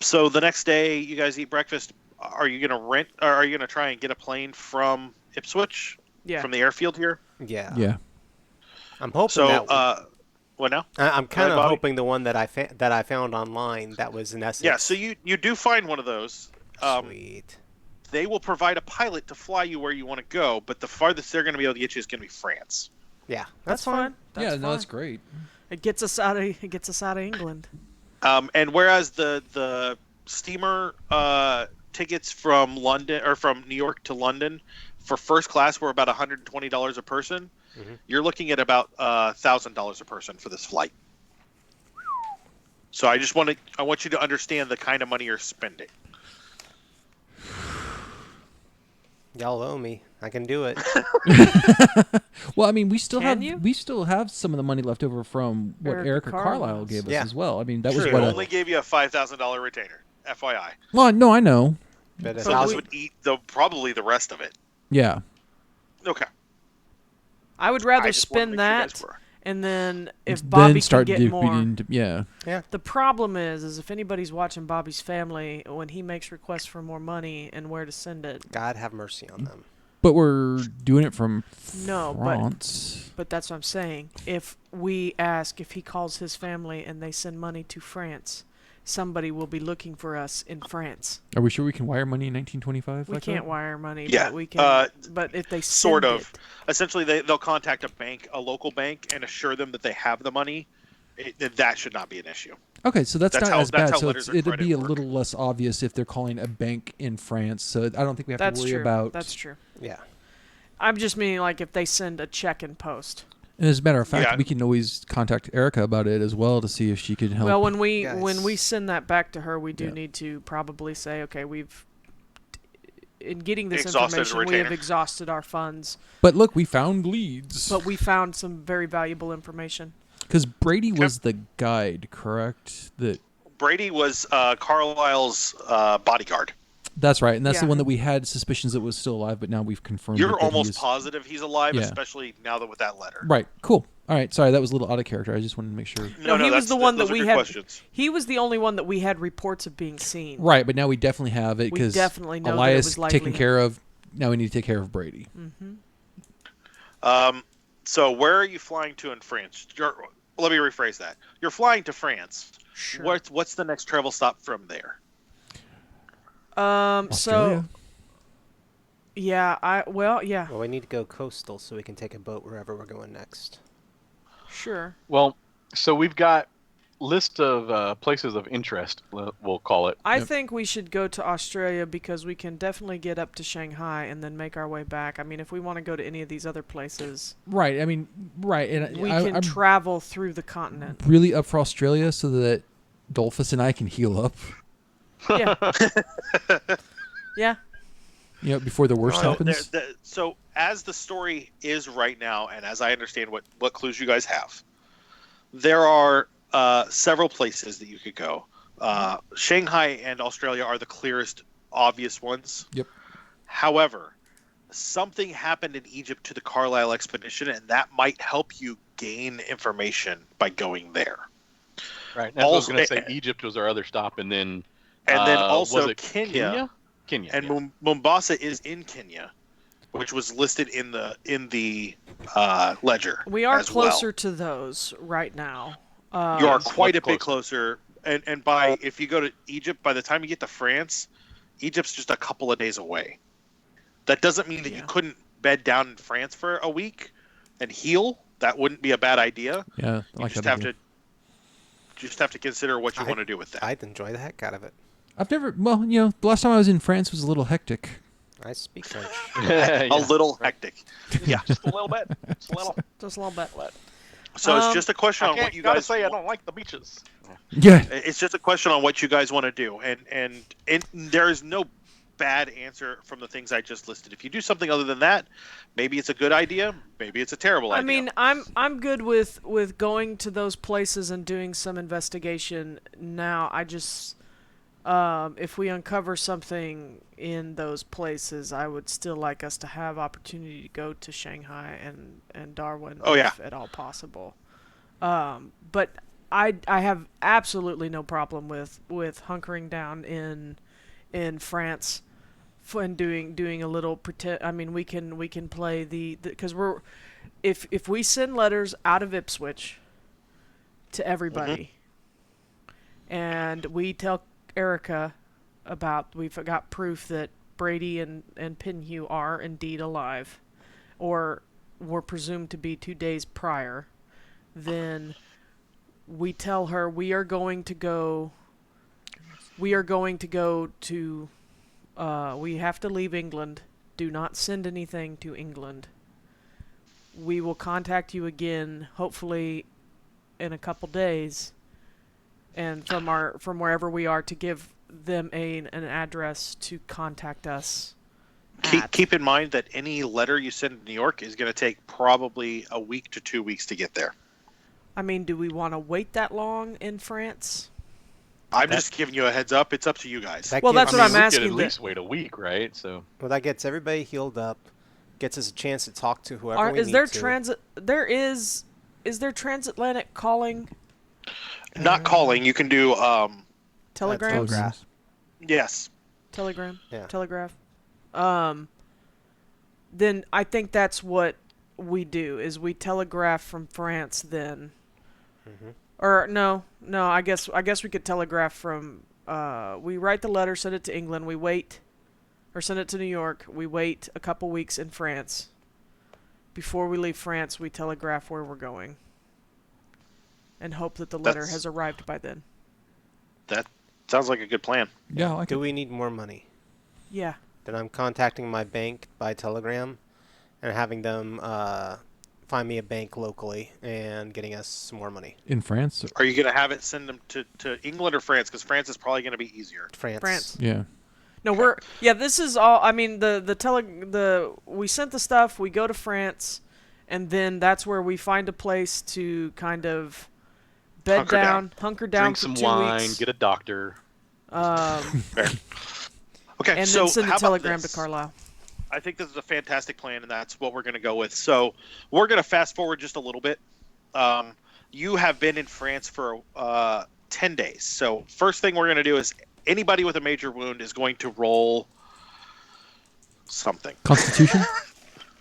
So the next day, you guys eat breakfast. Are you gonna rent, or are you gonna try and get a plane from Ipswich? Yeah. From the airfield here. Yeah. Yeah. I'm hoping So, that. what now? I'm kind of Bobby? hoping the one that I found online that was in Essex. Yeah. So you do find one of those. Sweet. They will provide a pilot to fly you where you want to go, but the farthest they're going to be able to get you is going to be France. Yeah, That's fine. That's Yeah, fine. no, that's great. It gets us out of England. And whereas the steamer tickets from London or from New York to London for first class were about $120 a person, you're looking at about $1,000 a person for this flight. So I want you to understand the kind of money you're spending. Y'all owe me. I can do it. Well, I mean, we still Can have you? we still have some of the money left over from what Erica Erica Carlisle Carlisle's. gave us Yeah. as well. I mean, that was She what. only gave you a $5,000 retainer, FYI. Well, no, I know. But if So I this was- would eat probably the rest of it. Yeah. Okay. I would I rather just wanted to spend make sure you that, guys were. and then if Then Bobby start can get more. distributing to- yeah. The problem is if anybody's watching Bobby's family, when he makes requests for more money and where to send it. God have mercy on them. But we're doing it from No, France. but that's what I'm saying. If we ask if he calls his family and they send money to France, somebody will be looking for us in France. Are we sure we can wire money in 1925? We like can't that? wire money, Yeah, but we can. But if they Sort send of. it, Essentially, they'll contact a local bank, and assure them that they have the money. That should not be an issue. Okay, so that's not how- as that's bad. how So letters of it'd credit be a work. little less obvious if they're calling a bank in France. So I don't think we have that's to worry true. about. That's true. Yeah. I'm just meaning like if they send a check and post. And as a matter of fact, Yeah. we can always contact Erica about it as well to see if she could help. Well, when we Guys. send that back to her, we do Yeah. need to probably say, okay, in getting this Exhausted information, we have retainer. exhausted our funds, But look, we found leads. but we found some very valuable information. Because Brady was the guide, correct? Brady was Carlisle's bodyguard. That's right, and that's the Yeah. one that we had suspicions that was still alive, but now we've confirmed. You're that almost he's... positive he's alive, Yeah. especially now that with that letter. Right. Cool. All right. Sorry, that was a little out of character. I just wanted to make sure. No, he was the one that those are we good had. questions. He was the only one that we had reports of being seen. Right, but now we definitely have it We because definitely know that it Elias was likely taken him. care of. Now we need to take care of Brady. So where are you flying to in France? Let me rephrase that. You're flying to France. Sure. What's the next travel stop from there? So Australia? yeah, Well, we need to go coastal so we can take a boat wherever we're going next. sure. Well, so we've got list of places of interest, we'll call it. I Yep. think we should go to Australia because we can definitely get up to Shanghai and then make our way back. I mean, if we want to go to any of these other places, Right. I mean, right. And we I'm can travel through the continent. really up for Australia so that Dalphus and I can heal up. Yeah. Yeah. You know, before the worst So, happens. so as the story is right now, and as I understand what clues you guys have, there are several places that you could go. Shanghai and Australia are the clearest, obvious ones. Yep. However, something happened in Egypt to the Carlisle expedition, and that might help you gain information by going there. Right. That's what I was Also- going to say. Egypt was our other stop, and then And then was also it Kenya. Kenya, And yeah. Mombasa is in Kenya. which was listed in the ledger. We are as closer well. to those right now. You are Yes, quite a much bit closer. And by if you go to Egypt, by the time you get to France, Egypt's just a couple of days away. That doesn't mean that you couldn't bed down in France for a week and heal. That wouldn't be a bad idea. Yeah, I You like just that have idea. to have to consider what you want to do with that. I'd enjoy the heck out of it. I've never. Well, the last time I was in France was a little hectic. I speak French. A little hectic. Yeah. Just a little bit. Just a little. Just a little bit. So it's just a question on what you guys say I don't like the beaches. Yeah. It's just a question on what you guys want to do, and there is no bad answer from the things I just listed. If you do something other than that, maybe it's a good idea, maybe it's a terrible idea. I mean, I'm good with going to those places and doing some investigation now. I just if we uncover something in those places, I would still like us to have opportunity to go to Shanghai and Darwin if at all possible. But I have absolutely no problem with hunkering down in France and doing a little pretend. I mean, we can play the because we're if we send letters out of Ipswich to everybody, and we tell Erica about we've got proof that Brady and Pinhue are indeed alive, or were presumed to be 2 days prior, then we tell her we are going to go to we have to leave England. Do not send anything to England. We will contact you again, hopefully in a couple days, and from wherever we are, to give them an address to contact us. Keep in mind that any letter you send to New York is going to take probably a week to 2 weeks to get there. I mean, do we want to wait that long in France? I'm just giving you a heads up. It's up to you guys. Well, that's what I'm we could asking. at least wait a week, right? So. Well, that gets everybody healed up, gets us a chance to talk to whoever we Is need there to. transit? Is there transatlantic calling? Not calling. You can do Telegrams? Telegraph. yes. Telegram? Yeah. Telegraph? Then I think that's what we do, is we telegraph from France then. Mm-hmm. Or no, I guess we could telegraph from we write the letter, send it to England, we wait, or send it to New York, we wait a couple weeks in France. Before we leave France, we telegraph where we're going. And hope that the letter has arrived by then. That sounds like a good plan. Yeah, I like Do it. we need more money? Yeah. Then I'm contacting my bank by telegram and having them find me a bank locally and getting us some more money. In France? Are you going to have it send them to England or France? Because France is probably going to be easier. France. Yeah. No, this is all. I mean, we sent the stuff. We go to France, and then that's where we find a place to kind of bed down, hunker down Drink for some 2 wine, weeks. get a doctor. Fair. Okay, And so then send how a about telegram to this? Carlisle. I think this is a fantastic plan, and that's what we're going to go with. So we're going to fast forward just a little bit. You have been in France for 10 days. So first thing we're going to do is anybody with a major wound is going to roll something. Constitution?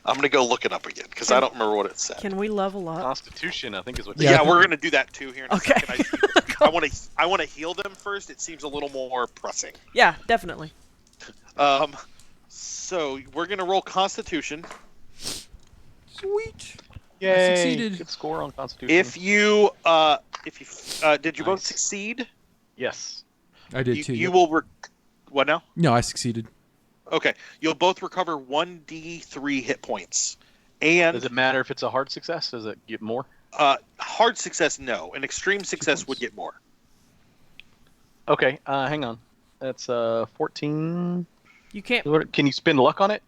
I'm going to go look it up again because I don't remember what it said. Can we level up? Constitution, I think is what. Yeah, Yeah. we're going to do that too here in a Okay. second. I want to heal them first. It seems a little more pressing. Yeah, definitely. So we're going to roll Constitution. Sweet. Yay! succeeded. Good score on Constitution. If you did you both Nice. succeed? Yes. I did You, too. you yep. will. What now? No, I succeeded. Okay, you'll both recover 1d3 hit points, and Does it matter if it's a hard success? Does it get more? hard success, no. An extreme success would get more. Okay. Hang on. That's 14. You can't. Can you spend luck on it?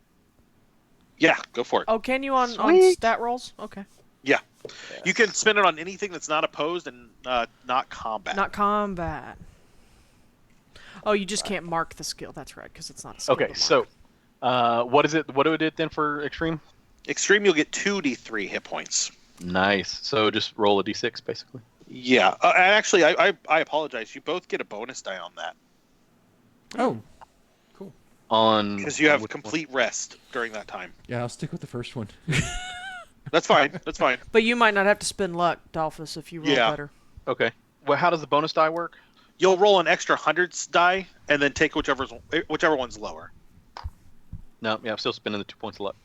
Yeah, go for it. Oh, can you on Sweet. stat rolls? Okay. Yeah, you can spend it on anything that's not opposed and not combat. Not combat. Oh, you just can't mark the skill. That's right, because it's not a skill. Okay. to So, mark. what is it? What do it then for extreme? Extreme, you'll get 2d3 hit points. Nice. So just roll a d6 basically. Yeah, and actually, I apologize. You both get a bonus die on that. Oh, cool. On Because you have which one? complete rest during that time. Yeah, I'll stick with the first one. That's fine. That's fine. But you might not have to spend luck, Dalphus, if you roll Yeah. better. Okay. Well, how does the bonus die work? You'll roll an extra hundreds die and then take whichever one's lower. No, yeah, I'm still spending the 2 points of luck.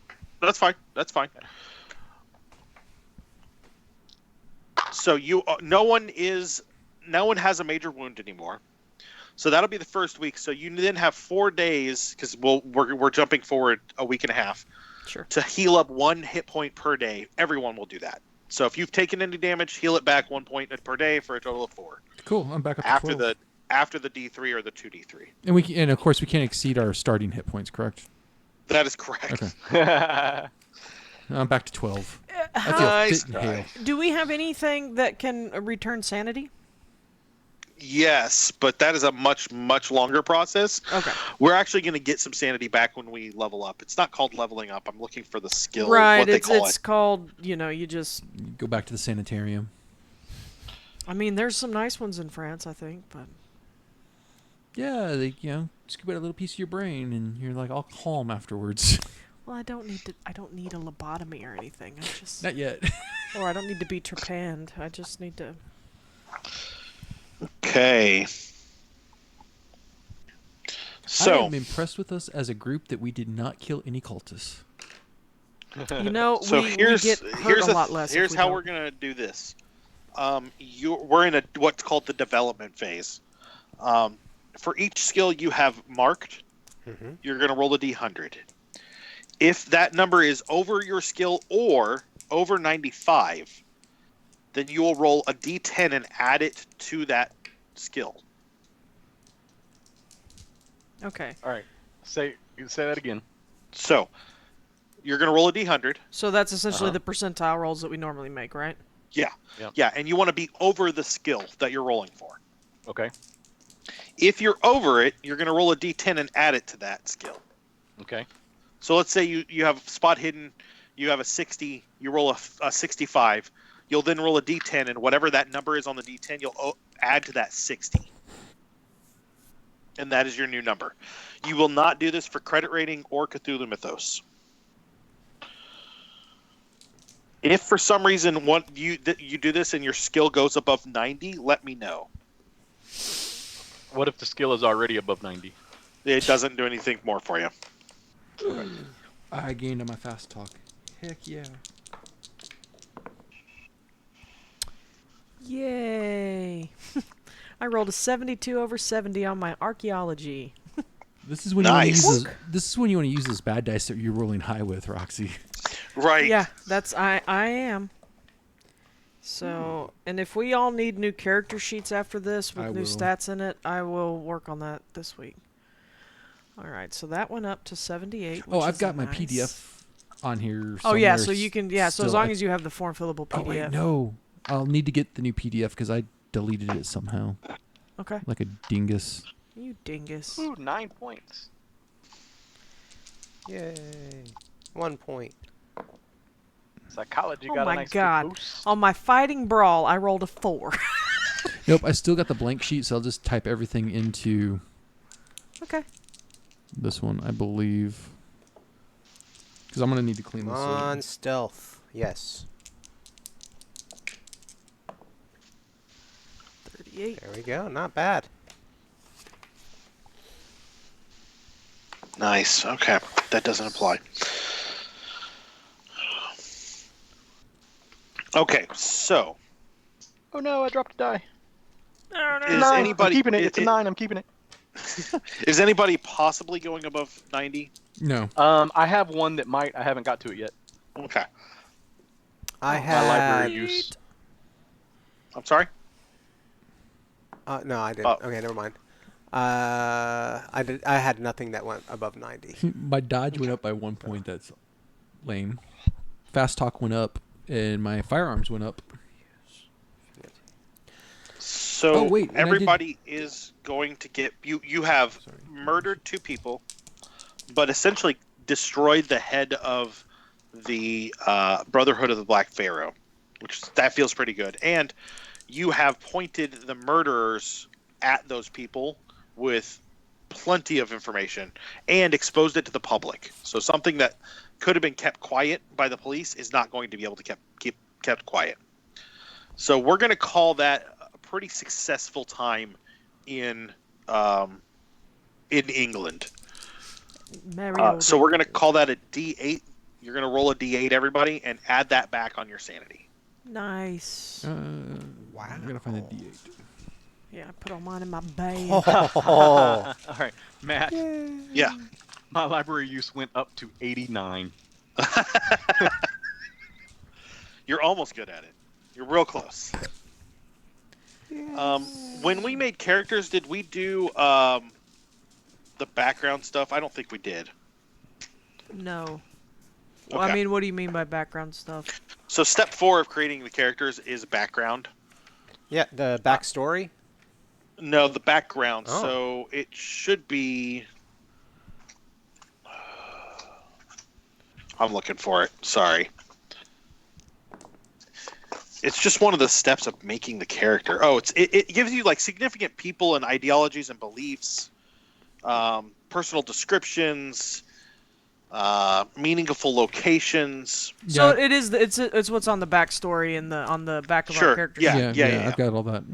That's fine. That's fine. So no one has a major wound anymore. So that'll be the first week. So you then have 4 days, because we're jumping forward a week and a half. Sure. To heal up 1 hit point per day. Everyone will do that. So if you've taken any damage, heal it back 1 point per day for a total of 4. Cool. I'm back up to After 12. the D3 or the 2D3. And of course we can't exceed our starting hit points, correct? That is correct. Okay. I'm back to 12. I feel Nice fit and hale. Do we have anything that can return sanity? Yes, but that is a much, much longer process. Okay. We're actually going to get some sanity back when we level up. It's not called leveling up. I'm looking for the skill. Right. What they It's call it. called, you just... Go back to the sanitarium. I mean, there's some nice ones in France, I think, but... Yeah, they scoop out a little piece of your brain, and you're like all calm afterwards. Well, I don't need a lobotomy or anything. I just... Not yet. Or I don't need to be trepanned. I just need to... Okay. I So, am impressed with us as a group that we did not kill any cultists. so we here's get hurt a lot less. Here's how we're gonna do this. We're in what's called the development phase. For each skill you have marked, you're gonna roll a d100. If that number is over your skill or over 95, then you will roll a d10 and add it to that skill. Okay. All right. Say that again. So, you're going to roll a d100. So that's essentially the percentile rolls that we normally make, right? Yeah. Yep. Yeah, and you want to be over the skill that you're rolling for. Okay. If you're over it, you're going to roll a d10 and add it to that skill. Okay. So let's say you have spot hidden, you have a 60, you roll a 65. You'll then roll a d10, and whatever that number is on the d10, you'll add to that 60. And that is your new number. You will not do this for credit rating or Cthulhu Mythos. If for some reason you do this and your skill goes above 90, let me know. What if the skill is already above 90? It doesn't do anything more for you. I gained on my fast talk. Heck yeah. Yay! I rolled a 72 over 70 on my archaeology. This is when Nice. this is when you want to use those bad dice that you're rolling high with, Roxy. Right. Yeah, I am. So, and if we all need new character sheets after this with I new will. stats in it, I will work on that this week. All right, so that went up to 78. Oh, which I've is got my nice. PDF on here. Oh yeah, somewhere so you can so as still. long as you have the form fillable PDF. Oh wait, no. I'll need to get the new PDF because I deleted it somehow, Okay. like a dingus. You dingus. Ooh, 9 points. Yay. 1 point. Psychology Oh got a my nice big god. boost. On my fighting brawl, I rolled a 4. Nope, I still got the blank sheet, so I'll just type everything into Okay. this one, I believe. Because I'm gonna need to clean this up. On stealth. Yes. 38. There we go. Not bad. Nice. Okay. That doesn't apply. Okay, so Oh no, I dropped a die. Oh, no. is Nine. anybody I'm keeping it. It's a 9. I'm keeping it. is anybody possibly going above 90? No. I have one that might. I haven't got to it yet. Okay. I My library had. use. I'm sorry? No, I didn't. Oh. Okay, never mind. I had nothing that went above 90. My dodge went up by 1 point. That's lame. Fast talk went up, and my firearms went up. So Oh, wait, and I everybody is going to get you have murdered 2 people, but essentially destroyed the head of the Brotherhood of the Black Pharaoh, that feels pretty good. And you have pointed the murderers at those people with plenty of information and exposed it to the public. So something that could have been kept quiet by the police is not going to be able to keep kept quiet. So we're going to call that a pretty successful time in England. So we're going to call that a D8. You're going to roll a D8, everybody, and add that back on your sanity. Nice. Wow. I'm going to find a D8. Yeah, I put all mine in my bag. All right, Matt. Yeah. My library use went up to 89. You're almost good at it. You're real close. When we made characters, did we do the background stuff? I don't think we did. No. Well, Okay. I mean, what do you mean by background stuff? So step 4 of creating the characters is background. Yeah, the backstory. No, the background. Oh. So it should be... I'm looking for it. Sorry. It's just one of the steps of making the character. Oh, it gives you like significant people and ideologies and beliefs, personal descriptions, meaningful locations. So it is. It's what's on the backstory and on the back of our characters. Yeah. I've got all that.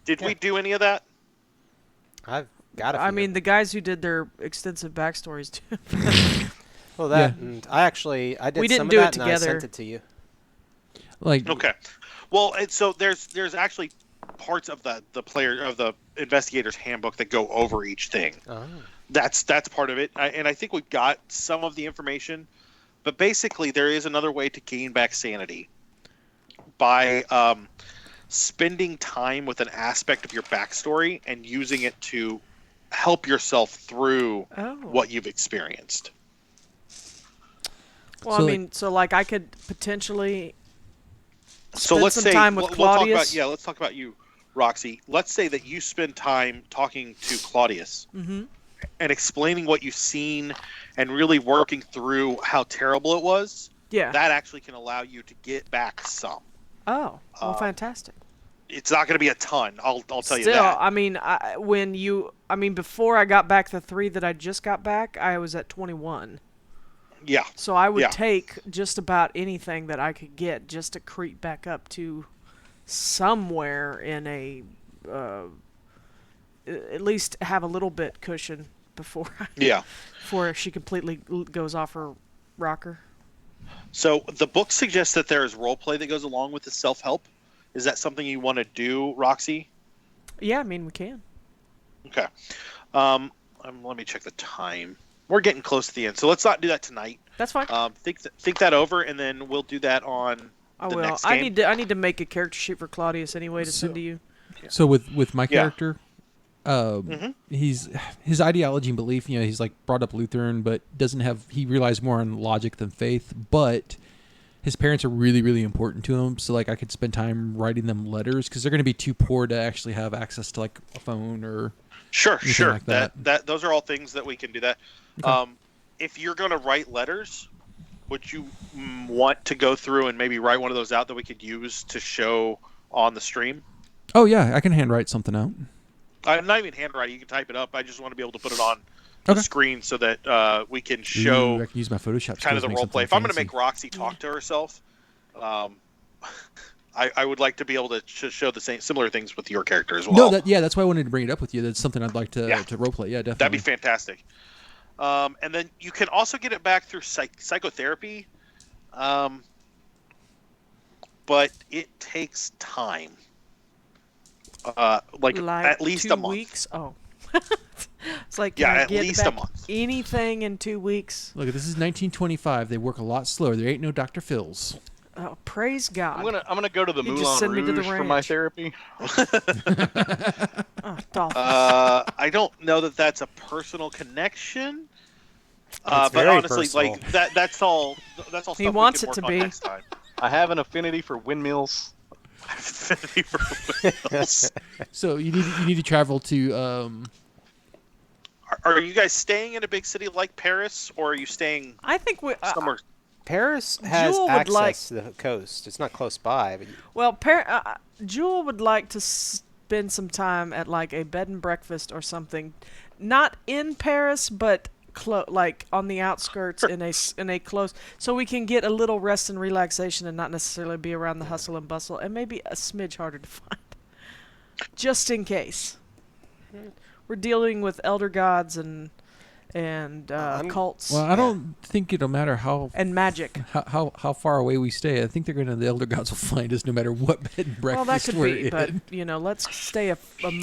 Did we do any of that? I've got a few. I mean, the guys who did their extensive backstories too. Well, that and I did We didn't some do of it that and I together. sent it to you. Like, Okay. Well, so there's actually parts of the investigator's handbook that go over each thing. Oh. That's part of it, and I think we've got some of the information. But basically, there is another way to gain back sanity by spending time with an aspect of your backstory and using it to help yourself through what you've experienced. Well, So, I mean, so like I could potentially So spend let's some say time with we'll talk Claudius. about let's talk about you, Roxy. Let's say that you spend time talking to Claudius and explaining what you've seen and really working through how terrible it was. Yeah. That actually can allow you to get back some. Oh, well, fantastic. It's not going to be a ton. I'll tell you Still, that. I mean, before I got back the 3 that I just got back, I was at 21. Yeah. So I would take just about anything that I could get just to creep back up to somewhere in a at least have a little bit cushion before before she completely goes off her rocker. So the book suggests that there is role play that goes along with the self-help. Is that something you want to do, Roxy? Yeah, I mean, we can. Okay. Let me check the time. We're getting close to the end, so let's not do that tonight. That's fine. Think that over, and then we'll do that on I the will. next game. I need to make a character sheet for Claudius anyway to send to you. So with my character, his ideology and belief, he's like brought up Lutheran, but he relies more on logic than faith. But his parents are really, really important to him. So like I could spend time writing them letters because they're going to be too poor to actually have access to like a phone or Sure. like that. Those are all things that we can do that. Okay. If you're going to write letters, would you want to go through and maybe write one of those out that we could use to show on the stream? Oh yeah, I can handwrite something out. I'm not even handwriting. You can type it up. I just want to be able to put it on the screen so that we can show I can use my Photoshop kind of skills the to make role play. something If I'm going to fancy. make Roxy talk to herself, I would like to be able to show the similar things with your character as well. No, that's why I wanted to bring it up with you. That's something I'd like to roleplay. Yeah, definitely. That'd be fantastic. And then you can also get it back through psychotherapy, but it takes time. Like at least 2 a month. weeks. Oh, it's like can I at get least back a month. anything in 2 weeks? Look, this is 1925. They work a lot slower. There ain't no Dr. Phil's. Oh, praise God. I'm gonna go to the You just Moulin send me to the Rouge for my ranch. therapy. Oh, Dalphus. I don't know that that's a personal connection. It's But very honestly, personal. like that's all stuff we wants can it to work on be. next time. I have an affinity for windmills. So you need to travel to. Are you guys staying in a big city like Paris, or are you staying I think we. somewhere? Paris has Jewell would access like- to the coast. It's not close by, but Well, Jewell would like to spend some time at like a bed and breakfast or something, not in Paris, but like on the outskirts in a close, so we can get a little rest and relaxation and not necessarily be around the hustle and bustle, and maybe a smidge harder to find, just in case. We're dealing with elder gods and cults. Well, I don't think it'll matter and magic. how far away we stay. I think the elder gods will find us no matter what bed and breakfast Well, that could we're be, in. but let's stay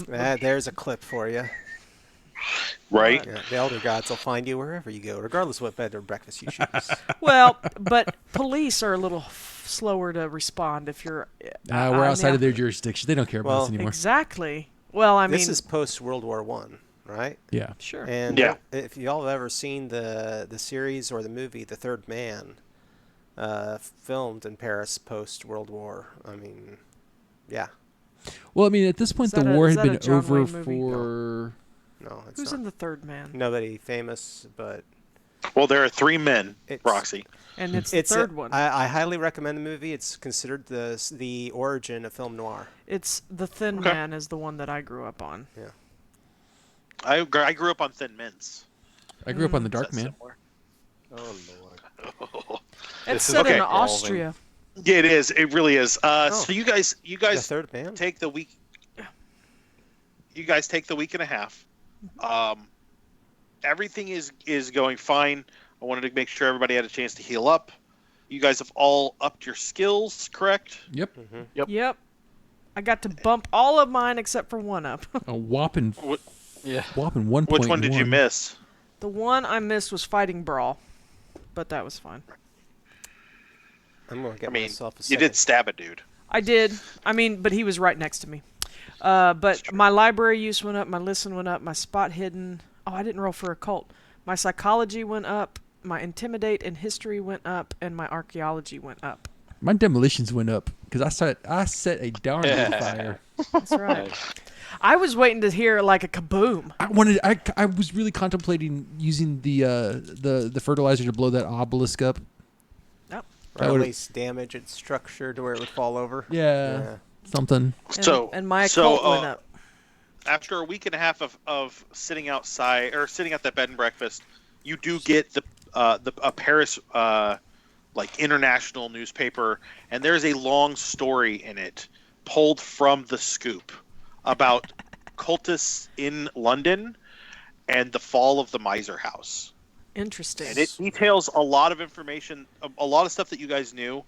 There's a clip for you. Right? Yeah, the elder gods will find you wherever you go, regardless of what bed or breakfast you choose. Well, but police are a little slower to respond if you're. We're outside of their jurisdiction. They don't care about us anymore. Exactly. Well, I mean, this is post World War One, right? Yeah. Sure. And if y'all have ever seen the series or the movie The Third Man, filmed in Paris post World War, I mean, yeah. Well, I mean, at this point, the war had been over for. No, it's Who's not. in The Third Man? Nobody famous, but Well, there are 3 men, Roxy. And it's the third one. I highly recommend the movie. It's considered the origin of film noir. It's The Thin Man is the one that I grew up on. Yeah. I grew up on Thin Mints. I grew up on The Dark Is that Man. similar? Oh Lord. It's is set in okay. Austria. Yeah, it is. It really is. So you guys The Third Man? take the week. You guys take the week and a half. Everything is going fine. I wanted to make sure everybody had a chance to heal up. You guys have all upped your skills, correct? Yep. Yep. Yep. I got to bump all of mine except for one up. A whopping 1.1. Which one did you miss? The one I missed was Fighting Brawl, but that was fine. I'm going to get myself a you second. did stab a dude. I did. I mean, but he was right next to me. But my library use went up, my listen went up, my spot hidden. Oh, I didn't roll for occult. My psychology went up, my intimidate and history went up, and my archaeology went up. My demolitions went up because I set a darn good fire. That's right. I was waiting to hear like a kaboom. I was really contemplating using the fertilizer to blow that obelisk up. Yep. Or at least damage its structure to where it would fall over. Yeah. Something. And my occult went up. After a week and a half of sitting outside or sitting at that bed and breakfast, you do get a Paris like international newspaper, and there's a long story in it pulled from the Scoop about cultists in London and the fall of the Miser House. Interesting. And it details a lot of information, a lot of stuff that you guys knew.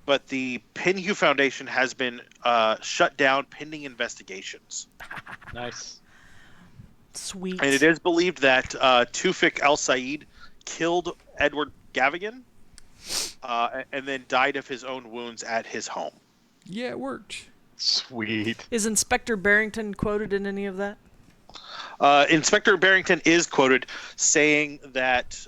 But the Pinhue Foundation has been shut down pending investigations. Nice. Sweet. And it is believed that Tufik El-Said killed Edward Gavigan and then died of his own wounds at his home. Yeah, it worked. Sweet. Is Inspector Barrington quoted in any of that? Inspector Barrington is quoted saying that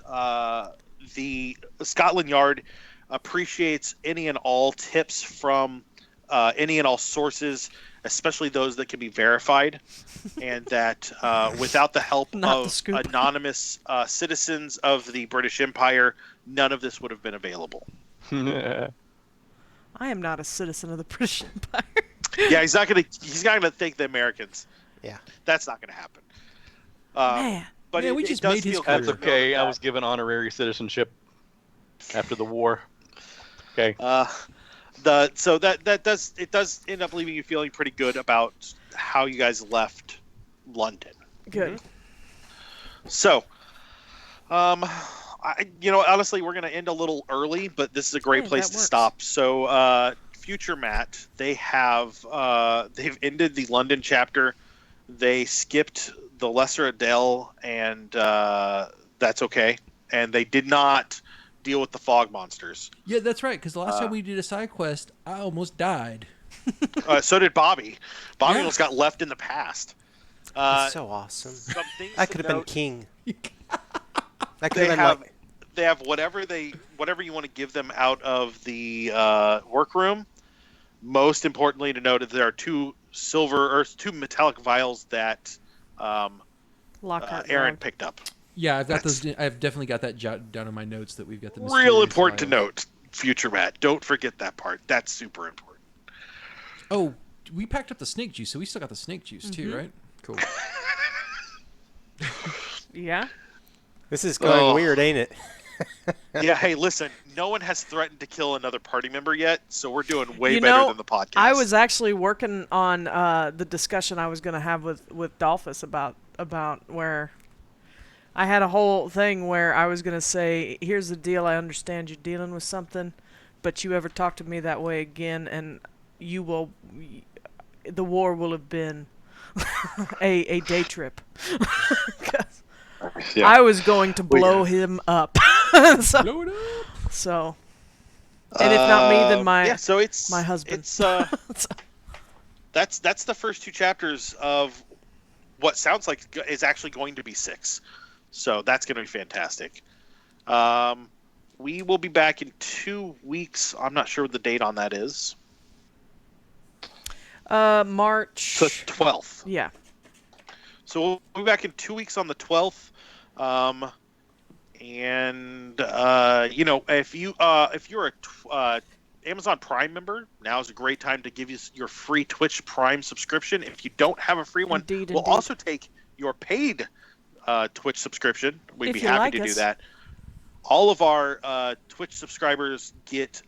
the Scotland Yard appreciates any and all tips from any and all sources, especially those that can be verified, and that without the help of anonymous citizens of the British Empire, none of this would have been available. I am not a citizen of the British Empire. Yeah, he's not gonna thank the Americans. Yeah, that's not gonna happen. Man, but we just made his career. That's okay. I was given honorary citizenship after the war. Okay. So that does end up leaving you feeling pretty good about how you guys left London. Good. So, honestly, we're gonna end a little early, but this is a great place to stop. So, Future Matt, they've ended the London chapter. They skipped the Lesser Adele, and that's okay. And they did not deal with the fog monsters. Yeah, that's right. Because the last time we did a side quest, I almost died. So did Bobby. Bobby almost got left in the past. That's so awesome. I could have been king. They have whatever you want to give them out of the workroom. Most importantly to note is there are two metallic vials that Lockhart Aaron picked up. Yeah, I've got those. I've definitely got that jotted down in my notes that we've got the real important to note. Future Matt, don't forget that part. That's super important. Oh, we packed up the snake juice, so we still got the snake juice too, right? Cool. Yeah. This is going weird, ain't it? Yeah, hey, listen, no one has threatened to kill another party member yet, so we're doing way better than the podcast. I was actually working on the discussion I was going to have with Dalphus about where I had a whole thing where I was going to say, here's the deal, I understand you're dealing with something, but you ever talk to me that way again, and the war will have been a day trip. Yeah. I was going to blow him up. Blow it up. So, and if not me, then my my husband. It's that's the first 2 chapters of what sounds like is actually going to be 6. So that's going to be fantastic. We will be back in 2 weeks. I'm not sure what the date on that is. March the 12th. Yeah. So we'll be back in 2 weeks on the 12th. If you're a Amazon Prime member, now is a great time to give you your free Twitch Prime subscription. If you don't have a free one, we'll also take your paid Twitch subscription. We'd be happy to do that. All of our Twitch subscribers get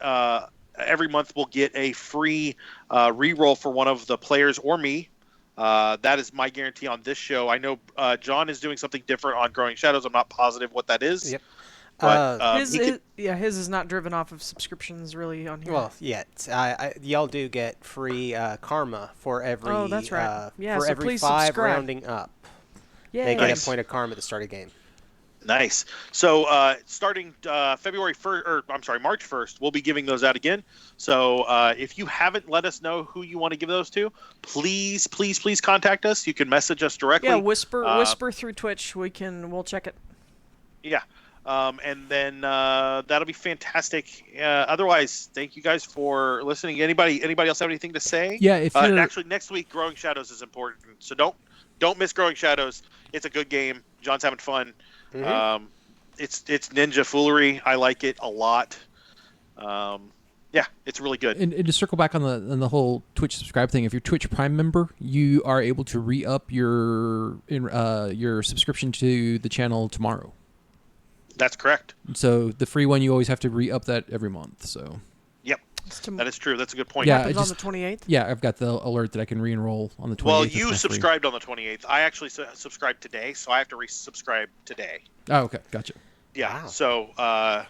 every month we'll get a free reroll for one of the players or me. That is my guarantee on this show. I know John is doing something different on Growing Shadows. I'm not positive what that is. Yep. But his is not driven off of subscriptions really on here. Well, yet y'all do get free karma for every. Oh, that's right. For every 5 subscribe. rounding up. Yeah. They get a point of karma at the start of the game. Nice. So starting March 1st, we'll be giving those out again. So if you haven't let us know who you want to give those to, please contact us. You can message us directly. Yeah, whisper through Twitch. We'll check it. Yeah. And then that'll be fantastic. Otherwise, thank you guys for listening. Anybody else have anything to say? Yeah. If actually, next week, Growing Shadows is important. So don't miss Growing Shadows. It's a good game. John's having fun. Mm-hmm. It's ninja foolery. I like it a lot. Yeah, it's really good. And to circle back on the whole Twitch subscribe thing, if you're Twitch Prime member, you are able to re-up your subscription to the channel tomorrow. That's correct. So the free one, you always have to re-up that every month. So. Yep, that is true. That's a good point. Yeah, on the 28th. Yeah, I've got the alert that I can re-enroll on the 28th. Well, you subscribed on the 28th. I actually subscribed today, so I have to resubscribe today. Oh, okay, gotcha. Yeah. Wow. So,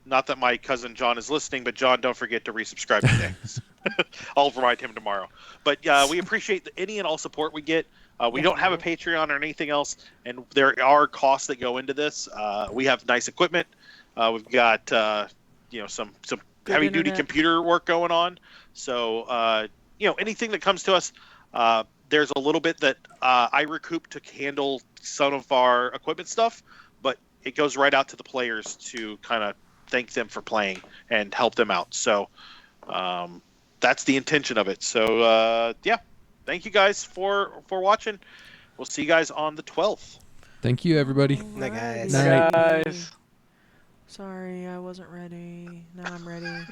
not that my cousin John is listening, but John, don't forget to resubscribe today. I'll remind him tomorrow. But we appreciate any and all support we get. We don't have a Patreon or anything else, and there are costs that go into this. We have nice equipment. We've got some heavy-duty computer work going on. So anything that comes to us, there's a little bit that I recoup to handle some of our equipment stuff, but it goes right out to the players to kind of thank them for playing and help them out. So that's the intention of it. So thank you guys for watching. We'll see you guys on the 12th. Thank you, everybody. Night, guys. Night. Guys. Sorry, I wasn't ready. Now I'm ready.